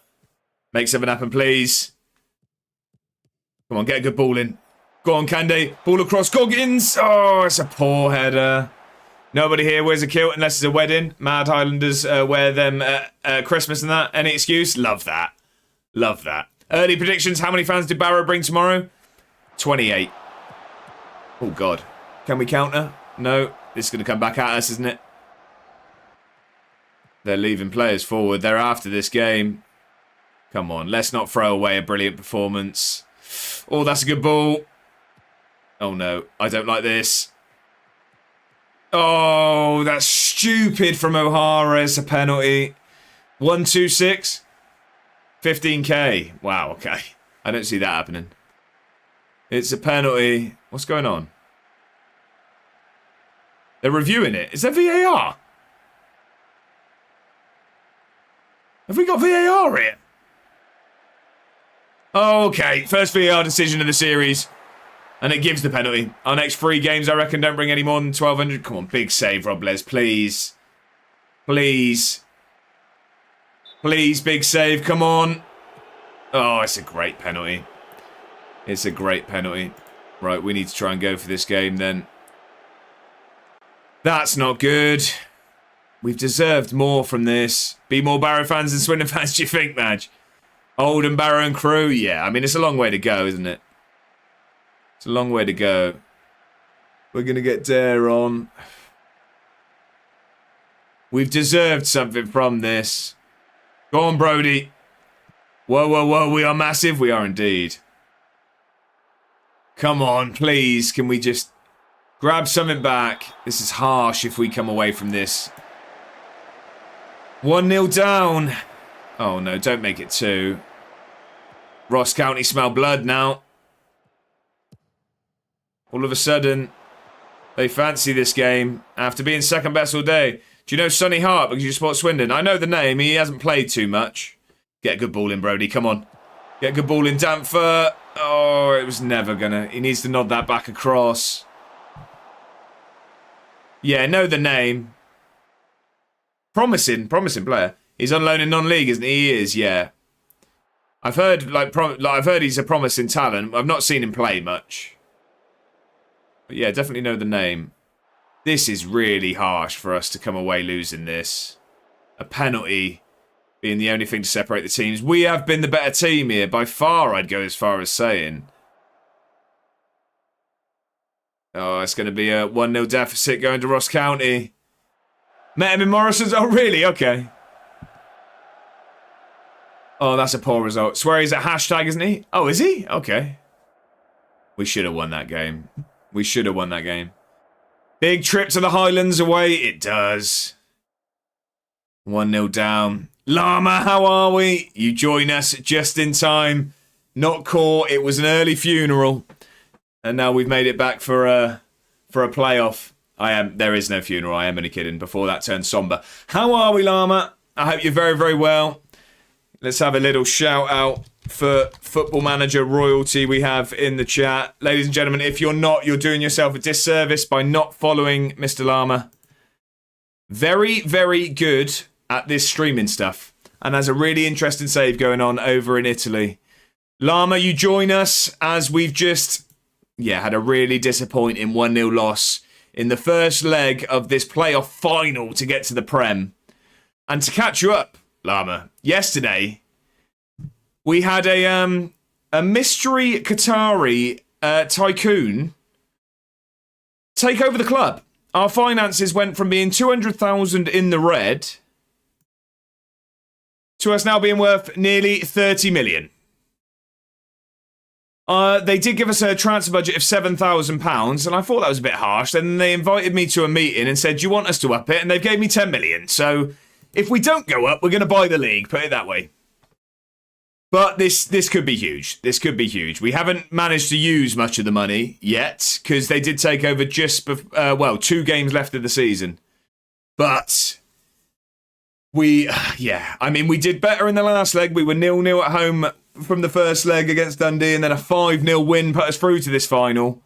Make something happen, please. Come on, get a good ball in. Go on, Candy. Ball across Goggins. Oh, it's a poor header. Nobody here wears a kilt unless it's a wedding. Mad Highlanders wear them at Christmas and that. Any excuse? Love that. Love that. Early predictions. How many fans did Barrow bring tomorrow? 28. Oh, God. Can we counter? No. This is going to come back at us, isn't it? They're leaving players forward. They're after this game. Come on. Let's not throw away a brilliant performance. Oh, that's a good ball. Oh, no. I don't like this. Oh, that's stupid from O'Hara. It's a penalty. 1-2-6. 15k. Wow, okay. I don't see that happening. It's a penalty. What's going on? They're reviewing it. Is there VAR? Have we got VAR here? Oh, okay. First VAR decision of the series. And it gives the penalty. Our next 3 games, I reckon, don't bring any more than 1,200. Come on, big save, Rob Les, please. Please. Please, big save, come on. Oh, it's a great penalty. It's a great penalty. Right, we need to try and go for this game then. That's not good. We've deserved more from this. Be more Barrow fans than Swindon fans, do you think, Madge? Oldham, Barrow and Crew? Yeah, I mean, it's a long way to go, isn't it? It's a long way to go. We're going to get Dare on. We've deserved something from this. Go on, Brody. Whoa, whoa, whoa. We are massive. We are indeed. Come on, please. Can we just grab something back? This is harsh if we come away from this. 1-0 down. Oh, no. Don't make it 2. Ross County smell blood now. All of a sudden, they fancy this game after being second best all day. Do you know Sonny Hart because you support Swindon? I know the name. He hasn't played too much. Get a good ball in, Brody. Come on. Get a good ball in, Damfer. Oh, it was never gonna. He needs to nod that back across. Yeah, know the name. Promising player. He's on loan in non-league, isn't he? He is, yeah. I've heard I've heard he's a promising talent. I've not seen him play much. But yeah, definitely know the name. This is really harsh for us to come away losing this. A penalty being the only thing to separate the teams. We have been the better team here. By far, I'd go as far as saying. Oh, it's going to be a 1-0 deficit going to Ross County. Met him in Morrison's. Oh, really? Okay. Oh, that's a poor result. Swear he's at hashtag, isn't he? Oh, is he? Okay. We should have won that game. We should have won that game. Big trip to the Highlands away. It does. 1-0 down. Llama, how are we? You join us just in time. Not caught. It was an early funeral. And now we've made it back for a playoff. There is no funeral. I am only kidding. Before that turned somber. How are we, Llama? I hope you're very, very well. Let's have a little shout out for Football Manager royalty we have in the chat. Ladies and gentlemen, if you're not, you're doing yourself a disservice by not following Mr. Llama. Very, very good at this streaming stuff. And has a really interesting save going on over in Italy. Llama, you join us as we've just, had a really disappointing 1-0 loss in the first leg of this playoff final to get to the Prem. And to catch you up, Llama, yesterday we had a mystery Qatari tycoon take over the club. Our finances went from being 200,000 in the red to us now being worth nearly 30 million. They did give us a transfer budget of £7,000, and I thought that was a bit harsh. Then they invited me to a meeting and said, do you want us to up it? And they gave me 10 million. So if we don't go up, we're going to buy the league, put it that way. But this could be huge. This could be huge. We haven't managed to use much of the money yet, because they did take over just, 2 games left of the season. But we did better in the last leg. We were 0-0 at home from the first leg against Dundee, and then a 5-0 win put us through to this final.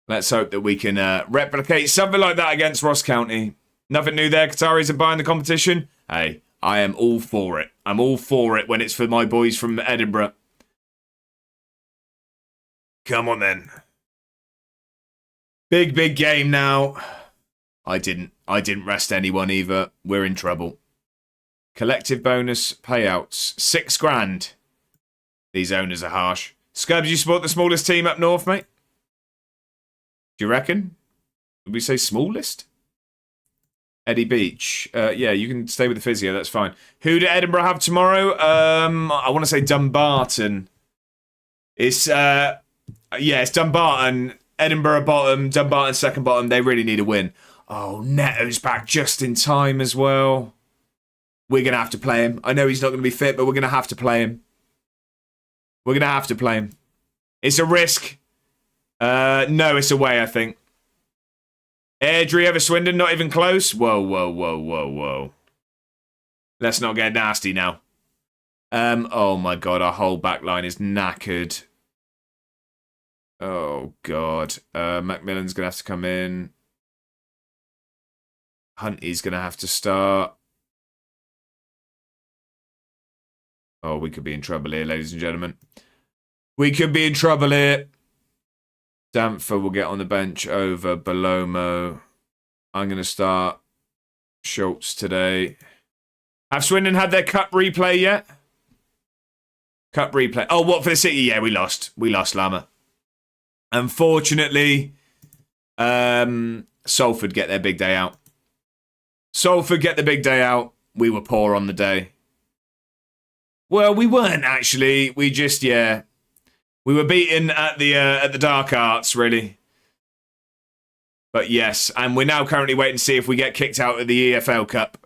Let's hope that we can replicate something like that against Ross County. Nothing new there. Qataris are buying the competition. Hey, I am all for it. I'm all for it when it's for my boys from Edinburgh. Come on then. Big game now. I didn't rest anyone either. We're in trouble. Collective bonus payouts. 6 grand. These owners are harsh. Scubs, you support the smallest team up north, mate? Do you reckon? Would we say smallest? Eddie Beach. You can stay with the physio. That's fine. Who do Edinburgh have tomorrow? I want to say Dumbarton. It's Dumbarton. Edinburgh bottom. Dumbarton second bottom. They really need a win. Oh, Neto's back just in time as well. We're going to have to play him. I know he's not going to be fit, but we're going to have to play him. We're going to have to play him. It's a risk. No, it's away, I think. Airdrie over Swindon, not even close. Whoa. Let's not get nasty now. Oh my God, our whole back line is knackered. Oh God. Macmillan's going to have to come in. Hunty's going to have to start. Oh, we could be in trouble here, ladies and gentlemen. We could be in trouble here. Damfer will get on the bench over Belomo. I'm going to start Schultz today. Have Swindon had their cup replay yet? Cup replay. Oh, what, for the City? Yeah, we lost. We lost, Llama. Unfortunately, Salford get their big day out. Salford get the big day out. We were poor on the day. Well, we weren't actually. We just, we were beaten at the dark arts, really. But yes, and we're now currently waiting to see if we get kicked out of the EFL Cup.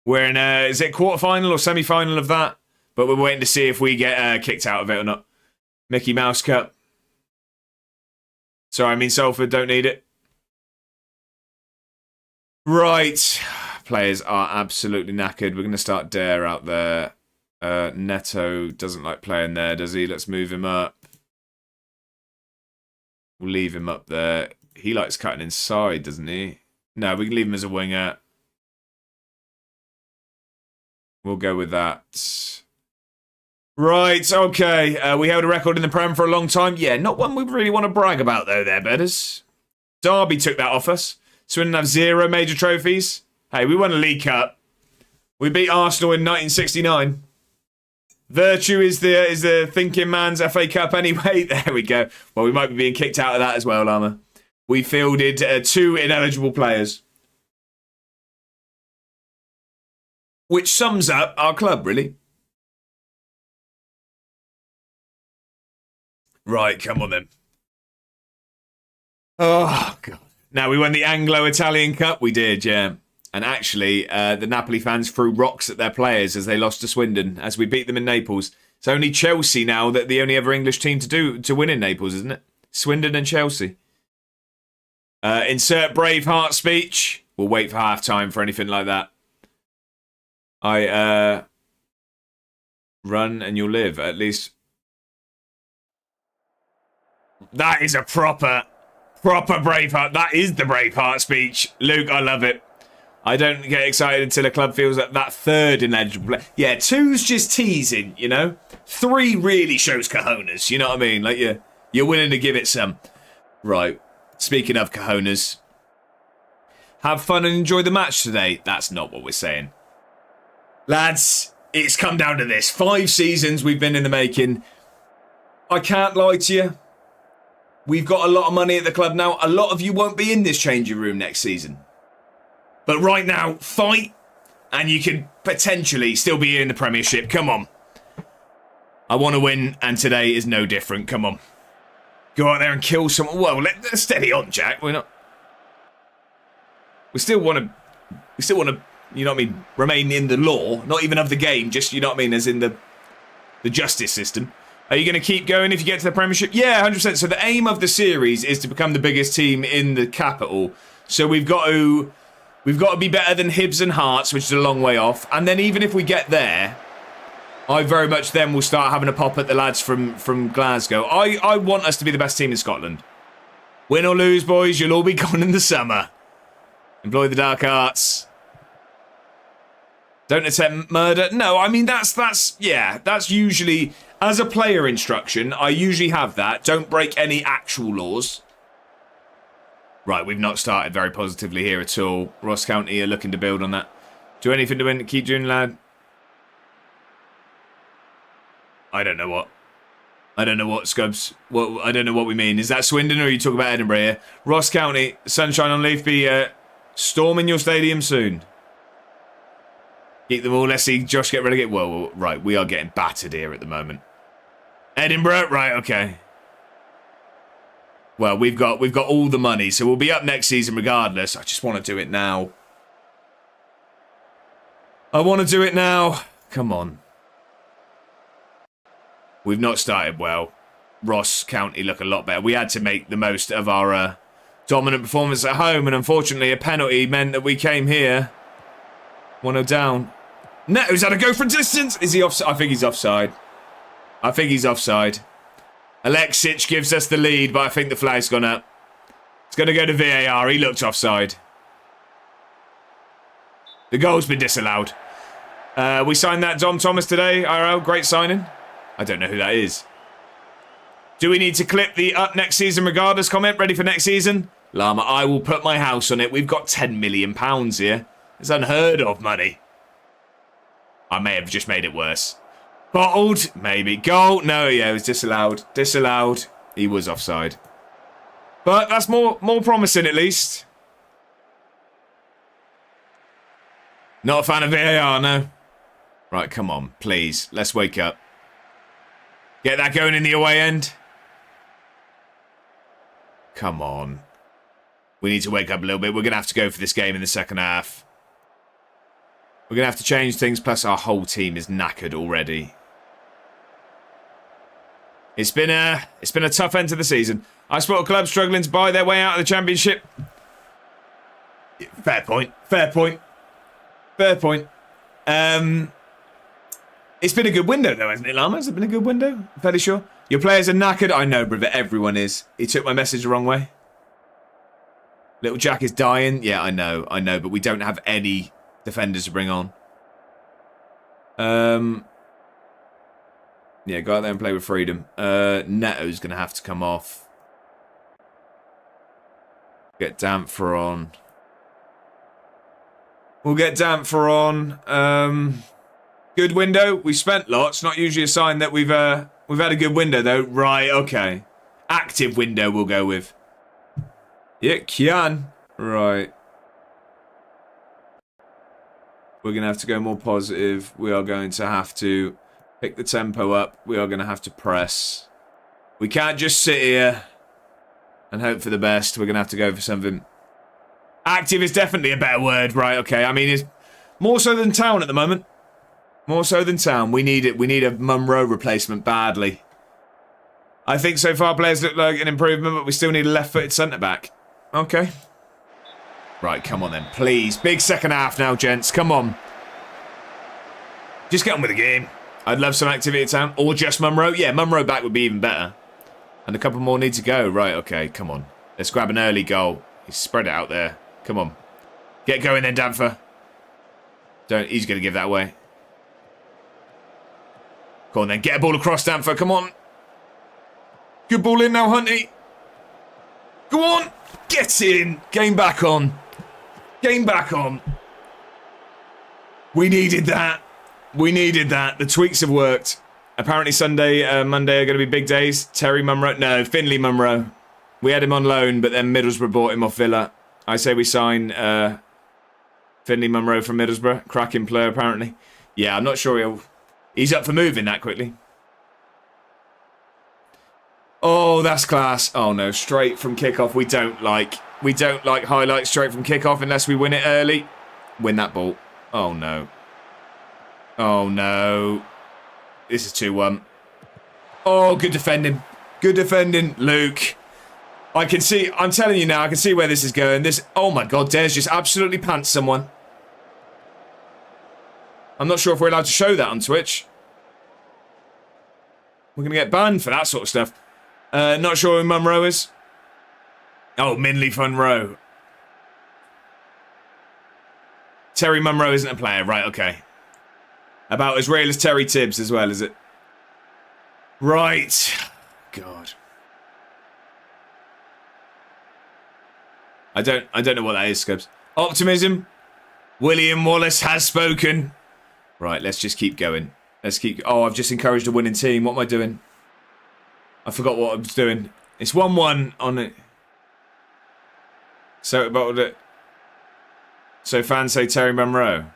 We're in is it quarter-final or semi-final of that? But we're waiting to see if we get kicked out of it or not. Mickey Mouse Cup. Sorry, I mean Salford don't need it. Right. Players are absolutely knackered. We're going to start Dare out there. Neto doesn't like playing there, does he? Let's move him up. We'll leave him up there. He likes cutting inside, doesn't he? No, we can leave him as a winger. We'll go with that. Right, okay. We held a record in the Prem for a long time. Yeah, not one we really want to brag about, though, there, bedders. Derby took that off us. Swindon have 0 major trophies. Hey, we won a League Cup. We beat Arsenal in 1969. Virtue is the thinking man's FA Cup anyway. There we go. Well, we might be being kicked out of that as well, Lama. We fielded 2 ineligible players. Which sums up our club, really. Right, come on then. Oh, God. Now, we won the Anglo-Italian Cup. We did, yeah. And actually, the Napoli fans threw rocks at their players as they lost to Swindon, as we beat them in Naples. It's only Chelsea now that the only ever English team to win in Naples, isn't it? Swindon and Chelsea. Insert Braveheart speech. We'll wait for half-time for anything like that. Run and you'll live, at least. That is a proper Braveheart. That is the Braveheart speech. Luke, I love it. I don't get excited until a club feels that third ineligible play. Yeah, 2's just teasing, you know? 3 really shows cojones, you know what I mean? Like, you're willing to give it some. Right. Speaking of cojones, have fun and enjoy the match today. That's not what we're saying. Lads, it's come down to this. 5 seasons we've been in the making. I can't lie to you. We've got a lot of money at the club now. A lot of you won't be in this changing room next season. But right now, fight, and you can potentially still be in the Premiership. Come on. I want to win, and today is no different. Come on. Go out there and kill someone. Well, let's steady on, Jack. We're not. We still want to. You know what I mean? Remain in the law, not even of the game. Just you know what I mean, as in the justice system. Are you going to keep going if you get to the Premiership? Yeah, 100%. So the aim of the series is to become the biggest team in the capital. So we've got to be better than Hibs and Hearts, which is a long way off. And then even if we get there, I very much then will start having a pop at the lads from Glasgow. I want us to be the best team in Scotland. Win or lose, boys, you'll all be gone in the summer. Employ the dark arts. Don't attempt murder. No, I mean, that's usually, as a player instruction, I usually have that. Don't break any actual laws. Right, we've not started very positively here at all. Ross County are looking to build on that. Do anything to win, keep doing, lad. I don't know what, Scubs. I don't know what we mean. Is that Swindon or are you talking about Edinburgh here? Ross County, Sunshine on Leaf, be storming your stadium soon. Keep them all. Let's see Josh get relegated. Whoa, right. We are getting battered here at the moment. Edinburgh, right? Okay. Well, we've got all the money, so we'll be up next season regardless. I just want to do it now. I want to do it now. Come on. We've not started well. Ross County look a lot better. We had to make the most of our dominant performance at home, and unfortunately, a penalty meant that we came here 1-0 down. Neto's had a go from distance. Is he offside? I think he's offside. Alexic gives us the lead, but I think the flag's gone up. It's going to go to VAR. He looked offside. The goal's been disallowed. We signed that Dom Thomas today. IRL, great signing. I don't know who that is. Do we need to clip the up next season regardless comment? Ready for next season? Llama, I will put my house on it. We've got £10 million here. It's unheard of money. I may have just made it worse. Bottled? Maybe. Goal? No, yeah, it was disallowed. Disallowed. He was offside. But that's more promising at least. Not a fan of VAR, no. Right, come on, please. Let's wake up. Get that going in the away end. Come on. We need to wake up a little bit. We're going to have to go for this game in the second half. We're going to have to change things, plus our whole team is knackered already. It's been a tough end to the season. I spot a club struggling to buy their way out of the Championship. Fair point. Fair point. Fair point. It's been a good window, though, hasn't it, Lama? Has it been a good window? I'm fairly sure. Your players are knackered. I know, brother. Everyone is. He took my message the wrong way. Little Jack is dying. Yeah, I know. But we don't have any defenders to bring on. Yeah, go out there and play with freedom. Neto's going to have to come off. Get Damfer on. We'll get Damfer on. Good window. We spent lots. Not usually a sign that we've had a good window, though. Right, okay. Active window we'll go with. Yeah, Kian. Right. We're going to have to go more positive. We are going to have to pick the tempo up. We are going to have to press. We can't just sit here and hope for the best. We're going to have to go for something. Active is definitely a better word. Right, okay. I mean, it's more so than Town at the moment. More so than Town. We need it. We need a Munro replacement badly. I think so far players look like an improvement, but we still need a left-footed centre-back. Okay. Right, come on then. Please. Big second half now, gents. Come on. Just get on with the game. I'd love some activity at Town. Or just Munro. Yeah, Munro back would be even better. And a couple more need to go. Right, okay. Come on. Let's grab an early goal. He's spread it out there. Come on. Get going then, Damfer. He's going to give that away. Go on then. Get a ball across, Damfer. Come on. Good ball in now, Hunty. Go on. Get in. Game back on. Game back on. We needed that. We needed that. The tweaks have worked. Apparently Monday are going to be big days. Terry Munro. No, Finley Munro. We had him on loan, but then Middlesbrough bought him off Villa. I say we sign Finley Munro from Middlesbrough. Cracking player, apparently. Yeah, I'm not sure he's up for moving that quickly. Oh, that's class. Oh, no. Straight from kickoff. We don't like highlights straight from kickoff unless we win it early. Win that ball. Oh, no. Oh, no. This is 2-1. Oh, good defending. Good defending. Luke. I can see, I'm telling you now, I can see where this is going. Oh my God, Des just absolutely pants someone. I'm not sure if we're allowed to show that on Twitch. We're going to get banned for that sort of stuff. Not sure who Munro is. Oh, Minley Funro. Terry Munro isn't a player. Right, okay. About as real as Terry Tibbs as well, is it? Right. God. I don't know what that is, Scubs. Optimism. William Wallace has spoken. Right, let's just keep going. Oh, I've just encouraged a winning team. What am I doing? I forgot what I was doing. It's 1-1 on it. So bottled it. So fans say Terry Munro.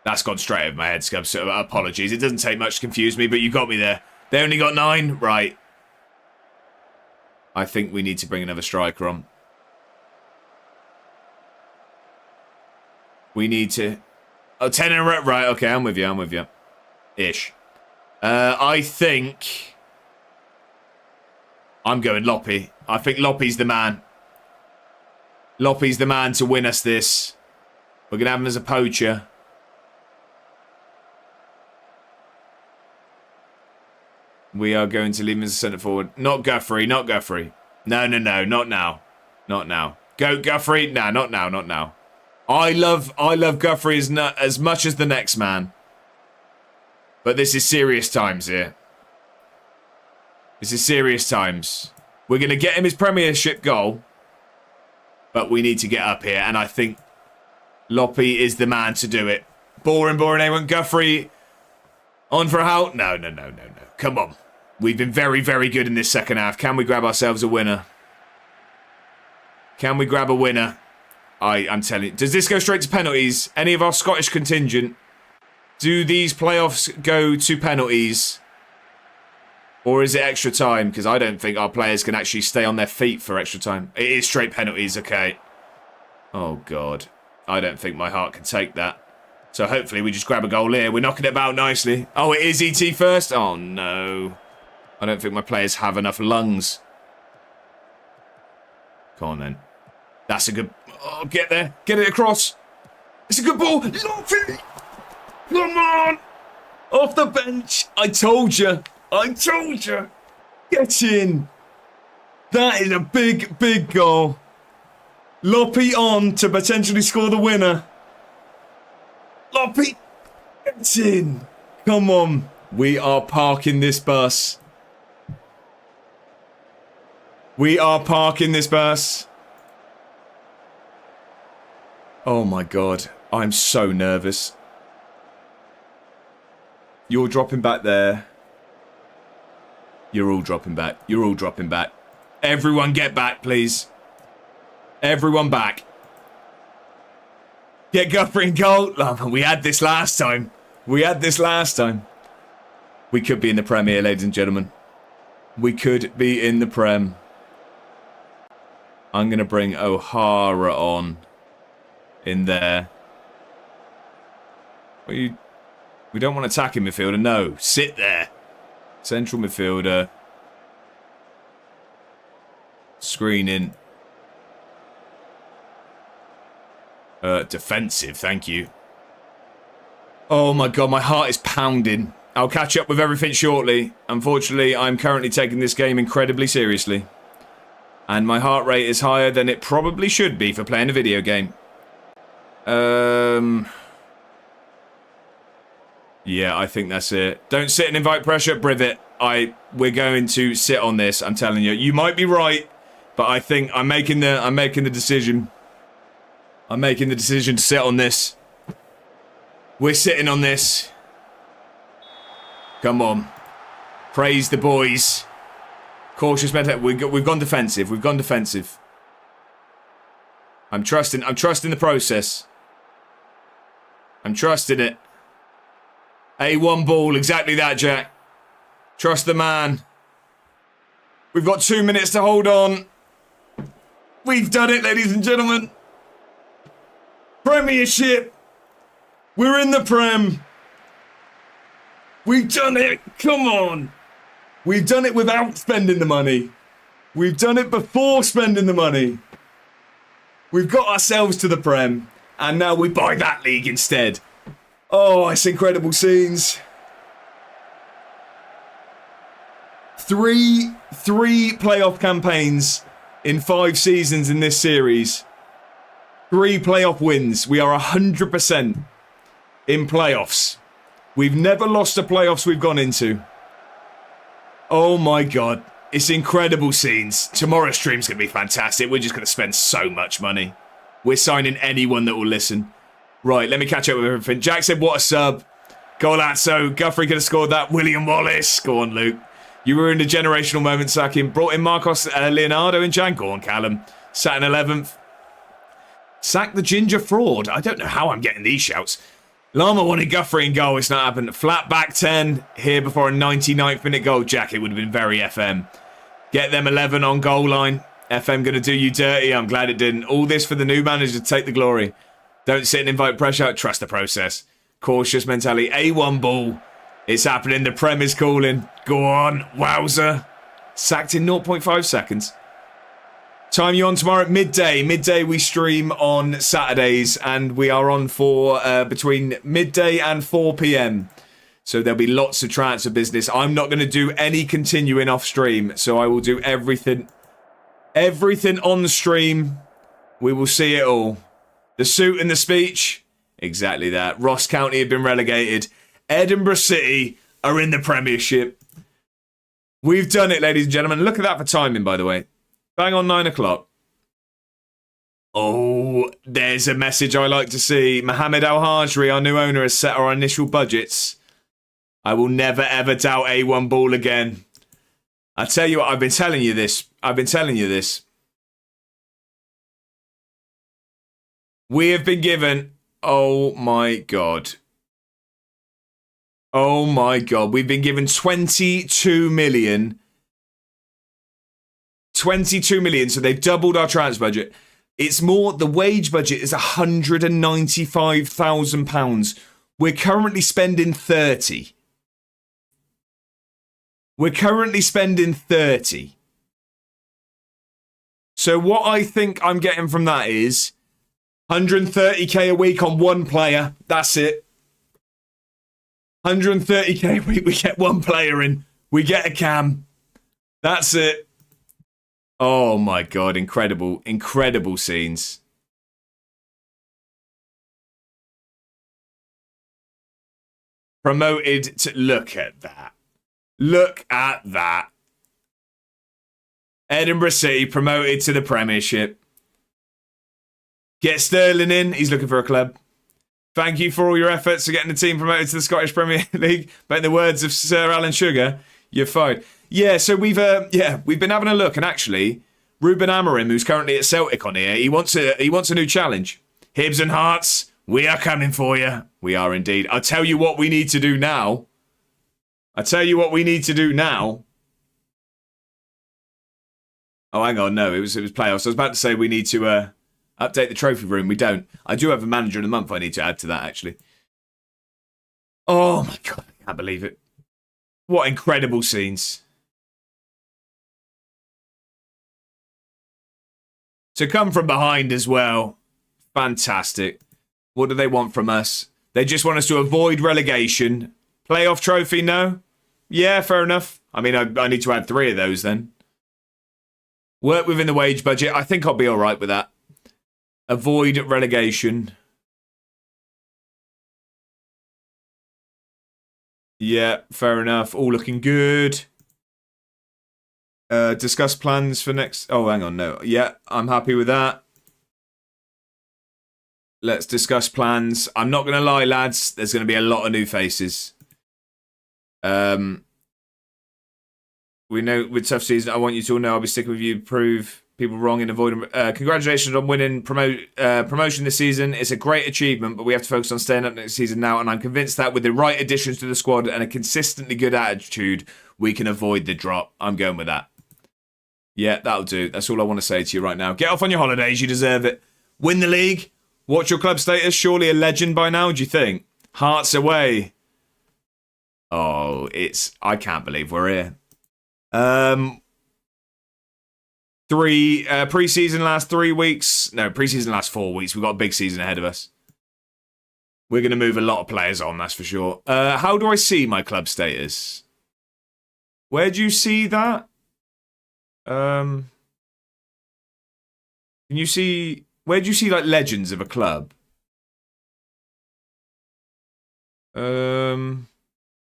That's gone straight over my head, Scubs. So apologies. It doesn't take much to confuse me, but you got me there. They only got 9. Right. I think we need to bring another striker on. We need to... Oh, 10 in a row. Right, okay, I'm with you. Ish. I think... I'm going Loppy. I think Loppy's the man. Loppy's the man to win us this. We're going to have him as a poacher. We are going to leave him as a centre forward. Not Guthrie. No, not now. Not now. Go, Guthrie. Nah, not now. I love Guthrie as much as the next man. But this is serious times here. This is serious times. We're going to get him his Premiership goal. But we need to get up here. And I think Loppy is the man to do it. Boring. Anyone? Guthrie on for a halt? No. Come on. We've been very, very good in this second half. Can we grab ourselves a winner? Can we grab a winner? I'm telling you. Does this go straight to penalties? Any of our Scottish contingent? Do these playoffs go to penalties? Or is it extra time? Because I don't think our players can actually stay on their feet for extra time. It is straight penalties, okay. Oh, God. I don't think my heart can take that. So hopefully we just grab a goal here. We're knocking it about nicely. Oh, it is ET first? Oh, no. I don't think my players have enough lungs. Come on, then. That's a good... Oh, get there. Get it across. It's a good ball. Loffy! Come on! Off the bench. I told you. I told you. Get in. That is a big, big goal. Loppy on to potentially score the winner. Loppy. Get in. Come on. We are parking this bus. We are parking this bus. Oh my God. I'm so nervous. You're dropping back there. You're all dropping back. You're all dropping back. Everyone get back, please. Everyone back. Get Guthrie in goal. Oh, we had this last time. We had this last time. We could be in the Premier, ladies and gentlemen. We could be in the Prem. I'm going to bring O'Hara on in there. We don't want attacking midfielder. No, sit there. Central midfielder. Screening. Defensive, thank you. Oh my God, my heart is pounding. I'll catch up with everything shortly. Unfortunately, I'm currently taking this game incredibly seriously. And my heart rate is higher than it probably should be for playing a video game. Yeah, I think that's it. Don't sit and invite pressure, Privet. We're going to sit on this. I'm telling you. You might be right, but I think I'm making the decision. I'm making the decision to sit on this. We're sitting on this. Come on. Praise the boys. Cautious mental. We've gone defensive. We've gone defensive. I'm trusting the process. I'm trusting it. A1 ball, exactly that, Jack. Trust the man. We've got 2 minutes to hold on. We've done it, ladies and gentlemen. Premiership. We're in the Prem. We've done it. Come on. We've done it without spending the money. We've done it before spending the money. We've got ourselves to the Prem. And now we buy that league instead. Oh, it's incredible scenes. Three playoff campaigns in 5 seasons in this series. 3 playoff wins. We are 100% in playoffs. We've never lost the playoffs we've gone into. Oh my God. It's incredible scenes. Tomorrow's stream's going to be fantastic. We're just going to spend so much money. We're signing anyone that will listen. Right, let me catch up with everything. Jack said, what a sub. Golazzo. Guthrie could have scored that. William Wallace. Go on, Luke. You were in a generational moment, sacking. Brought in Marcos Leonardo and Jan. Go on, Callum. Sat in 11th. Sack the ginger fraud. I don't know how I'm getting these shouts. Lama wanted Guthrie in goal. It's not happened. Flat back 10 here before a 99th minute goal. Jack, it would have been very FM. Get them 11 on goal line. FM going to do you dirty. I'm glad it didn't. All this for the new manager to take the glory. Don't sit and invite pressure. Trust the process. Cautious mentality. A1 ball. It's happening. The Prem is calling. Go on. Wowzer. Sacked in 0.5 seconds. Time you on tomorrow at midday. Midday we stream on Saturdays. And we are on for between midday and 4 p.m. So there'll be lots of transfer business. I'm not going to do any continuing off stream. So I will do everything. Everything on the stream. We will see it all. The suit and the speech. Exactly that. Ross County have been relegated. Edinburgh City are in the Premiership. We've done it, ladies and gentlemen. Look at that for timing, by the way. Bang on 9 o'clock. Oh, there's a message I like to see. Mohammed Al-Hajri, our new owner, has set our initial budgets. I will never, ever doubt A1 ball again. I tell you what, I've been telling you this. We have been given, oh my God. We've been given 22 million. 22 million, so they've doubled our transfer budget. It's more, the wage budget is £195,000. We're currently spending 30. So what I think I'm getting from that is 130k a week on one player. That's it. 130k a week. We get one player in. We get a cam. That's it. Oh my God. Incredible. Incredible scenes. Promoted to... Look at that. Look at that. Edinburgh City promoted to the Premiership. Get Sterling in. He's looking for a club. Thank you for all your efforts to getting the team promoted to the Scottish Premier League. But in the words of Sir Alan Sugar, you're fired. Yeah, so we've been having a look, and actually, Ruben Amorim, who's currently at Celtic on here, he wants a new challenge. Hibs and Hearts, we are coming for you. We are indeed. I'll tell you what we need to do now. Oh, hang on, no, it was playoffs. I was about to say we need to update the trophy room. We don't. I do have a manager of the month I need to add to that, actually. Oh my God, I can't believe it. What incredible scenes. To come from behind as well. Fantastic. What do they want from us? They just want us to avoid relegation. Playoff trophy, no? Yeah, fair enough. I mean, I need to add 3 of those then. Work within the wage budget. I think I'll be all right with that. Avoid relegation. Yeah, fair enough. All looking good. Discuss plans for next... Oh, hang on, no. Yeah, I'm happy with that. Let's discuss plans. I'm not going to lie, lads. There's going to be a lot of new faces. We know with tough season, I want you to all know I'll be sticking with you, prove people wrong and avoid... congratulations on winning promotion this season. It's a great achievement, but we have to focus on staying up next season now, and I'm convinced that with the right additions to the squad and a consistently good attitude, we can avoid the drop. I'm going with that. Yeah, that'll do. That's all I want to say to you right now. Get off on your holidays. You deserve it. Win the league. What's your club status? Surely a legend by now, do you think? Hearts away. Oh, I can't believe we're here. Pre-season last 3 weeks. No, pre-season last 4 weeks. We've got a big season ahead of us. We're going to move a lot of players on, that's for sure. How do I see my club status? Where do you see that? Can you see... Where do you see, like, legends of a club?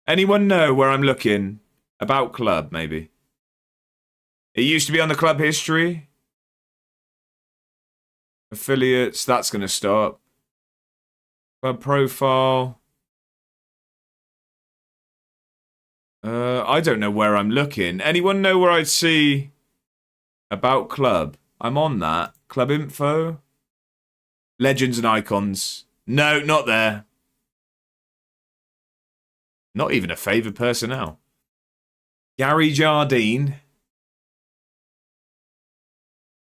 Anyone know where I'm looking? About club, maybe. It used to be on the club history. Affiliates, that's going to stop. Club profile. I don't know where I'm looking. Anyone know where I'd see about club? I'm on that. Club info. Legends and icons. No, not there. Not even a favoured personnel. Gary Jardine.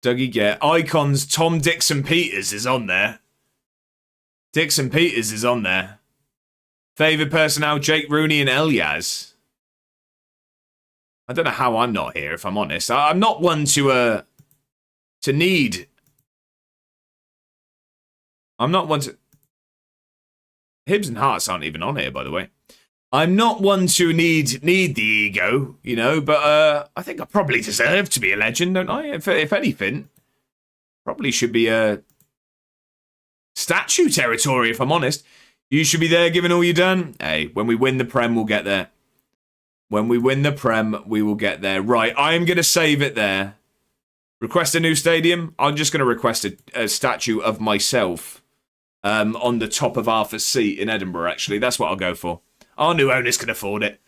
Dougie Get. Icons. Tom Dixon Peters is on there. Dixon Peters is on there. Favoured personnel. Jake Rooney and Elias. I don't know how I'm not here, if I'm honest. I'm not one to need. I'm not one to... Hibs and Hearts aren't even on here, by the way. I'm not one to need the ego, you know, but I think I probably deserve to be a legend, don't I? If anything, probably should be a statue territory, if I'm honest. You should be there giving all you done. Hey, when we win the Prem, we'll get there. When we win the Prem, we will get there. Right, I am going to save it there. Request a new stadium. I'm just going to request a statue of myself on the top of Arthur's Seat in Edinburgh, actually. That's what I'll go for. Our new owners can afford it.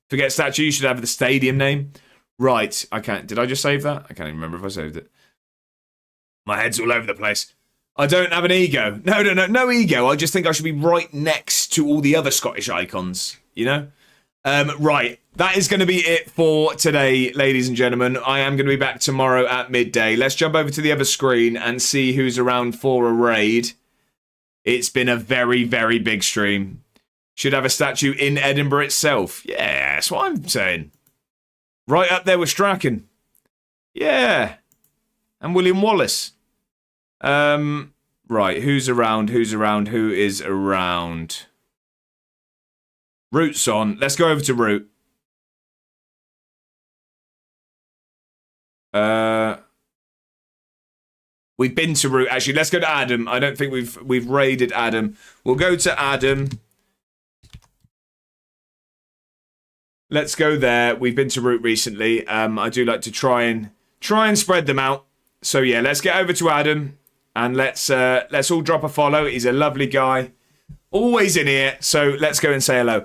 Forget statue, you should have the stadium name. Right, I can't. Did I just save that? I can't even remember if I saved it. My head's all over the place. I don't have an ego. No ego. I just think I should be right next to all the other Scottish icons, you know? Right, that is going to be it for today, ladies and gentlemen. I am going to be back tomorrow at midday. Let's jump over to the other screen and see who's around for a raid. It's been a very, very big stream. Should have a statue in Edinburgh itself. Yeah, that's what I'm saying. Right up there with Strachan. Yeah. And William Wallace. Right, who's around? Who is around? Root's on. Let's go over to Root. We've been to Root, actually. Let's go to Adam. I don't think we've raided Adam. We'll go to Adam. Let's go there. We've been to Root recently. I do like to try and spread them out. So yeah, let's get over to Adam and let's all drop a follow. He's a lovely guy, always in here. So let's go and say hello.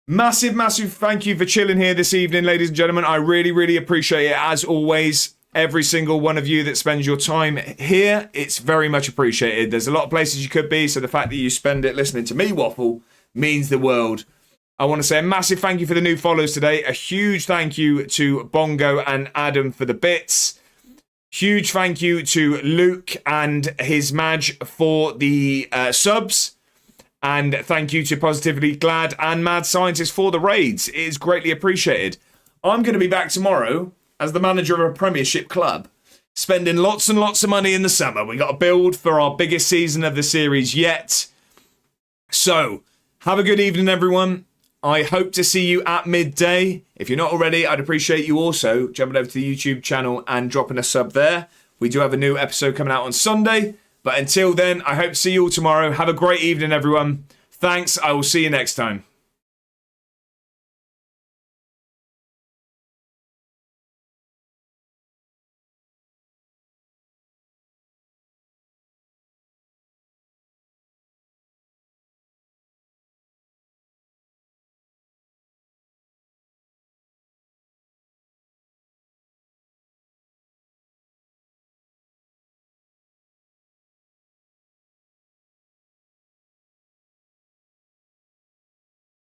Massive thank you for chilling here this evening, ladies and gentlemen. I really appreciate it as always. Every single one of you that spends your time here, it's very much appreciated. There's a lot of places you could be, so the fact that you spend it listening to me waffle means the world. I want to say a massive thank you for the new follows today. A huge thank you to Bongo and Adam for the bits. Huge thank you to Luke and his Madge for the subs. And thank you to Positively Glad and Mad Scientist for the raids. It is greatly appreciated. I'm going to be back tomorrow as the manager of a Premiership club, spending lots and lots of money in the summer. We got to build for our biggest season of the series yet. So, have a good evening, everyone. I hope to see you at midday. If you're not already, I'd appreciate you also jumping over to the YouTube channel and dropping a sub there. We do have a new episode coming out on Sunday. But until then, I hope to see you all tomorrow. Have a great evening, everyone. Thanks. I will see you next time.